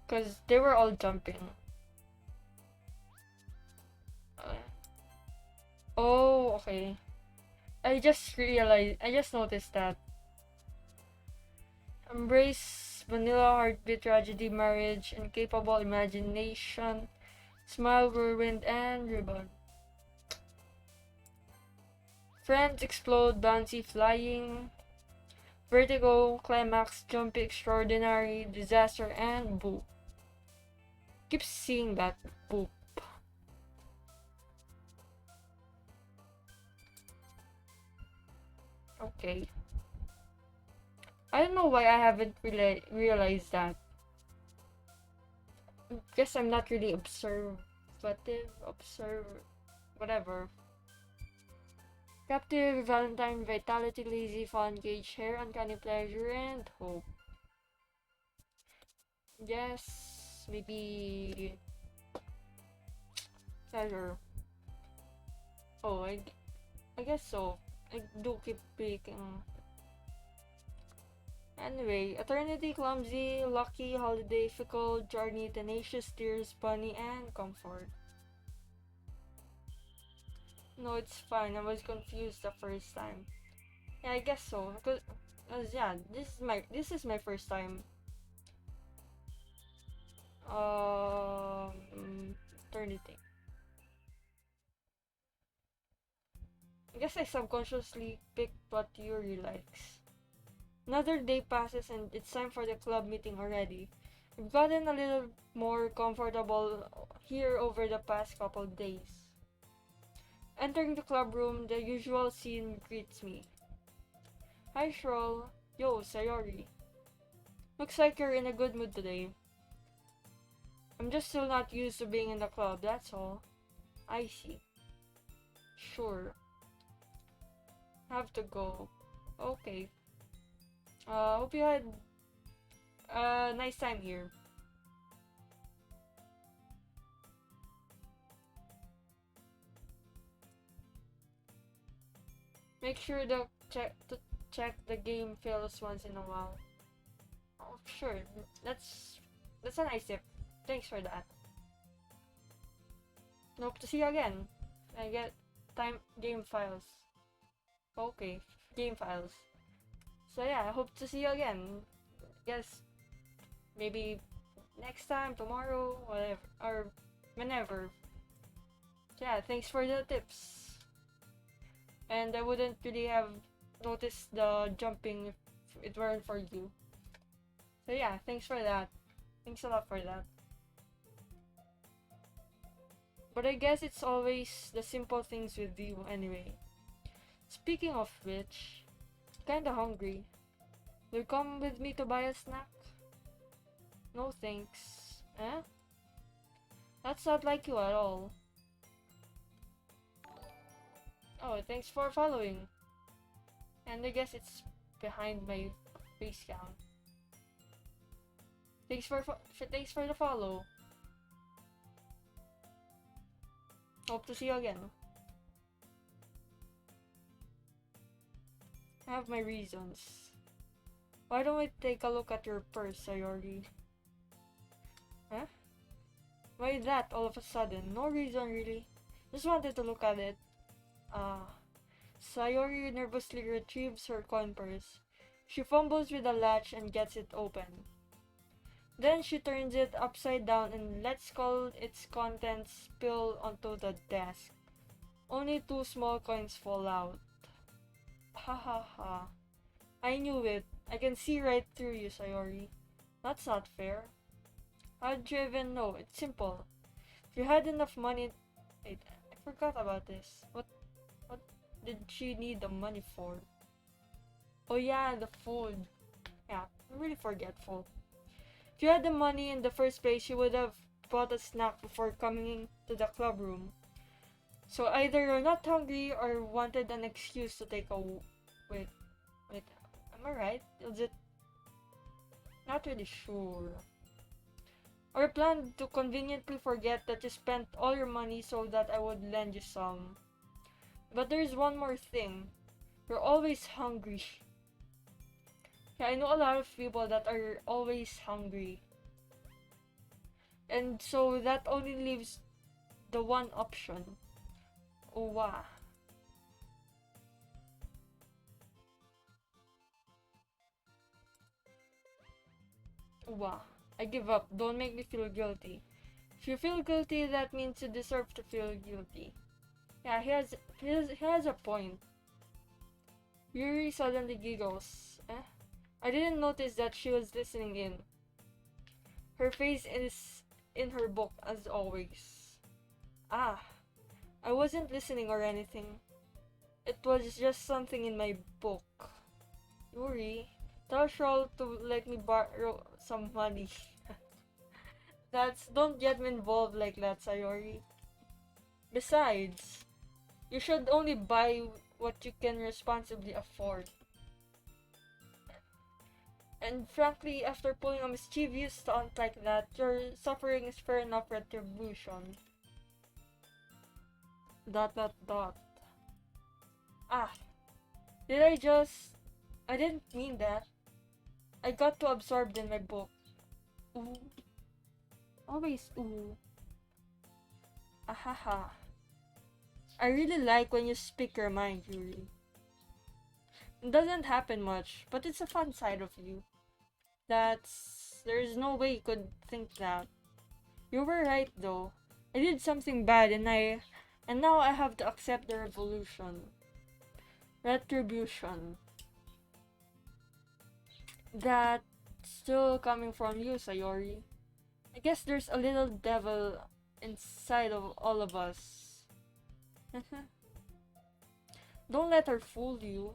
Because they were all jumping. Uh, oh, okay. I just noticed that. Embrace, Vanilla, Heartbeat, Tragedy, Marriage, Incapable, Imagination, Smile, Whirlwind, and Rebound. Friends, Explode, Bouncy, Flying, Vertigo, Climax, Jumpy, Extraordinary, Disaster, and Boop. Keep seeing that Boop. Okay. I don't know why I haven't really realized that. Guess I'm not really whatever. Captive, Valentine, Vitality, Lazy, Fun, Gauge, Hair, Uncanny Pleasure, and Hope. Yes, maybe... Pleasure. Oh, I guess so. I do keep picking. Anyway, Eternity, Clumsy, Lucky, Holiday, Fickle, Journey, Tenacious, Tears, Bunny, and Comfort. No, it's fine. I was confused the first time. Yeah, I guess so. Because yeah, this is my first time. Eternity. I guess I subconsciously picked what Yuri likes. Another day passes and it's time for the club meeting already. We've gotten a little more comfortable here over the past couple days. Entering the club room, the usual scene greets me. Hi Shral. Yo, Sayori. Looks like you're in a good mood today. I'm just still not used to being in the club, that's all. I see. Sure. Have to go. Okay. Hope you had a nice time here. Make sure to check the game fails once in a while. Oh, sure. That's a nice tip. Thanks for that. Hope to see you again. I get game files. Okay, game files. So yeah, I hope to see you again. Guess maybe next time, tomorrow, whatever, or whenever. Yeah, thanks for the tips. And I wouldn't really have noticed the jumping if it weren't for you. So yeah, thanks for that. Thanks a lot for that. But I guess it's always the simple things with you anyway. Speaking of which, kinda hungry. Will you come with me to buy a snack? No thanks. Eh? That's not like you at all. Oh, thanks for following. And I guess it's behind my face cam. Thanks for the follow. Hope to see you again. I have my reasons. Why don't we take a look at your purse, Sayori? Huh? Why that all of a sudden? No reason really. Just wanted to look at it. Sayori nervously retrieves her coin purse. She fumbles with the latch and gets it open. Then she turns it upside down and lets all its contents spill onto the desk. Only 2 small coins fall out. Ha ha ha. I knew it. I can see right through you, Sayori. That's not fair. How'd you even know? It's simple. If you had enough money... Wait, I forgot about this. What did she need the money for? Oh yeah, the food. Yeah, I'm really forgetful. If you had the money in the first place, you would have bought a snack before coming to the club room. So either you're not hungry or wanted an excuse to take a... Wait, am I right? Is it... Not really sure. Or planned to conveniently forget that you spent all your money so that I would lend you some. But there's one more thing. You're always hungry. Yeah, I know a lot of people that are always hungry. And so that only leaves the one option. Uwa. Uwa. I give up. Don't make me feel guilty. If you feel guilty, that means you deserve to feel guilty. Yeah, he has a point. Yuri suddenly giggles. I didn't notice that she was listening in. Her face is in her book as always. Ah, I wasn't listening or anything. It was just something in my book. Yuri, tell Shral to let me borrow some money. Don't get me involved like that, Sayori. Besides, you should only buy what you can responsibly afford. And frankly, after pulling a mischievous stunt like that, your suffering is fair enough retribution. ... Ah, did I just... I didn't mean that. I got too absorbed in my book. Ooh. Always ooh. Ahaha. I really like when you speak your mind, Yuri. It doesn't happen much, but it's a fun side of you. There's no way you could think that. You were right though. I did something bad and now I have to accept the retribution. That's still coming from you, Sayori. I guess there's a little devil inside of all of us. Don't let her fool you.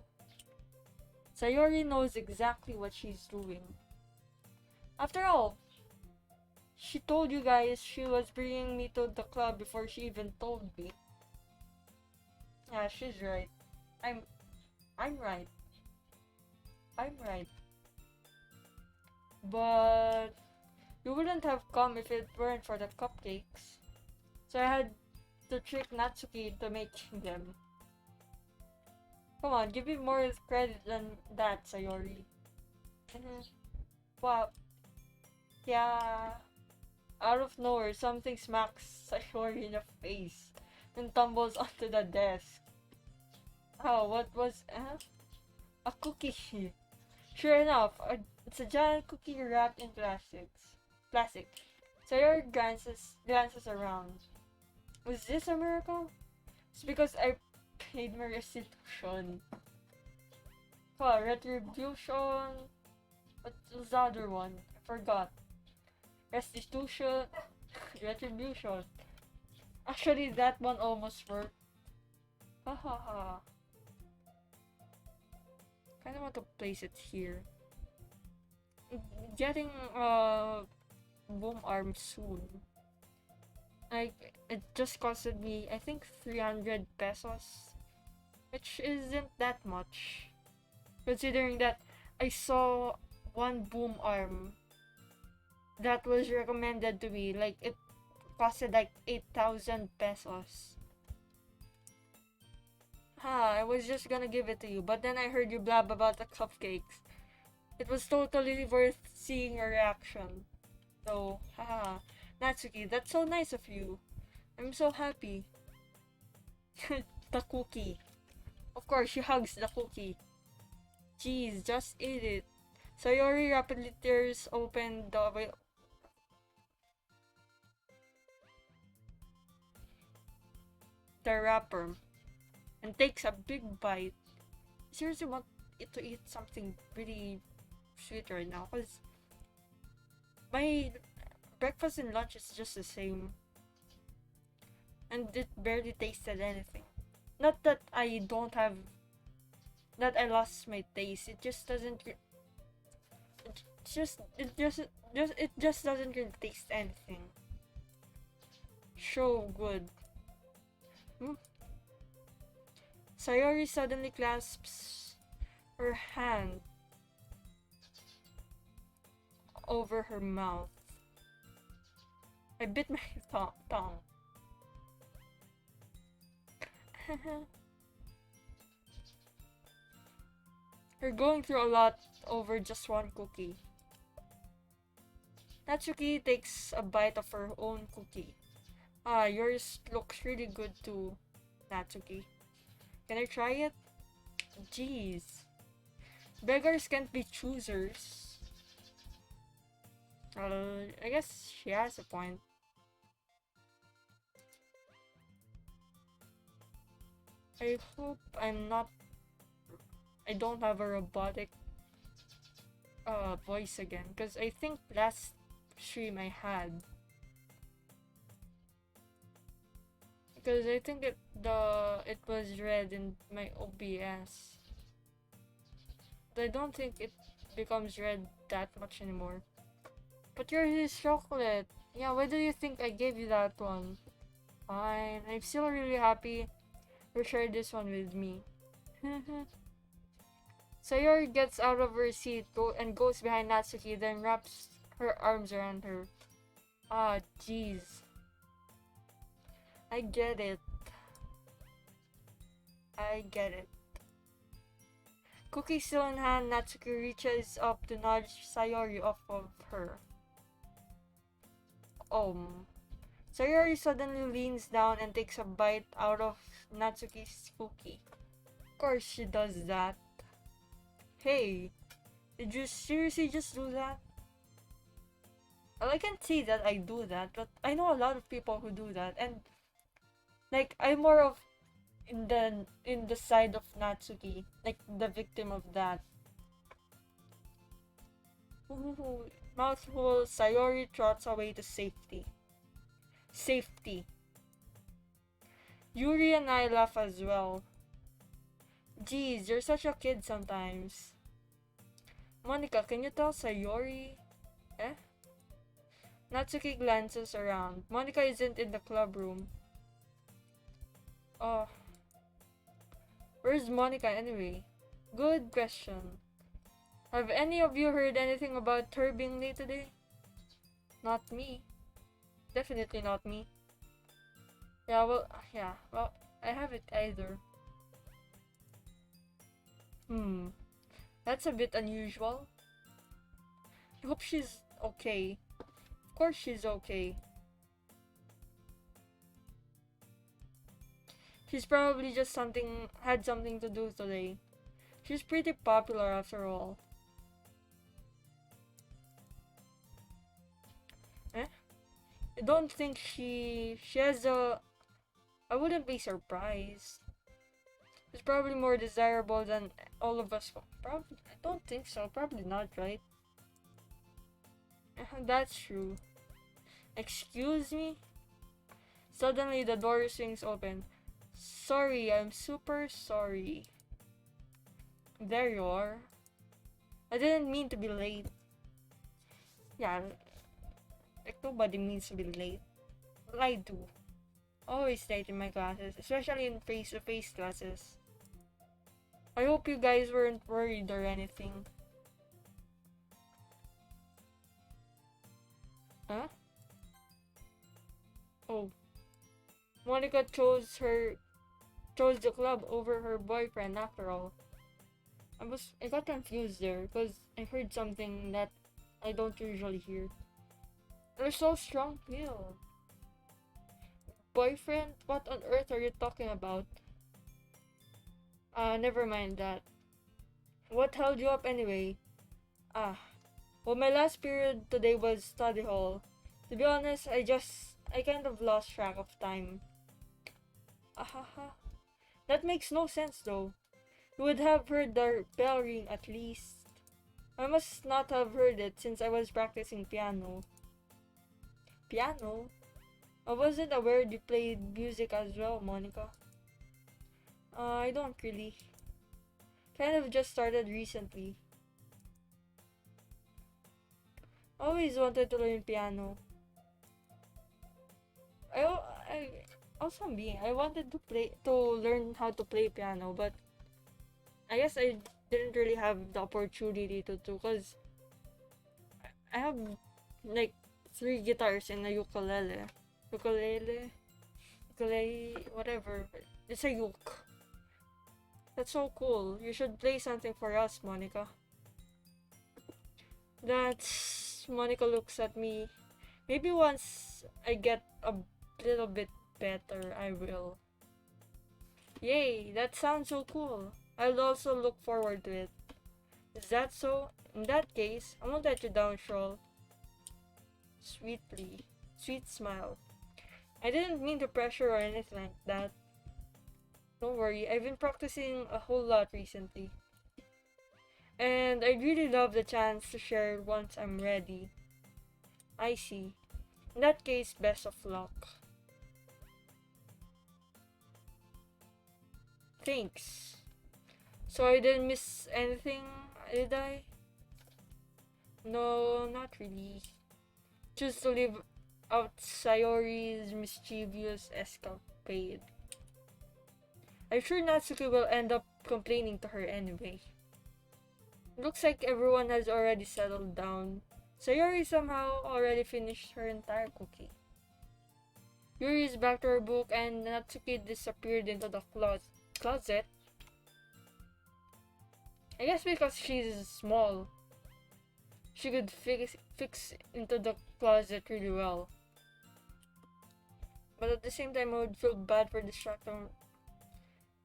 Sayori knows exactly what she's doing. After all, she told you guys she was bringing me to the club before she even told me. Yeah, she's right. I'm right. I'm right. But you wouldn't have come if it weren't for the cupcakes. So I had to trick Natsuki into making them. Come on, give me more credit than that, Sayori. Wow. Yeah. Out of nowhere, something smacks Sayori in the face and tumbles onto the desk. Oh, what was... a cookie. Sure enough, it's a giant cookie wrapped in plastic. Sayori glances around. Was this a miracle? It's because I paid my restitution. Oh, retribution. What was the other one? I forgot. Restitution. Retribution. Actually, that one almost worked. Ha ha ha. Kinda want to place it here. Getting boom arm soon. Like, it just costed me, I think, 300 pesos. Which isn't that much. Considering that I saw one boom arm that was recommended to me. Like, it costed like 8,000 pesos. I was just gonna give it to you, but then I heard you blab about the cupcakes. It was totally worth seeing your reaction. So, Natsuki, that's so nice of you. I'm so happy. The cookie. Of course, she hugs the cookie. Jeez, just eat it. Sayori rapidly tears open the the wrapper and takes a big bite. I seriously want it to eat something really sweet right now because my breakfast and lunch is just the same. And it barely tasted anything. Not that I don't have... that I lost my taste. It just doesn't... it just doesn't really taste anything. So good. Sayori suddenly clasps her hand over her mouth. I bit my tongue. You're going through a lot over just one cookie. Natsuki takes a bite of her own cookie. Ah, yours looks really good too, Natsuki. Can I try it? Jeez. Beggars can't be choosers. I guess she has a point. I hope I don't have a robotic voice again, because I think last stream I had. Because I think it was red in my OBS. But I don't think it becomes red that much anymore. But yours is chocolate. Yeah, why do you think I gave you that one? Fine. I'm still really happy you shared this one with me. Sayori gets out of her seat and goes behind Natsuki, then wraps her arms around her. Ah, jeez. I get it. I get it. Cookie still in hand, Natsuki reaches up to nudge Sayori off of her. Sayori suddenly leans down and takes a bite out of Natsuki's cookie. Of course she does that. Hey, did you seriously just do that? Well, I can't say that I do that, but I know a lot of people who do that, and like I'm more of in the side of Natsuki, like the victim of that. Mouthful, Sayori trots away to safety. Safety. Yuri and I laugh as well. Geez, you're such a kid sometimes. Monica, can you tell Sayori? Eh? Natsuki glances around. Monica isn't in the club room. Oh. Where's Monica anyway? Good question. Have any of you heard anything about her being late today? Not me. Definitely not me. Well, I haven't either. That's a bit unusual. I hope she's okay. Of course she's okay. She's probably just had something to do today. She's pretty popular after all. I don't think she has a... I wouldn't be surprised. She's probably more desirable than all of us. Probably, I don't think so. Probably not, right? That's true. Excuse me? Suddenly the door swings open. Sorry, I'm super sorry. There you are. I didn't mean to be late. Yeah, like nobody means to be late. Well, I do. Always late in my classes, especially in face-to-face classes. I hope you guys weren't worried or anything. Huh? Oh. Monica chose the club over her boyfriend after all. I got confused there because I heard something that I don't usually hear. They're so strong-willed. Boyfriend? What on earth are you talking about? Never mind that. What held you up anyway? Well, my last period today was study hall. To be honest, I kind of lost track of time. Ahaha. That makes no sense though. You would have heard the bell ring at least. I must not have heard it since I was practicing piano. Piano? I wasn't aware you played music as well, Monica. I don't really. Kind of just started recently. Always wanted to learn piano. I also me. I wanted to learn how to play piano, but I guess I didn't really have the opportunity to cause I have like 3 guitars and a ukulele. Ukulele, whatever. It's a uke. That's so cool. You should play something for us, Monica. That's Monica looks at me. Maybe once I get a little bit better, I will. Yay, that sounds so cool. I'll also look forward to it. Is that so? In that case, I won't let you down, Shral. Sweetly. Sweet smile. I didn't mean to pressure or anything like that. Don't worry, I've been practicing a whole lot recently. And I'd really love the chance to share once I'm ready. I see. In that case, best of luck. Thanks. So I didn't miss anything, did I? No, not really. Just to live out Sayori's mischievous escapade. I'm sure Natsuki will end up complaining to her anyway. Looks like everyone has already settled down. Sayori somehow already finished her entire cookie. Yuri is back to her book and Natsuki disappeared into the closet. I guess because she's small, she could fix into the closet really well. But at the same time, I would feel bad for distracting.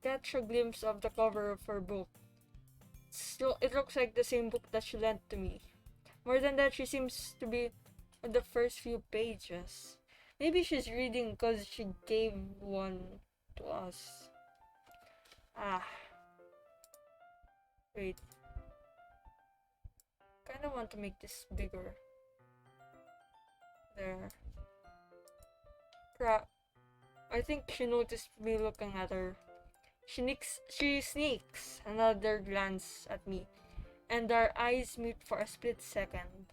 Catch a glimpse of the cover of her book. It looks like the same book that she lent to me. More than that, she seems to be on the first few pages. Maybe she's reading because she gave one to us. Ah. Wait. Kinda want to make this bigger. There. Crap. I think she noticed me looking at her. She sneaks another glance at me, and our eyes meet for a split second.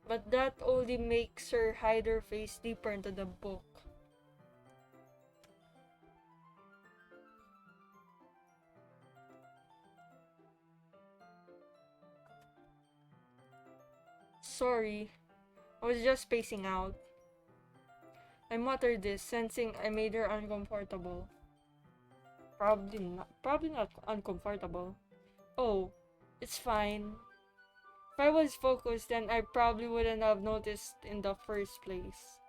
But that only makes her hide her face deeper into the book. Sorry, I was just spacing out. I muttered this, sensing I made her uncomfortable. Probably not uncomfortable. Oh, it's fine. If I was focused, then I probably wouldn't have noticed in the first place.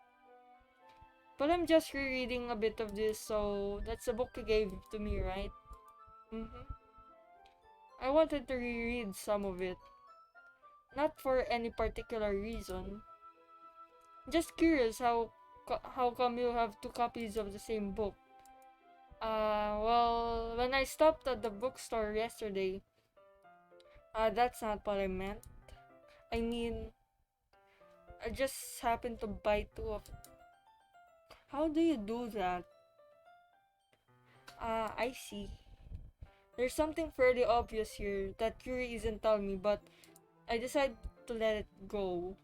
But I'm just rereading a bit of this, so that's a book you gave to me, right? I wanted to reread some of it. Not for any particular reason. Just curious how come you have 2 copies of the same book? Well, when I stopped at the bookstore yesterday, that's not what I meant. I mean, I just happened to buy 2 of. How do you do that? I see. There's something fairly obvious here that Yuri isn't telling me, but I decided to let it go.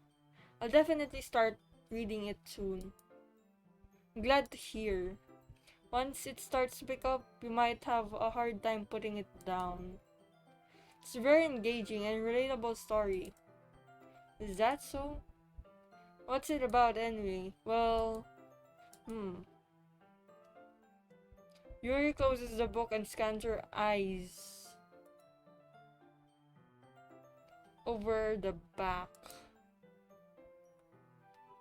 I'll definitely start reading it soon. I'm glad to hear. Once it starts to pick up, you might have a hard time putting it down. It's a very engaging and relatable story. Is that so? What's it about anyway? Well, Yuri closes the book and scans her eyes over the back.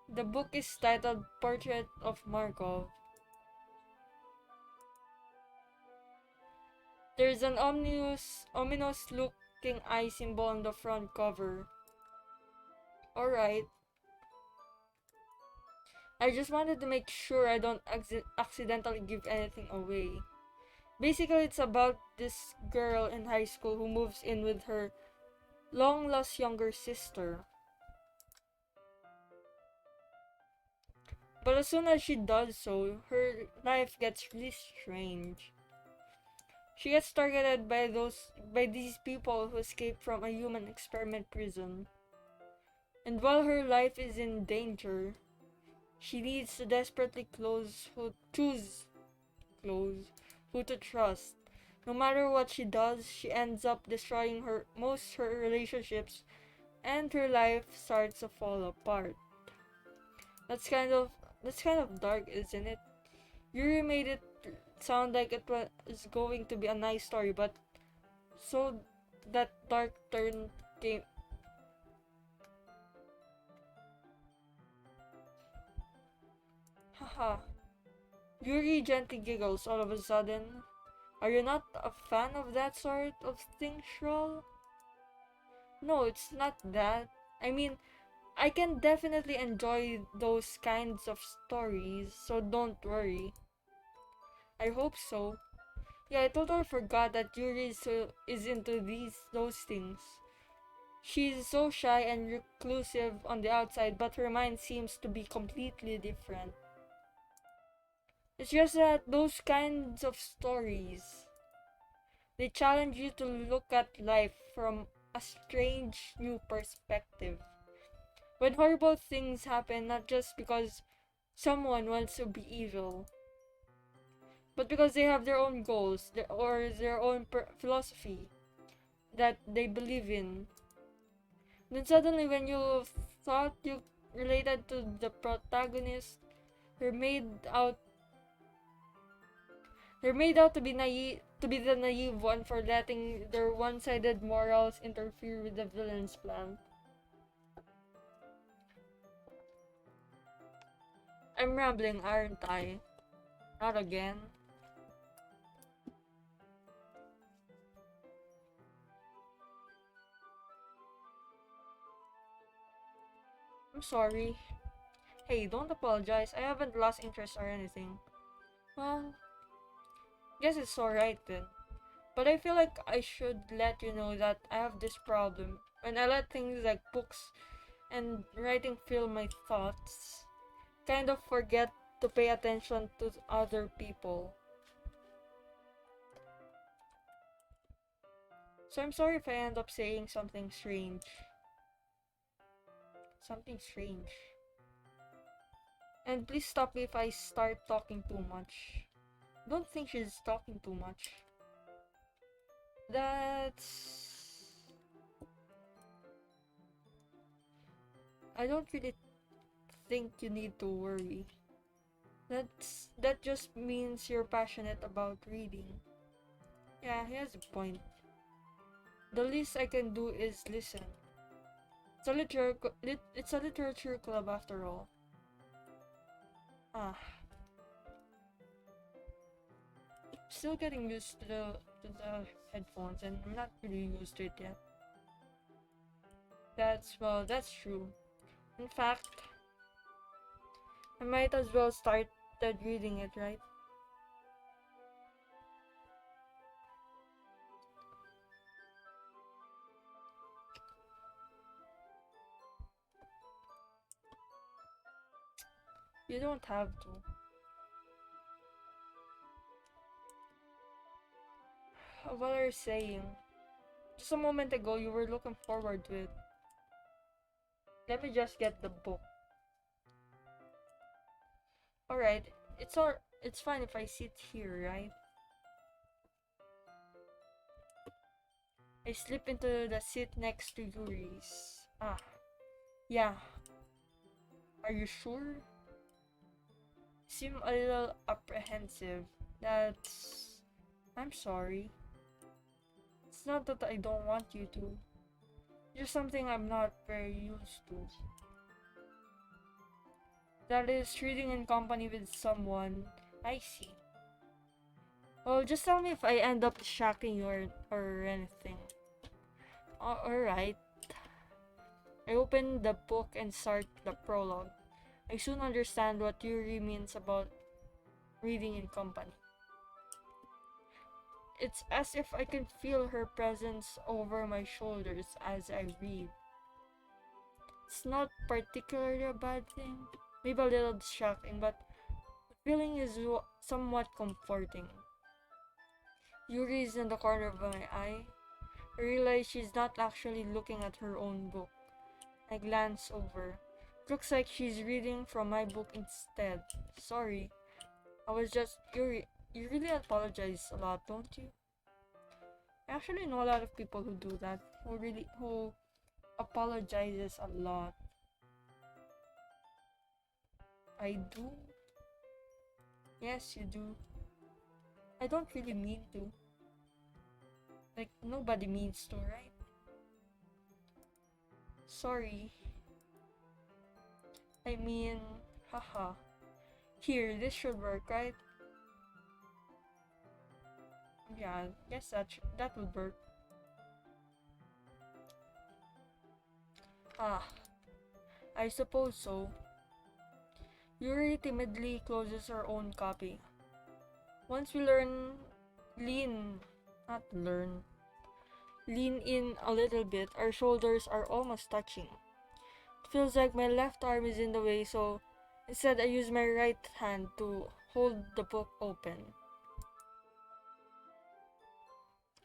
The book is titled Portrait of Markov. There's an ominous looking eye symbol on the front cover. Alright. I just wanted to make sure I don't accidentally give anything away. Basically, it's about this girl in high school who moves in with her long lost younger sister. But as soon as she does so, her life gets really strange. She gets targeted by these people who escaped from a human experiment prison. And while her life is in danger, she needs to desperately choose who to trust. No matter what she does, she ends up destroying her relationships, and her life starts to fall apart. That's kind of dark, isn't it? Yuri made it sound like it was going to be a nice story, but so that dark turn came. Haha. Yuri gently giggles all of a sudden. Are you not a fan of that sort of thing, Shral? No, it's not that. I mean, I can definitely enjoy those kinds of stories, so don't worry. I hope so. Yeah, I totally forgot that Yuri is into those things. She's so shy and reclusive on the outside, but her mind seems to be completely different. It's just that those kinds of stories, they challenge you to look at life from a strange new perspective. When horrible things happen, not just because someone wants to be evil, but because they have their own goals or their own philosophy that they believe in. Then suddenly, when you thought you related to the protagonist, they're made out they're made out to be the naive one for letting their one-sided morals interfere with the villain's plan. I'm rambling, aren't I? Not again. I'm sorry. Hey, don't apologize. I haven't lost interest or anything. Well, guess it's alright then. But I feel like I should let you know that I have this problem. When I let things like books and writing fill my thoughts, kind of forget to pay attention to other people. So I'm sorry if I end up saying something strange. Something strange. And please stop me if I start talking too much. Don't think she's talking too much. That's... I don't really think you need to worry. That just means you're passionate about reading. Yeah, he has a point. The least I can do is listen. It's a literature club after all. Ah, still getting used to the headphones, and I'm not really used to it yet. That's true. In fact, I might as well start reading it, right? You don't have to. What are you saying? Just a moment ago, you were looking forward to it. Let me just get the book. Alright, it's fine if I sit here, right? I slip into the seat next to Yuri's. Ah, yeah. Are you sure? Seem a little apprehensive. That's... I'm sorry. It's not that I don't want you to. Just something I'm not very used to. That is, reading in company with someone. I see. Well, just tell me if I end up shocking you or anything. Alright. I open the book and start the prologue. I soon understand what Yuri means about reading in company. It's as if I can feel her presence over my shoulders as I read. It's not particularly a bad thing, maybe a little distracting, but the feeling is somewhat comforting. Yuri is in the corner of my eye. I realize she's not actually looking at her own book. I glance over. Looks like she's reading from my book instead. Sorry, I was just Yuri. You really apologize a lot, don't you? I actually know a lot of people who do that. Who apologizes a lot. I do. Yes, you do. I don't really mean to. Like, nobody means to, right? Sorry. I mean, haha. Here, this should work, right? Yeah, guess that would work. Ah, I suppose so. Yuri timidly closes her own copy. Once we lean, not learn, lean in a little bit, our shoulders are almost touching. It feels like my left arm is in the way, so instead I use my right hand to hold the book open.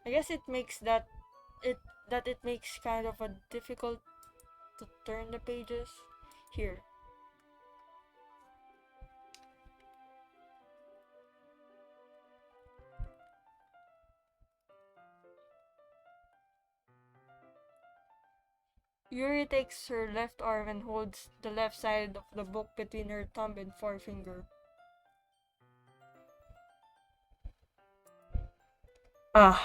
I guess it makes kind of a difficult to turn the pages. Here. Yuri takes her left arm and holds the left side of the book between her thumb and forefinger. Ah.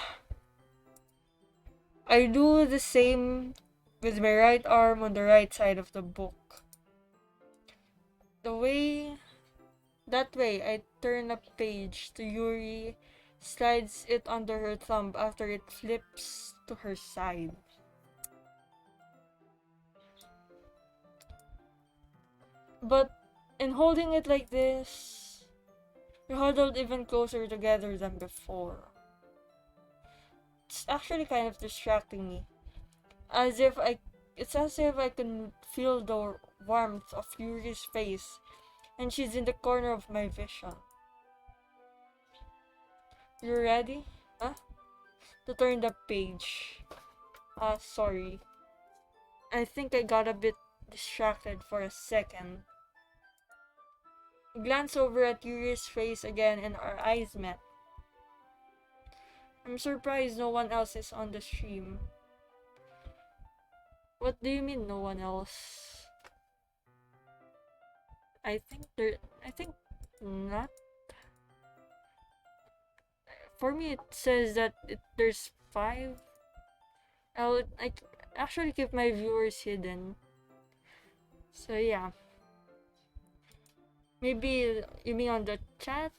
I do the same with my right arm on the right side of the book. The way That way, I turn a page to Yuri, slides it under her thumb after it flips to her side. But in holding it like this, we're huddled even closer together than before. It's actually kind of distracting me. As if I it's as if I can feel the warmth of Yuri's face and she's in the corner of my vision. You ready? Huh? To turn the page. Sorry. I think I got a bit distracted for a second. I glanced over at Yuri's face again and our eyes met. I'm surprised no one else is on the stream. What do you mean no one else? I think not. For me it says that there's 5. I actually keep my viewers hidden. So yeah. Maybe you mean on the chat?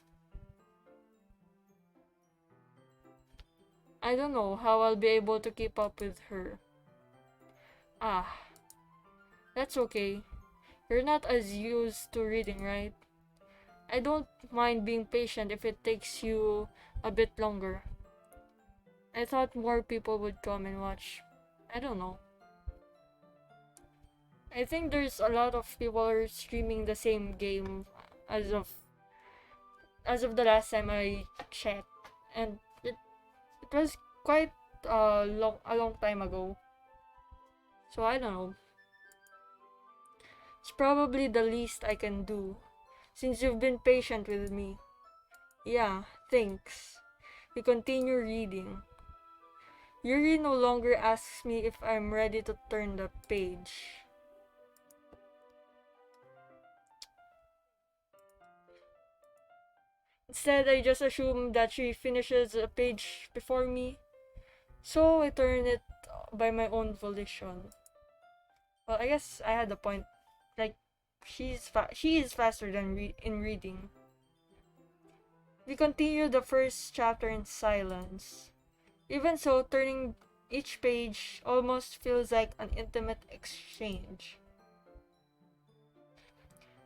I don't know how I'll be able to keep up with her. Ah, that's okay. You're not as used to reading, right? I don't mind being patient if it takes you a bit longer. I thought more people would come and watch. I don't know. I think there's a lot of people streaming the same game as of the last time I checked, and it was quite a long time ago. So I don't know. It's probably the least I can do, since you've been patient with me. Yeah, thanks. We continue reading. Yuri no longer asks me if I'm ready to turn the page. Instead, I just assume that she finishes a page before me, so I turn it by my own volition. Well, I guess I had a point. Like, she is faster than in reading. We continue the first chapter in silence. Even so, turning each page almost feels like an intimate exchange.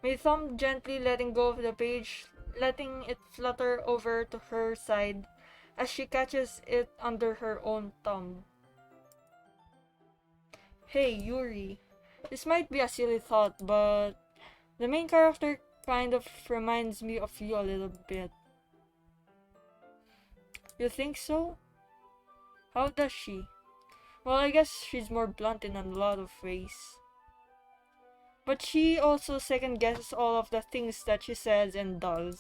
My thumb gently letting go of the page, letting it flutter over to her side as she catches it under her own thumb. Hey, Yuri. This might be a silly thought, but the main character kind of reminds me of you a little bit. You think so? How does she? Well, I guess she's more blunt in a lot of ways. But she also second guesses all of the things that she says and does.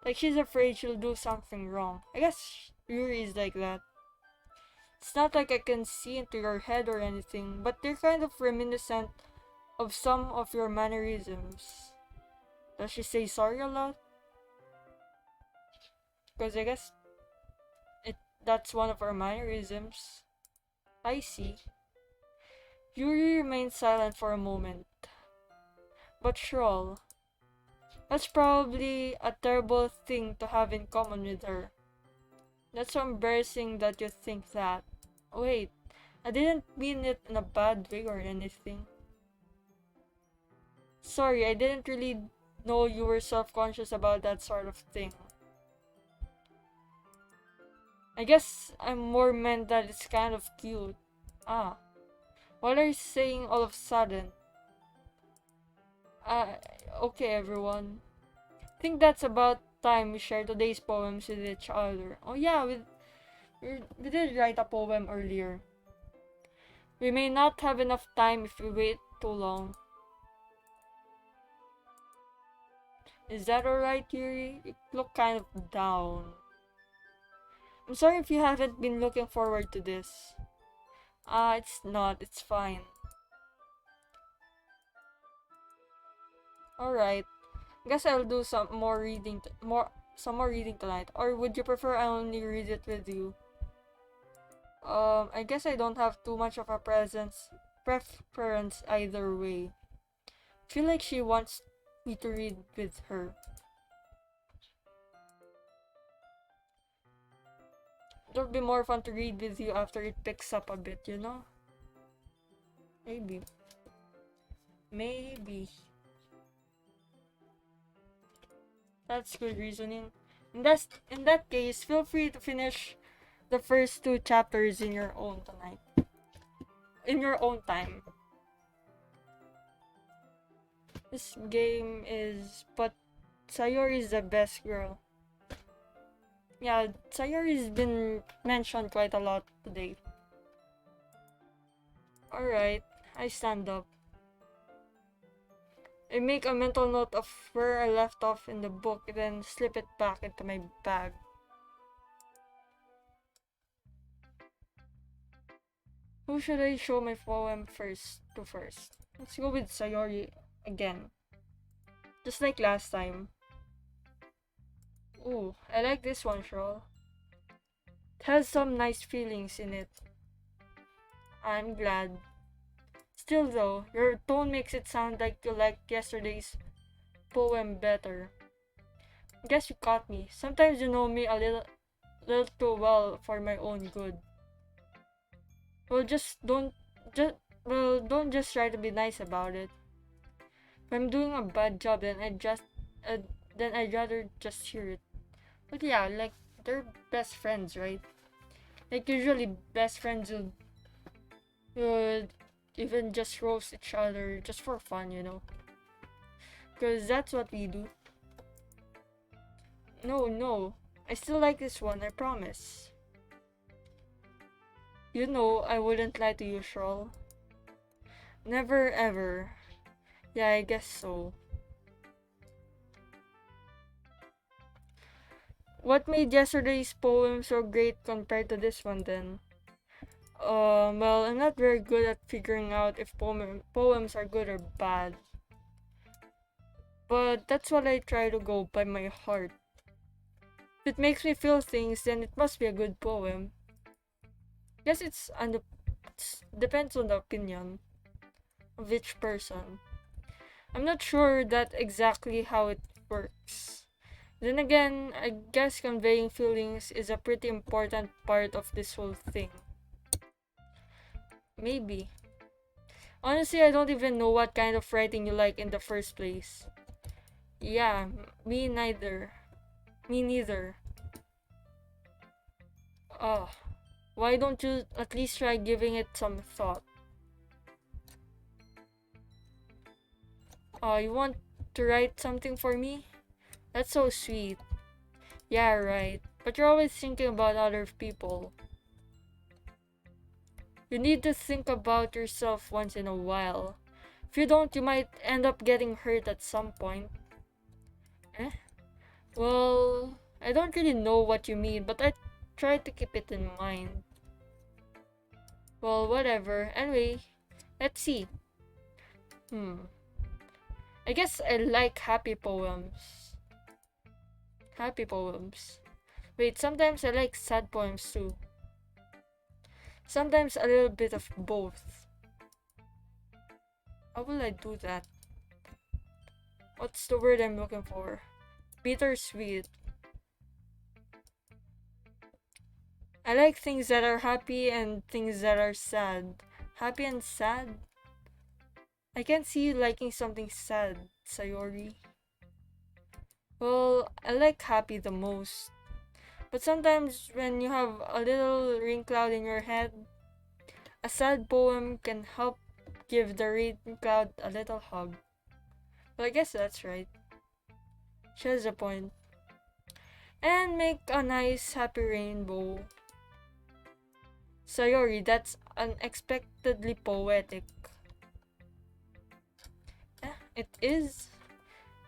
Like she's afraid she'll do something wrong. I guess Yuri is like that. It's not like I can see into your head or anything, but they're kind of reminiscent of some of your mannerisms. Does she say sorry a lot? Because I guess that's one of her mannerisms. I see. Yuri remains silent for a moment. But Shral, that's probably a terrible thing to have in common with her. That's so embarrassing that you think that. Wait, I didn't mean it in a bad way or anything. Sorry, I didn't really know you were self-conscious about that sort of thing. I guess I'm more meant that it's kind of cute. Ah, what are you saying all of a sudden? Uh, okay everyone. I think that's about time we share today's poems with each other. Oh yeah, we did write a poem earlier. We may not have enough time if we wait too long. Is that alright, Yuri? You look kind of down. I'm sorry if you haven't been looking forward to this. It's not. It's fine. Alright. Guess I'll do some more reading tonight. Or would you prefer I only read it with you? I guess I don't have too much of a preference either way. I feel like she wants me to read with her. It'll be more fun to read with you after it picks up a bit, you know? Maybe. Maybe. That's good reasoning. In that case, feel free to finish the first two chapters in your own tonight. In your own time. This game is... But Sayori is the best girl. Yeah, Sayori's been mentioned quite a lot today. Alright, I stand up. I make a mental note of where I left off in the book, then slip it back into my bag. Who should I show my poem first? Let's go with Sayori again. Just like last time. Ooh, I like this one, Shral. It has some nice feelings in it. I'm glad. Still though, your tone makes it sound like you liked yesterday's poem better. Guess you caught me. Sometimes you know me a little too well for my own good. Well, don't just try to be nice about it. If I'm doing a bad job, then I'd rather just hear it. But yeah, like they're best friends, right? Like usually, best friends would even just roast each other just for fun, you know? Because that's what we do. No, I still like this one, I promise. You know, I wouldn't lie to you, Shral. Never ever. Yeah, I guess so. What made yesterday's poem so great compared to this one then? Well, I'm not very good at figuring out if poems are good or bad. But that's what I try to go by my heart. If it makes me feel things, then it must be a good poem. Guess it depends on the opinion of each person. I'm not sure that exactly how it works. Then again, I guess conveying feelings is a pretty important part of this whole thing. Maybe. Honestly, I don't even know what kind of writing you like in the first place. Yeah, me neither. Me neither. Oh, why don't you at least try giving it some thought? Oh, you want to write something for me? That's so sweet. Yeah, right. But you're always thinking about other people. You need to think about yourself once in a while. If you don't, you might end up getting hurt at some point. Eh? Well, I don't really know what you mean, but I try to keep it in mind. Well, whatever. Anyway, let's see. Hmm. I guess I like happy poems. Happy poems. Wait, sometimes I like sad poems too. Sometimes a little bit of both. How will I do that? What's the word I'm looking for? Bittersweet. I like things that are happy and things that are sad. Happy and sad? I can't see you liking something sad, Sayori. Well, I like happy the most. But sometimes when you have a little rain cloud in your head, a sad poem can help give the rain cloud a little hug. Well, I guess that's right. She has a point. And make a nice happy rainbow. Sayori, that's unexpectedly poetic. It is.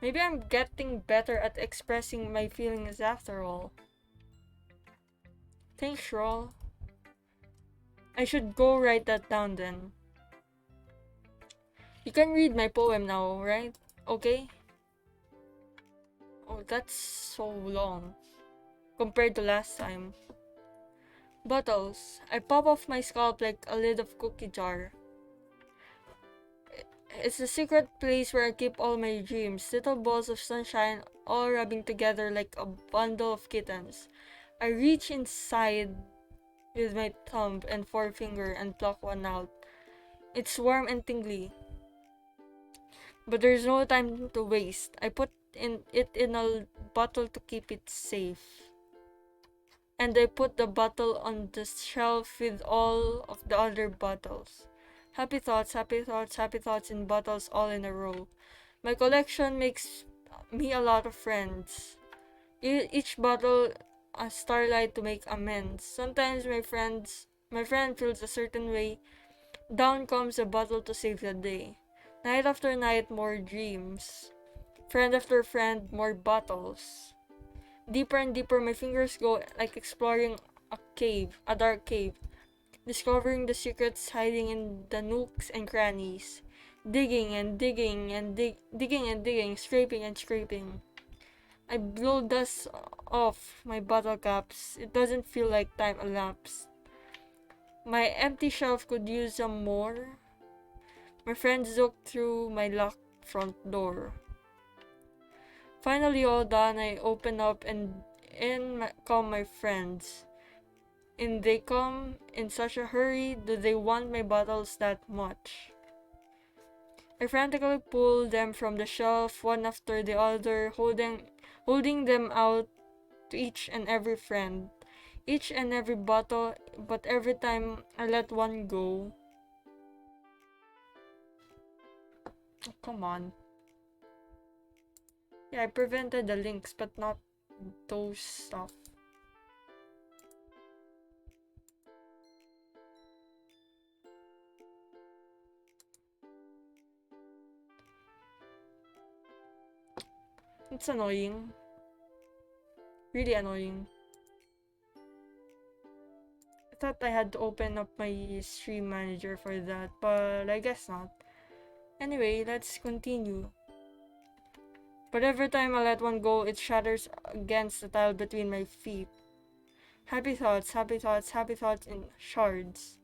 Maybe I'm getting better at expressing my feelings after all. Thanks, Shral. I should go write that down then. You can read my poem now, right? Okay? Oh, that's so long. Compared to last time. Bottles. I pop off my scalp like a lid of cookie jar. It's a secret place where I keep all my dreams. Little balls of sunshine all rubbing together like a bundle of kittens. I reach inside with my thumb and forefinger and pluck one out. It's warm and tingly. But there's no time to waste. I put it in a bottle to keep it safe. And I put the bottle on the shelf with all of the other bottles. Happy thoughts, happy thoughts, happy thoughts in bottles all in a row. My collection makes me a lot of friends. Each bottle a starlight to make amends. Sometimes my friend feels a certain way. Down comes a bottle to save the day. Night after night, more dreams. Friend after friend, more bottles. Deeper and deeper my fingers go, like exploring a cave, a dark cave, discovering the secrets hiding in the nooks and crannies. Digging and digging and digging and digging, scraping and scraping. I blow dust off my bottle caps. It doesn't feel like time elapsed. My empty shelf could use some more. My friends looked through my locked front door. Finally all done, I open up and come my friends. And they come in such a hurry. Do they want my bottles that much? I frantically pull them from the shelf, one after the other, holding them out to each and every friend, each and every bottle, but every time I let one go. Oh, come on. Yeah, I prevented the links, but not those stuff. It's annoying. Really annoying. I thought I had to open up my stream manager for that, but I guess not. Anyway, let's continue. But every time I let one go, it shatters against the tile between my feet. Happy thoughts, happy thoughts, happy thoughts in shards.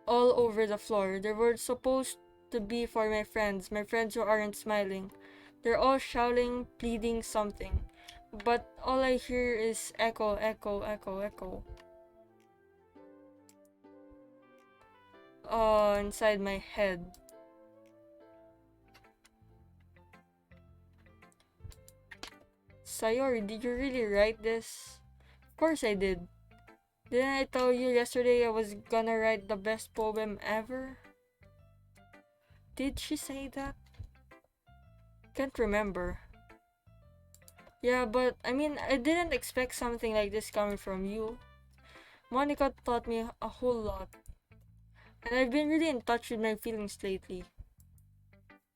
All over the floor. They were supposed to be for my friends who aren't smiling. They're all shouting, pleading something. But all I hear is echo, echo, echo, echo. inside my head. Sayori, did you really write this? Of course I did. Didn't I tell you yesterday I was gonna write the best poem ever? Did she say that? Can't remember. Yeah, but I mean, I didn't expect something like this coming from you. Monica taught me a whole lot, and I've been really in touch with my feelings lately.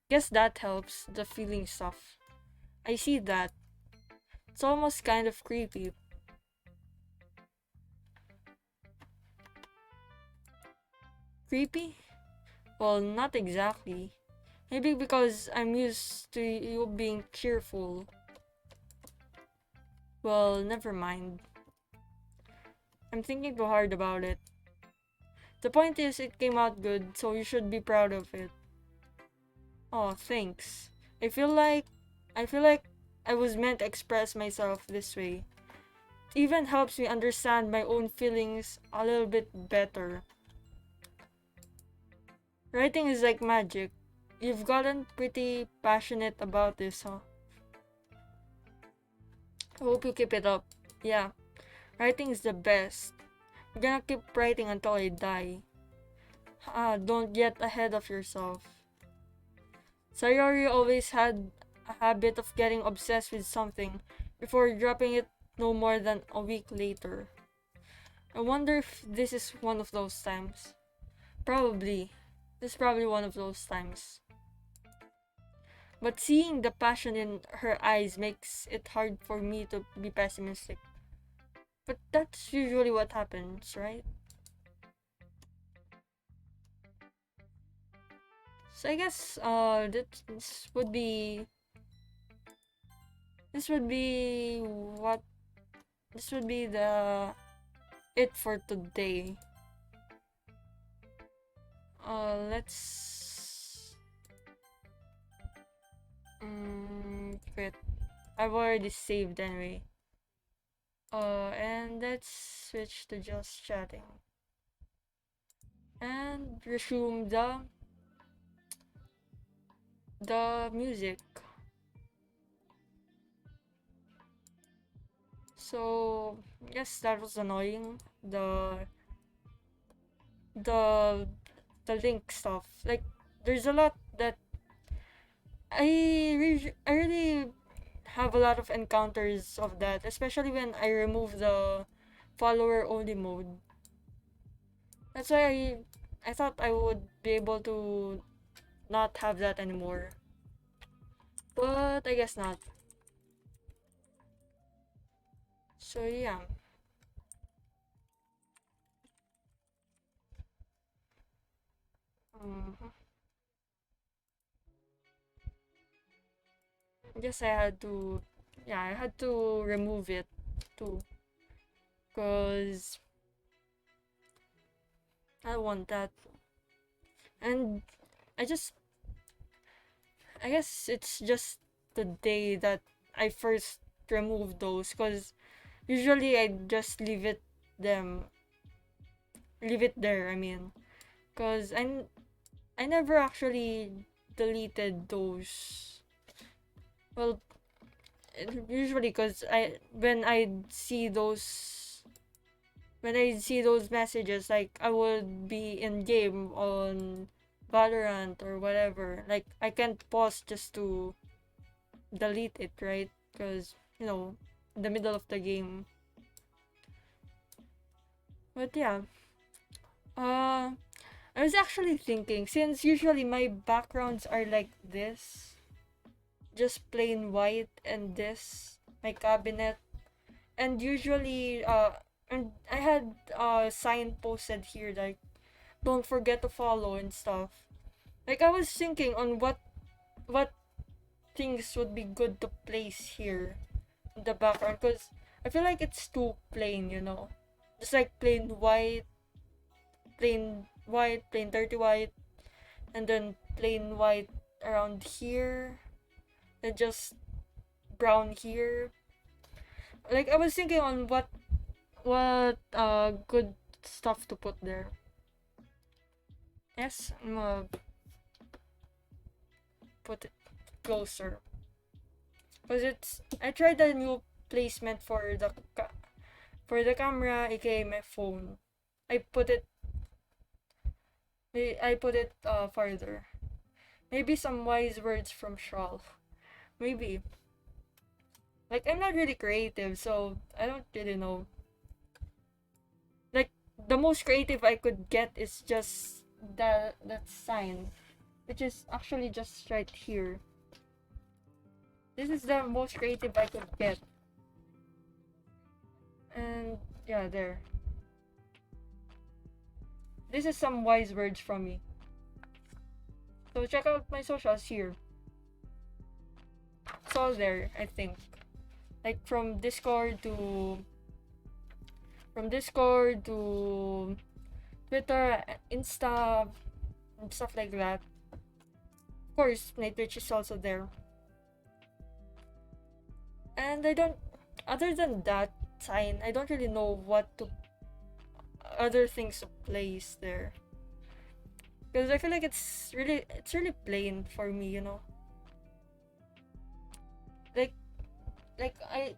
Guess that helps, the feeling stuff. I see that. It's almost kind of creepy. Creepy? Well, not exactly. Maybe because I'm used to you being cheerful. Well, never mind. I'm thinking too hard about it. The point is, it came out good, so you should be proud of it. Oh, thanks. I feel like I feel like I was meant to express myself this way. It even helps me understand my own feelings a little bit better. Writing is like magic. You've gotten pretty passionate about this, huh? I hope you keep it up. Yeah, writing is the best. I'm gonna keep writing until I die. Don't get ahead of yourself. Sayori always had a habit of getting obsessed with something before dropping it no more than a week later. I wonder if this is one of those times. Probably. This is probably one of those times. But seeing the passion in her eyes makes it hard for me to be pessimistic. But that's usually what happens, right? So I guess this would be this would be what this would be the it for today. Let's quit. I've already saved anyway. And let's switch to just chatting and resume the music. So yes, that was annoying. The the link stuff. Like there's a lot that I really have a lot of encounters of that, especially when I remove the follower only mode. That's why I thought I would be able to not have that anymore. But I guess not. So yeah. Mhm. I guess I had to, yeah, I had to remove it too. Because I don't want that. And I just, I guess it's just the day that I first removed those. Because usually I just them, leave it there, I mean. Because I never actually deleted those. Well, usually because when I see those messages, like I would be in game on Valorant or whatever. Like I can't pause just to delete it, right? Because in the middle of the game. But yeah, uh, I was actually thinking since usually my backgrounds are like this, just plain white, and this my cabinet, and usually and I had a sign posted here like don't forget to follow and stuff. Like I was thinking on what things would be good to place here in the background because I feel like it's too plain. Just like plain dirty white, and then plain white around here, and just brown here. Like I was thinking on what good stuff to put there. Yes, I'm gonna put it closer. Because I tried a new placement for the camera, aka my phone. I put it, farther. Maybe some wise words from Shral. Maybe. Like, I'm not really creative, so I don't really know. Like, the most creative I could get is just that sign, which is actually just right here. This is the most creative I could get. And yeah, there. This is some wise words from me. So check out my socials here. It's all there, I think. Like from Discord to Twitter, Insta, and stuff like that. Of course, my Twitch is also there. And I don't, other than that sign, I don't really know what to, other things to place there. Because I feel like it's really plain for me, you know. Like like I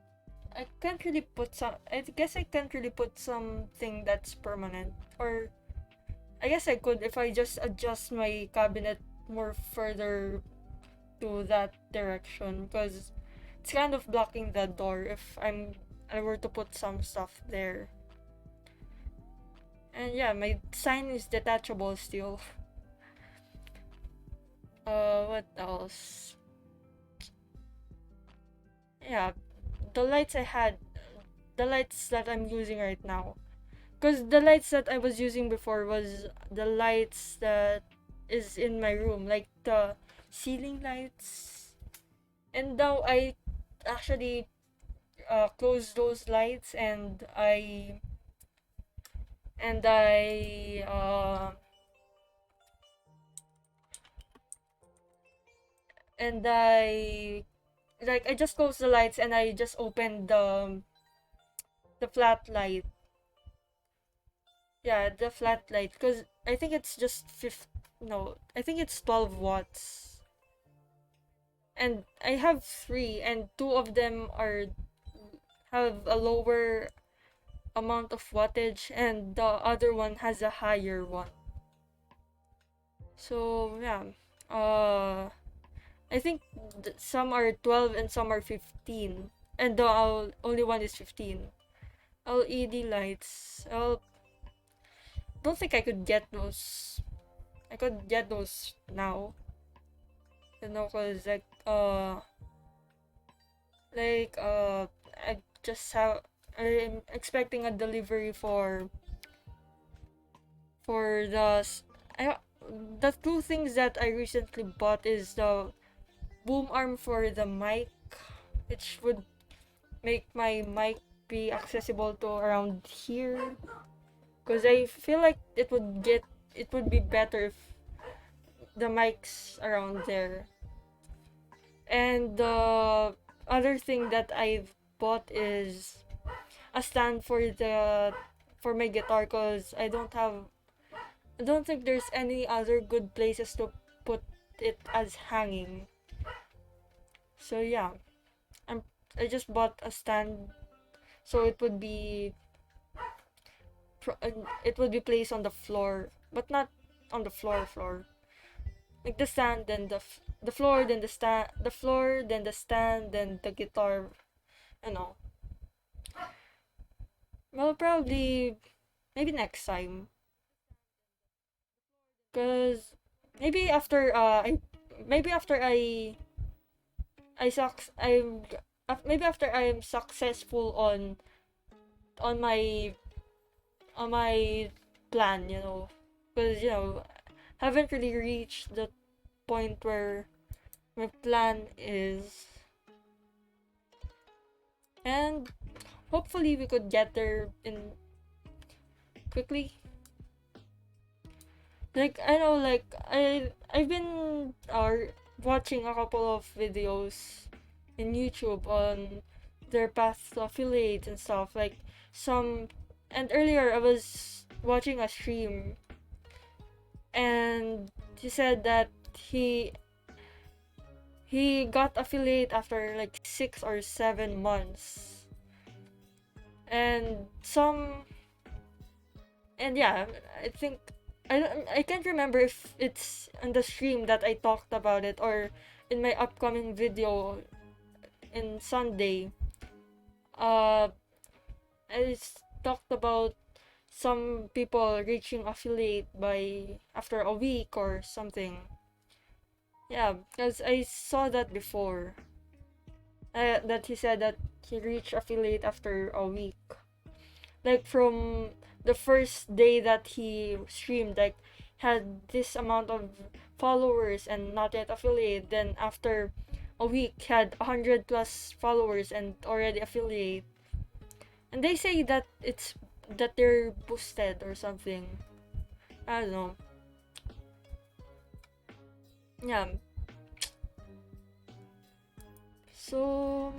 can't really put some, I guess I can't really put something that's permanent. Or I guess I could if I just adjust my cabinet more further to that direction, because it's kind of blocking the door if I were to put some stuff there. And yeah, my sign is detachable still. What else? Yeah, the lights I had, the lights that I'm using right now. Because the lights that I was using before was the lights that is in my room, like the ceiling lights. And now I actually close those lights, and I like I just closed the lights and I just opened the flat light. Yeah, the flat light, because I think it's just no, I think it's 12 watts. And I have three, and two of them are have a lower amount of wattage, and the other one has a higher one. So yeah, uh, I think some are 12 and some are 15, and the only one is 15. LED lights. Don't think I could get those. I could get those now. You know, cause I just have, I'm expecting a delivery for I the two things that I recently bought is the boom arm for the mic, which would make my mic be accessible to around here. Cause I feel like it would be better if the mic's around there. And the other thing that I've bought is a stand for my guitar, cause I don't think there's any other good places to put it as hanging. So yeah, I'm I just bought a stand so it would be placed on the floor, but not on the floor. Like the stand, then the floor, then the floor, then the stand, then the guitar. You know. Well, probably maybe next time, cause maybe after maybe after I sucks maybe after I'm successful on my on my plan, you know, because you know, haven't really reached the point where my plan is, and hopefully we could get there in quickly. Like I know, like I've been watching a couple of videos in YouTube on their path to affiliate and stuff. Like some, and earlier I was watching a stream, and he said that he got affiliate after like 6 or 7 months, and some and yeah, I think I can't remember if it's on the stream that I talked about it or in my upcoming video in Sunday. Uh, talked about some people reaching affiliate by after a week or something. Yeah, because I saw that before. That he said that he reached affiliate after a week. Like from the first day that he streamed, like had this amount of followers and not yet affiliate. Then after a week, had 100 plus followers and already affiliate. And they say that they're boosted or something. I don't know. Yeah. So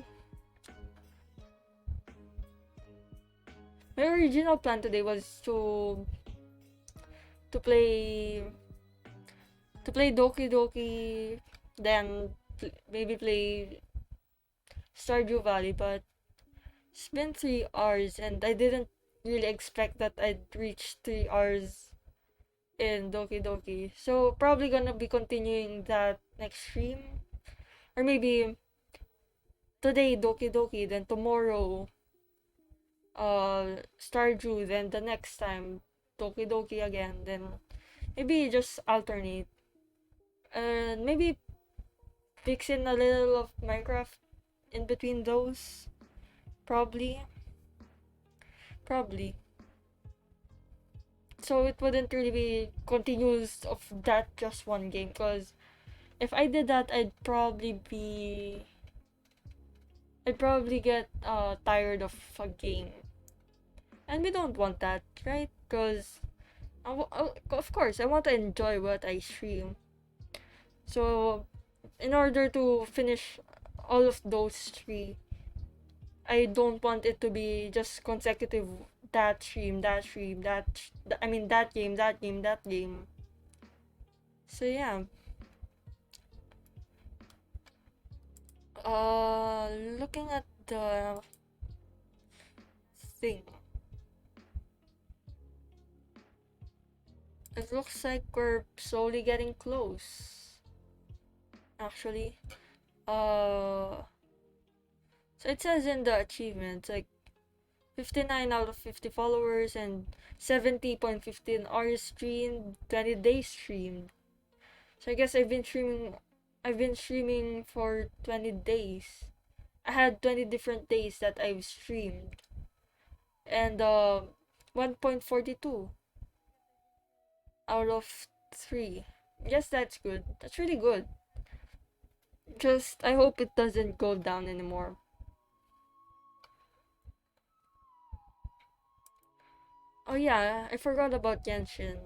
my original plan today was to play Doki Doki, then maybe play Stardew Valley, but it's been 3 hours and I didn't really expect that I'd reach 3 hours in Doki Doki. So probably gonna be continuing that next stream. Or maybe today Doki Doki, then tomorrow Stardew, then the next time Doki Doki again, then maybe just alternate. And maybe mix in a little of Minecraft in between those. Probably. Probably. So it wouldn't really be continuous of that just one game, because if I did that, I'd probably get tired of a game, and we don't want that, right? Because of course I want to enjoy what I stream. So in order to finish all of those three, I don't want it to be just consecutive, that stream, that stream, I mean that game, that game, that game. So yeah. Looking at the thing, it looks like we're slowly getting close. Actually, uh, so it says in the achievements like 59 out of 50 followers and 70.15 hours streamed, 20 days streamed. So I guess I've been streaming for 20 days. I had 20 different days that I've streamed. And 1.42 out of 3. Yes, that's good. That's really good. Just I hope it doesn't go down anymore. Oh yeah, I forgot about Genshin.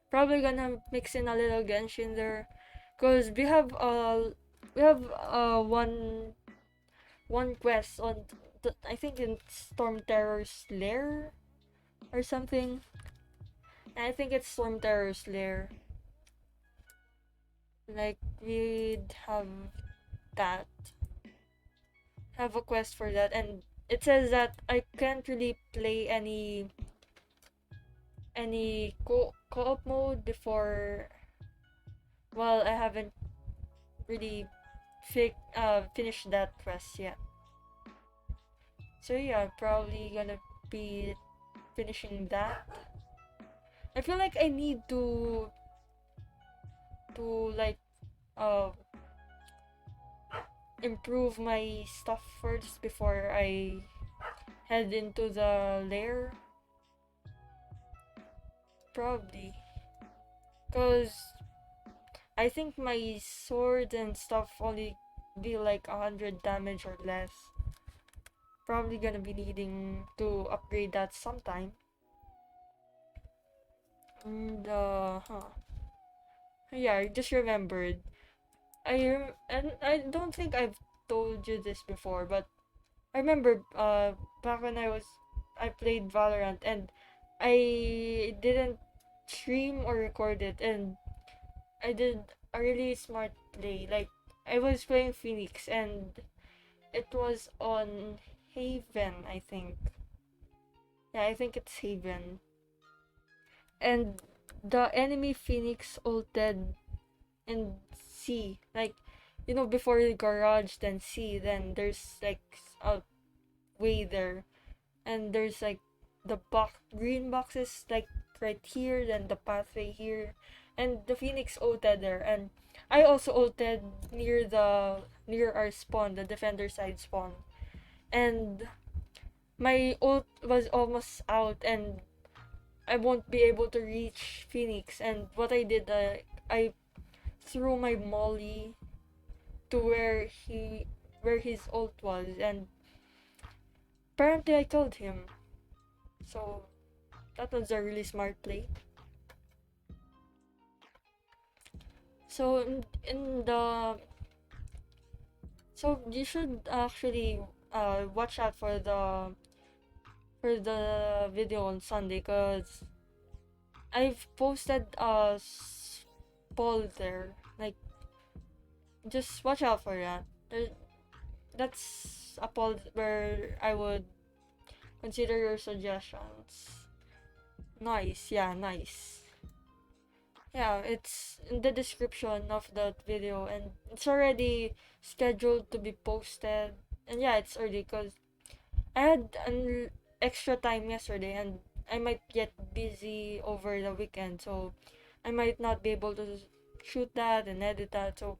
Probably gonna mix in a little Genshin there, cause we have one quest on I think in Storm Terror's lair or something. And I think it's Storm Terror's lair. Like we'd that have a quest for that, and it says that I can't really play any co-op mode before. Well, I haven't really finished that quest yet. So yeah, probably gonna be finishing that. I feel like I need to like uh improve my stuff first before I head into the lair. Probably. Cause I think my sword and stuff only deal like 100 damage or less. Probably gonna be needing to upgrade that sometime. And yeah, I just remembered. And I don't think I've told you this before, but I remember back when I played Valorant and I didn't stream or record it, and I did a really smart play. Like, I was playing Phoenix, and it was on Haven, I think. Yeah, I think it's Haven. And the enemy Phoenix ulted in C. Like, before the garage, then C, then there's like a way there. And there's like the green boxes like right here, then the pathway here. And the Phoenix ulted there. And I also ulted near our spawn, the defender side spawn. And my ult was almost out, and I won't be able to reach Phoenix. And what I did, I threw my molly to where his ult was, and apparently I killed him. So that was a really smart play. So in the so you should actually watch out for the video on Sunday, cause I've posted a poll there. Like, just watch out for that. That's a poll where I would consider your suggestions. Nice, yeah, nice. Yeah, it's in the description of that video, and it's already scheduled to be posted. And yeah, it's early because I had an extra time yesterday, and I might get busy over the weekend, so I might not be able to shoot that and edit that. So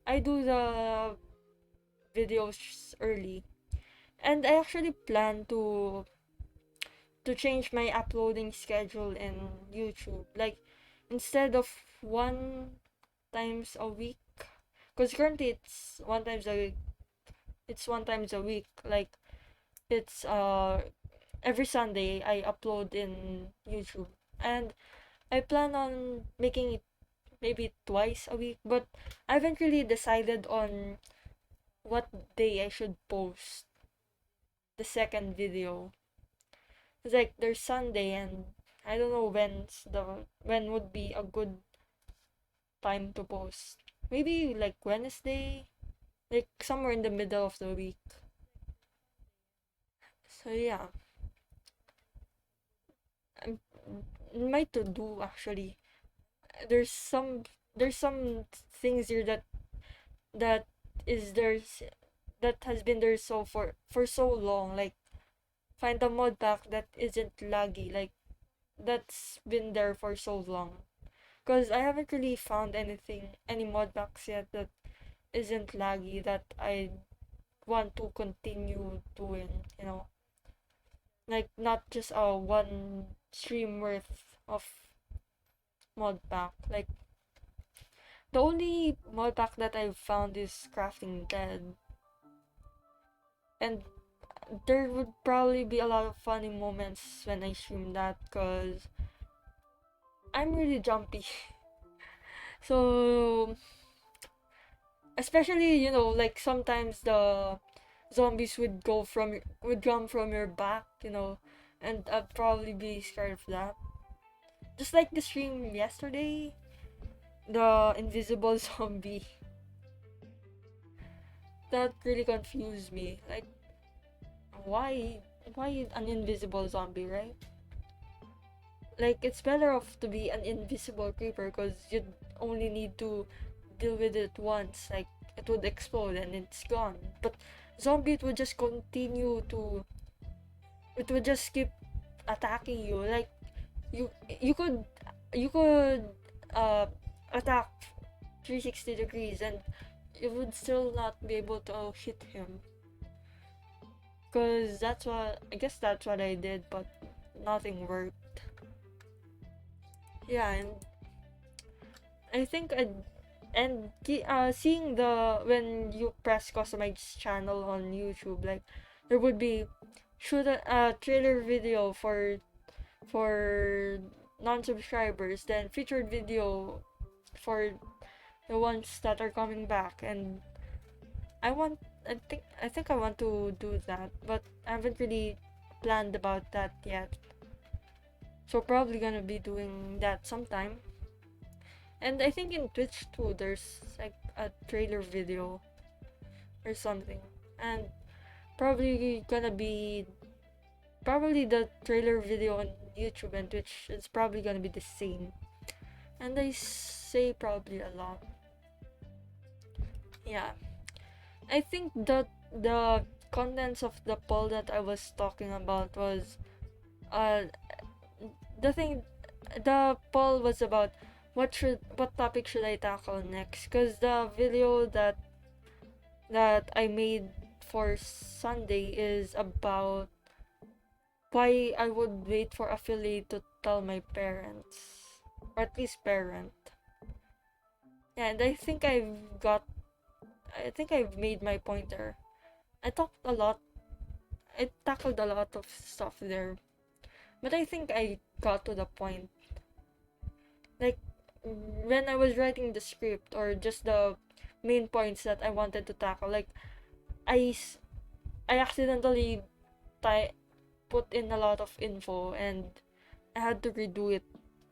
I do the videos early, and I actually plan to change my uploading schedule in YouTube. Like, instead of one times a week, because currently it's one times a week. Like, it's every Sunday I upload in YouTube, and I plan on making it maybe twice a week, but I haven't really decided on what day I should post the second video. It's like there's Sunday, and I don't know when would be a good time to post. Maybe like Wednesday, like somewhere in the middle of the week. So yeah, I'm my to do actually. There's some there's some things here that is there's that has been there so for so long. Like, find a mod pack that isn't laggy. Like, that's been there for so long. Because I haven't really found any mod packs yet that isn't laggy that I want to continue doing. Like, not just a one stream worth of mod pack. Like, the only mod pack that I've found is Crafting Dead. And there would probably be a lot of funny moments when I stream that because I'm really jumpy. So, especially, like sometimes the zombies would come from your back, and I'd probably be scared of that. Just like the stream yesterday, the invisible zombie. That really confused me. Like, why why an invisible zombie, right? Like, it's better off to be an invisible creeper because you'd only need to deal with it once. Like, it would explode and it's gone. But zombie, it would just keep attacking you. Like, you you could you could uh attack 360 degrees, and you would still not be able to hit him. Because I guess that's what I did, but nothing worked. Yeah, and I think seeing when you press customize channel on YouTube, like, there would be shoot a trailer video for non-subscribers, then featured video for the ones that are coming back. And I want I think I want to do that, but I haven't really planned about that yet. So probably gonna be doing that sometime. And I think in Twitch too, there's like a trailer video or something. And probably gonna be probably the trailer video on YouTube and Twitch is probably gonna be the same. And I say probably a lot. Yeah. I think that the contents of the poll that I was talking about was uh the thing the poll was about what topic should I tackle next, because the video that I made for Sunday is about why I would wait for affiliate to tell my parents, or at least parent. Yeah, and I think I've made my point there. I talked a lot, I tackled a lot of stuff there, but I think I got to the point. Like, when I was writing the script or just the main points that I wanted to tackle, like, I, I accidentally ty- put in a lot of info and I had to redo it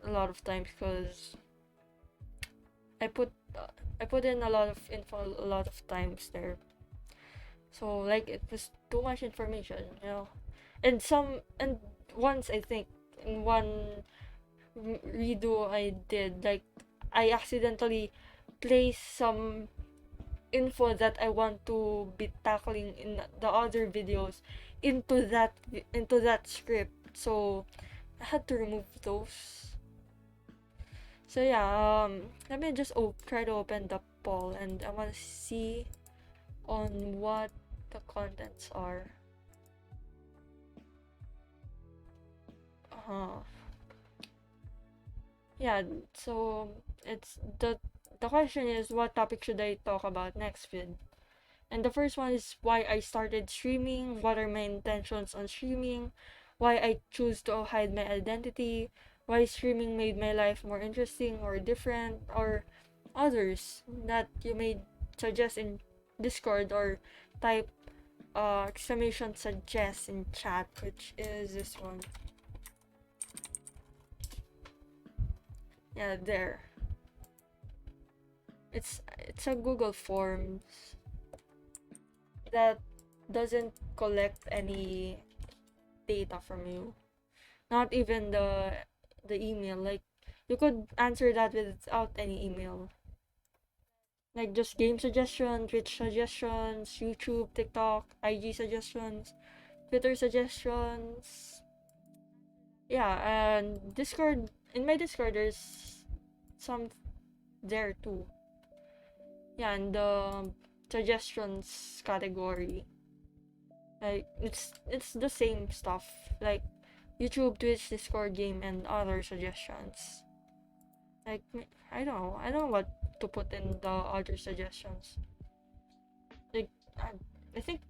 a lot of times because I put I put in a lot of info a lot of times there. So like it was too much information, you know. And once I think in one redo I did, like I accidentally placed some info that I want to be tackling in the other videos into that script. So I had to remove those. So yeah, let me just try to open the poll and I want to see on what the contents are. Uh, yeah, so it's the question is what topic should I talk about next vid? And the first one is why I started streaming, what are my intentions on streaming, why I choose to hide my identity, why streaming made my life more interesting or different, or others that you may suggest in Discord or type exclamation suggest in chat, which is this one. Yeah, there. It's a Google Forms that doesn't collect any data from you. Not even the email. Like you could answer that without any email. Like just game suggestions, Twitch suggestions, YouTube, TikTok, IG suggestions, Twitter suggestions. Yeah, and Discord. In my Discord, there's some there too. Yeah, and the suggestions category. Like it's the same stuff. Like YouTube, Twitch, Discord, game, and other suggestions. Like I don't know what to put in the other suggestions. Like I think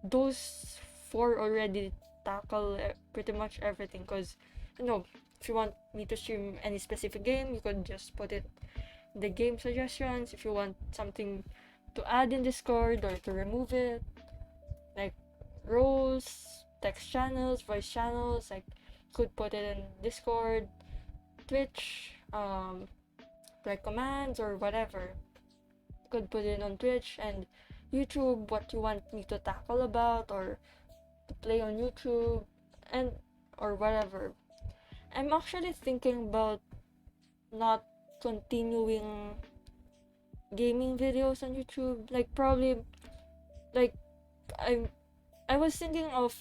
those four already tackle pretty much everything. Cause you know if you want me to stream any specific game, you could just put it in the game suggestions. If you want something to add in Discord or to remove it, like roles, text channels, voice channels, like could put it in Discord, Twitch, like commands or whatever. Could put it on Twitch and YouTube, what you want me to tackle about or to play on YouTube and or whatever. I'm actually thinking about not continuing gaming videos on YouTube. Like probably like I I was thinking of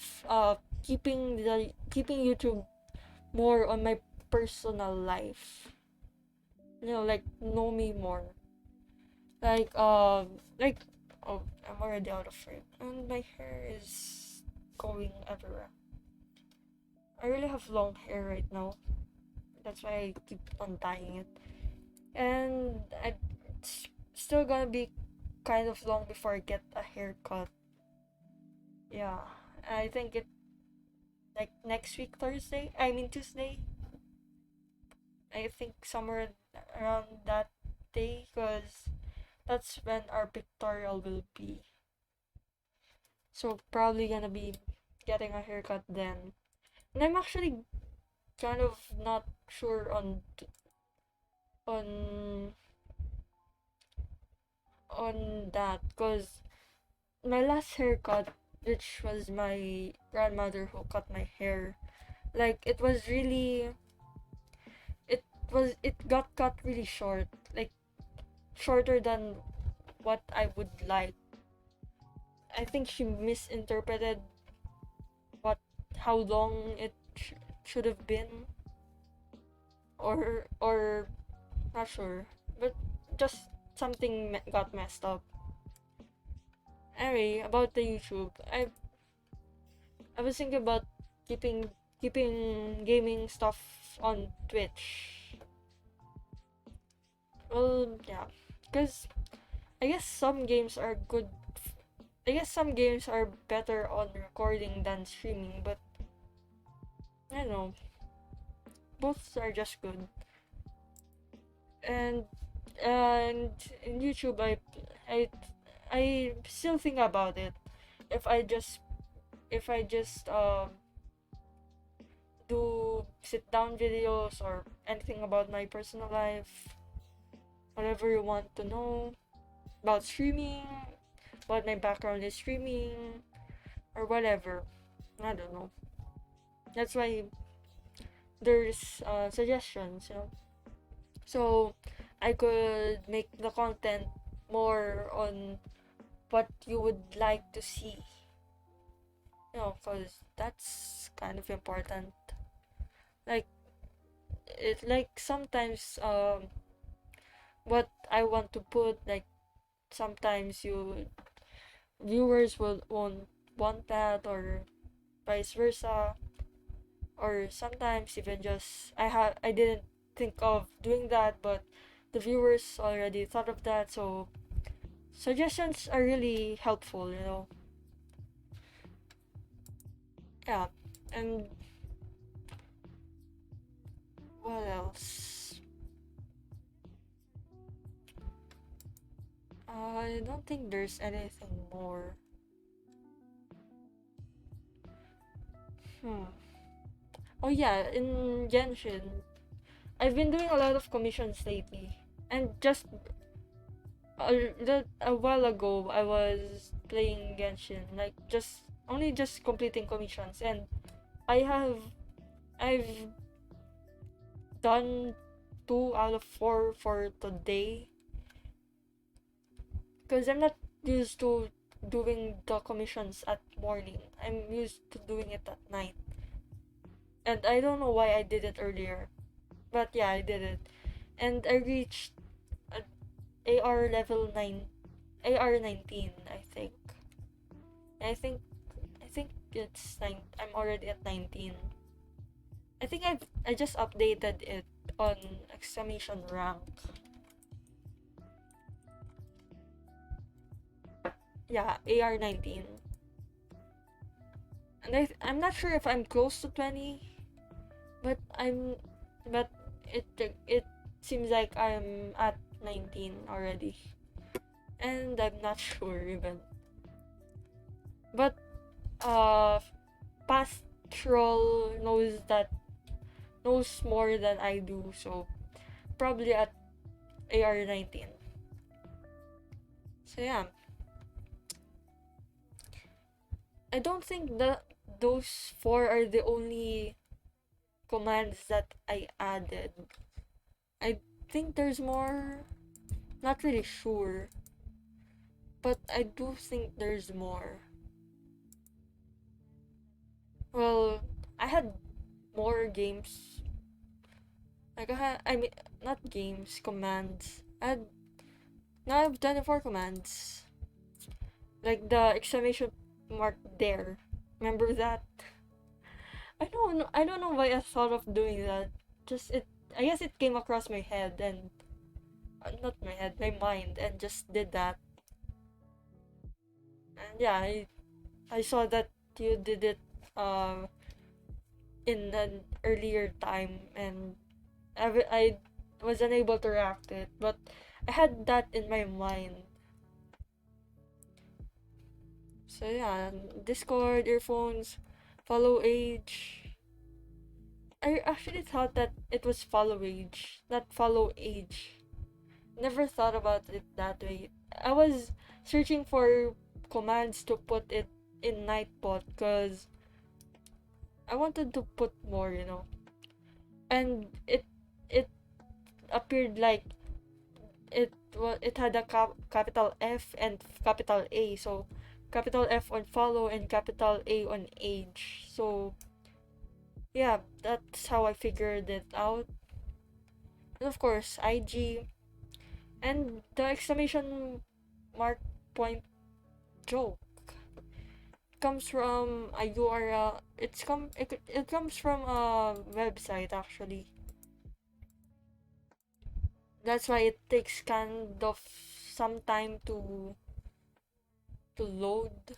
keeping YouTube more on my personal life. You know, like know me more. Like like oh I'm already out of frame. And my hair is going everywhere. I really have long hair right now. That's why I keep on dyeing it. And it's still gonna be kind of long before I get a haircut. Yeah. I think it like next week Thursday. I mean Tuesday. I think somewhere around that day because that's when our pictorial will be. So probably gonna be getting a haircut then. And I'm actually kind of not sure on on that because my last haircut, which was my grandmother who cut my hair, like it it got cut really short, like shorter than what I would like. I think she misinterpreted what how long it should have been, or not sure, but just something got messed up. Anyway, about the YouTube, I was thinking about keeping gaming stuff on Twitch. Well, yeah, because I guess some games are good. I guess some games are better on recording than streaming, but I don't know. Both are just good. And and in YouTube, I I still think about it. If I just do sit down videos or anything about my personal life, whatever you want to know about streaming, about my background in streaming, or whatever. I don't know. That's why there's suggestions, you know. So I could make the content more on what you would like to see, you know, because that's kind of important. Like like sometimes what I want to put, like sometimes you viewers will won't want that, or vice versa, or sometimes even just I didn't think of doing that, but the viewers already thought of that. So suggestions are really helpful, you know. Yeah. And what else? I don't think there's anything more. Hmm. Oh yeah, in Genshin, I've been doing a lot of commissions lately, and just a while ago I was playing Genshin, like just completing commissions, and I've done 2 out of 4 for today, because I'm not used to doing the commissions at morning. I'm used to doing it at night, and I don't know why I did it earlier, but yeah, I did it, and I reached a AR level 9, AR 19, I think. I think I think it's 9. I'm already at 19. I think I just updated it on exclamation rank. Yeah, AR 19. And I'm not sure if I'm close to 20, but but it seems like I'm at 19 already. And I'm not sure even. But uh past troll knows more than I do, so probably at AR 19. So yeah, I don't think that those 4 are the only commands that I added. I think there's more. Not really sure, but I do think there's more. Well, I had more games. Like I mean, not games, commands. Now I have 24 commands. Like the exclamation mark there. Remember that? I don't know why I thought of doing that. Just it. I guess it came across my head and not my head, my mind, and just did that. And yeah, I saw that you did it um in an earlier time, and I was unable to react to it, but I had that in my mind. So yeah, Discord, earphones, follow age. I actually thought that it was follow age, not follow age. Never thought about it that way. I was searching for commands to put it in Nightbot because I wanted to put more, and it appeared like it had a capital F and capital A, so capital F on follow and capital A on age. So yeah, that's how I figured it out. And of course, IG and the exclamation mark point joke comes from a URL. It comes from a website actually. That's why it takes kind of some time to load.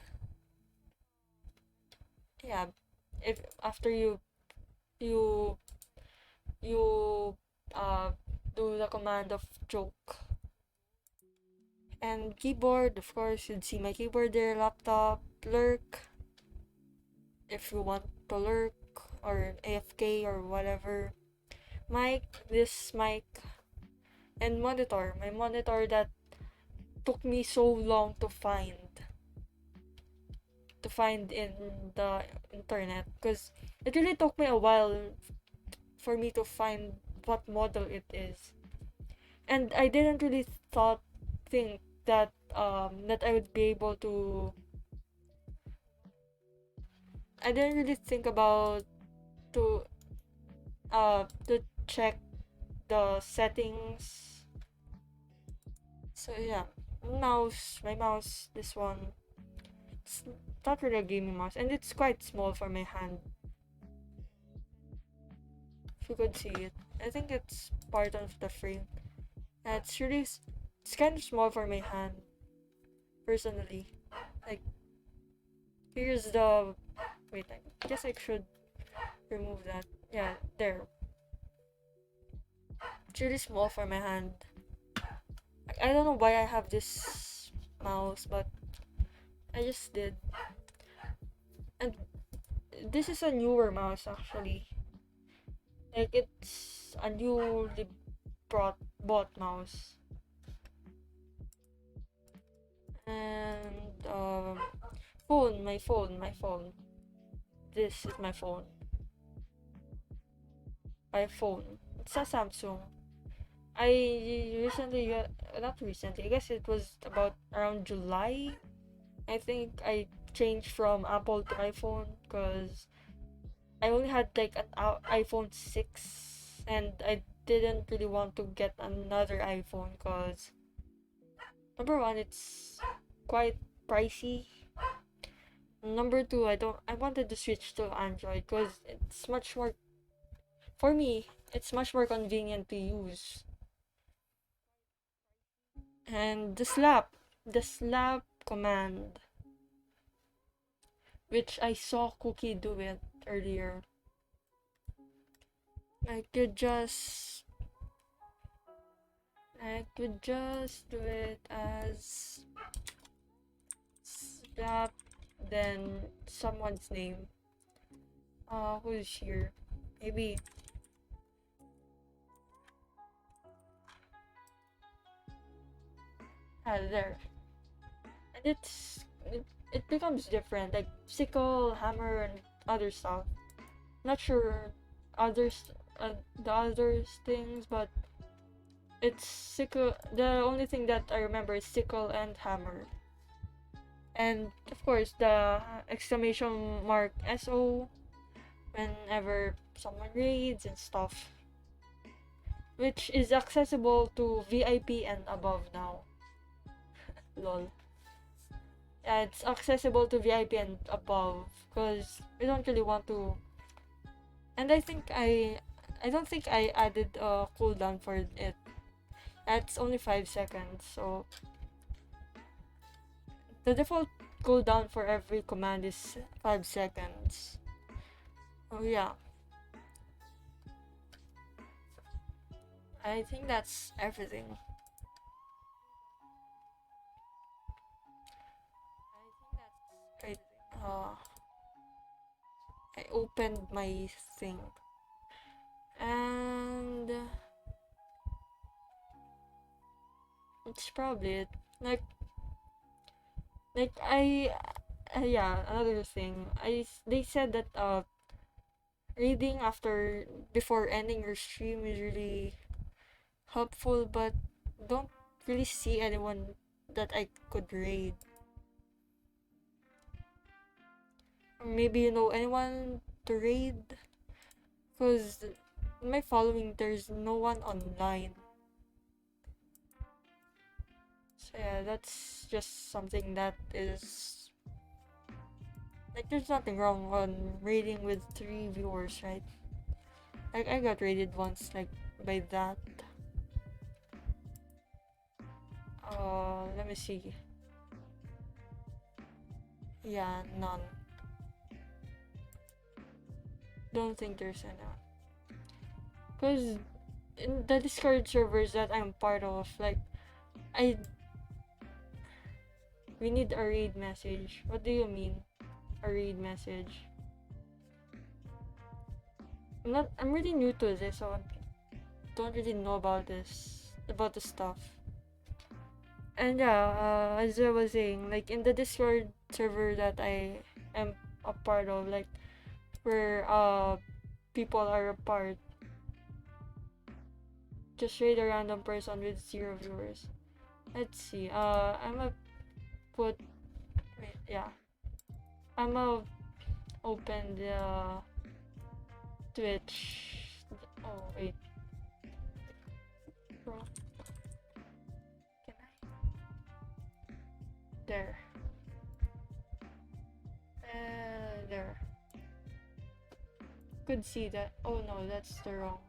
Yeah, if after you you uh do the command of joke. And keyboard, of course, you'd see my keyboard there, laptop, lurk, if you want to lurk, or AFK, or whatever. Mic, this mic, and monitor. My monitor that took me so long to find in the internet, because it really took me a while for me to find what model it is. And I didn't really think that I would be able to. I didn't really think about to to check the settings. So yeah, my mouse, this one, it's not really a gaming mouse, and it's quite small for my hand. If you could see it, I think it's part of the frame. It's kind of small for my hand, personally. Like, here's the wait. I guess I should remove that. Yeah, there. It's really small for my hand. I don't know why I have this mouse, but I just did. And this is a newer mouse actually. Like, it's a newly bought mouse. And my phone. This is my phone. iPhone. It's a Samsung. I recently got, not recently, I guess it was about around July. I think I changed from Apple to iPhone because I only had like an iPhone 6, and I didn't really want to get another iPhone because number one, it's quite pricey. Number two, I wanted to switch to Android because it's much more, for me, it's much more convenient to use. And the slap command, which I saw Cookie do it earlier. I could just do it as slap, then someone's name. Who's here? Maybe there. And it becomes different, like sickle, hammer, and other stuff. Not sure others the other things, but it's sickle. The only thing that I remember is sickle and hammer. And of course, the exclamation mark SO whenever someone reads and stuff, which is accessible to VIP and above now. Lol. Yeah, it's accessible to VIP and above because we don't really want to. And I don't think I added a cooldown for it. That's only 5 seconds, so the default cooldown for every command is 5 seconds. Oh yeah, I think that's everything. I, uh, I opened my thing. It's probably it. Like yeah, another thing. They said that reading after before ending your stream is really helpful, but don't really see anyone that I could raid. Or maybe you know anyone to raid? Because in my following, there's no one online. So yeah, that's just something that is like there's nothing wrong on raiding with 3 viewers, right? Like I got raided once, like by that. Let me see. Yeah, none. Don't think there's anyone. Cause in the Discord servers that I'm part of, like I we need a raid message. What do you mean? A raid message? I'm really new to this, so I don't really know about this stuff. And yeah, as I was saying, like in the Discord server that I am a part of, like where people are apart, just raid a random person with 0 viewers. Let's see. I'm a put. Wait, yeah. I'm a open the Twitch. Oh wait. Bro, can I? There. There. Could see that. Oh no, that's the wrong.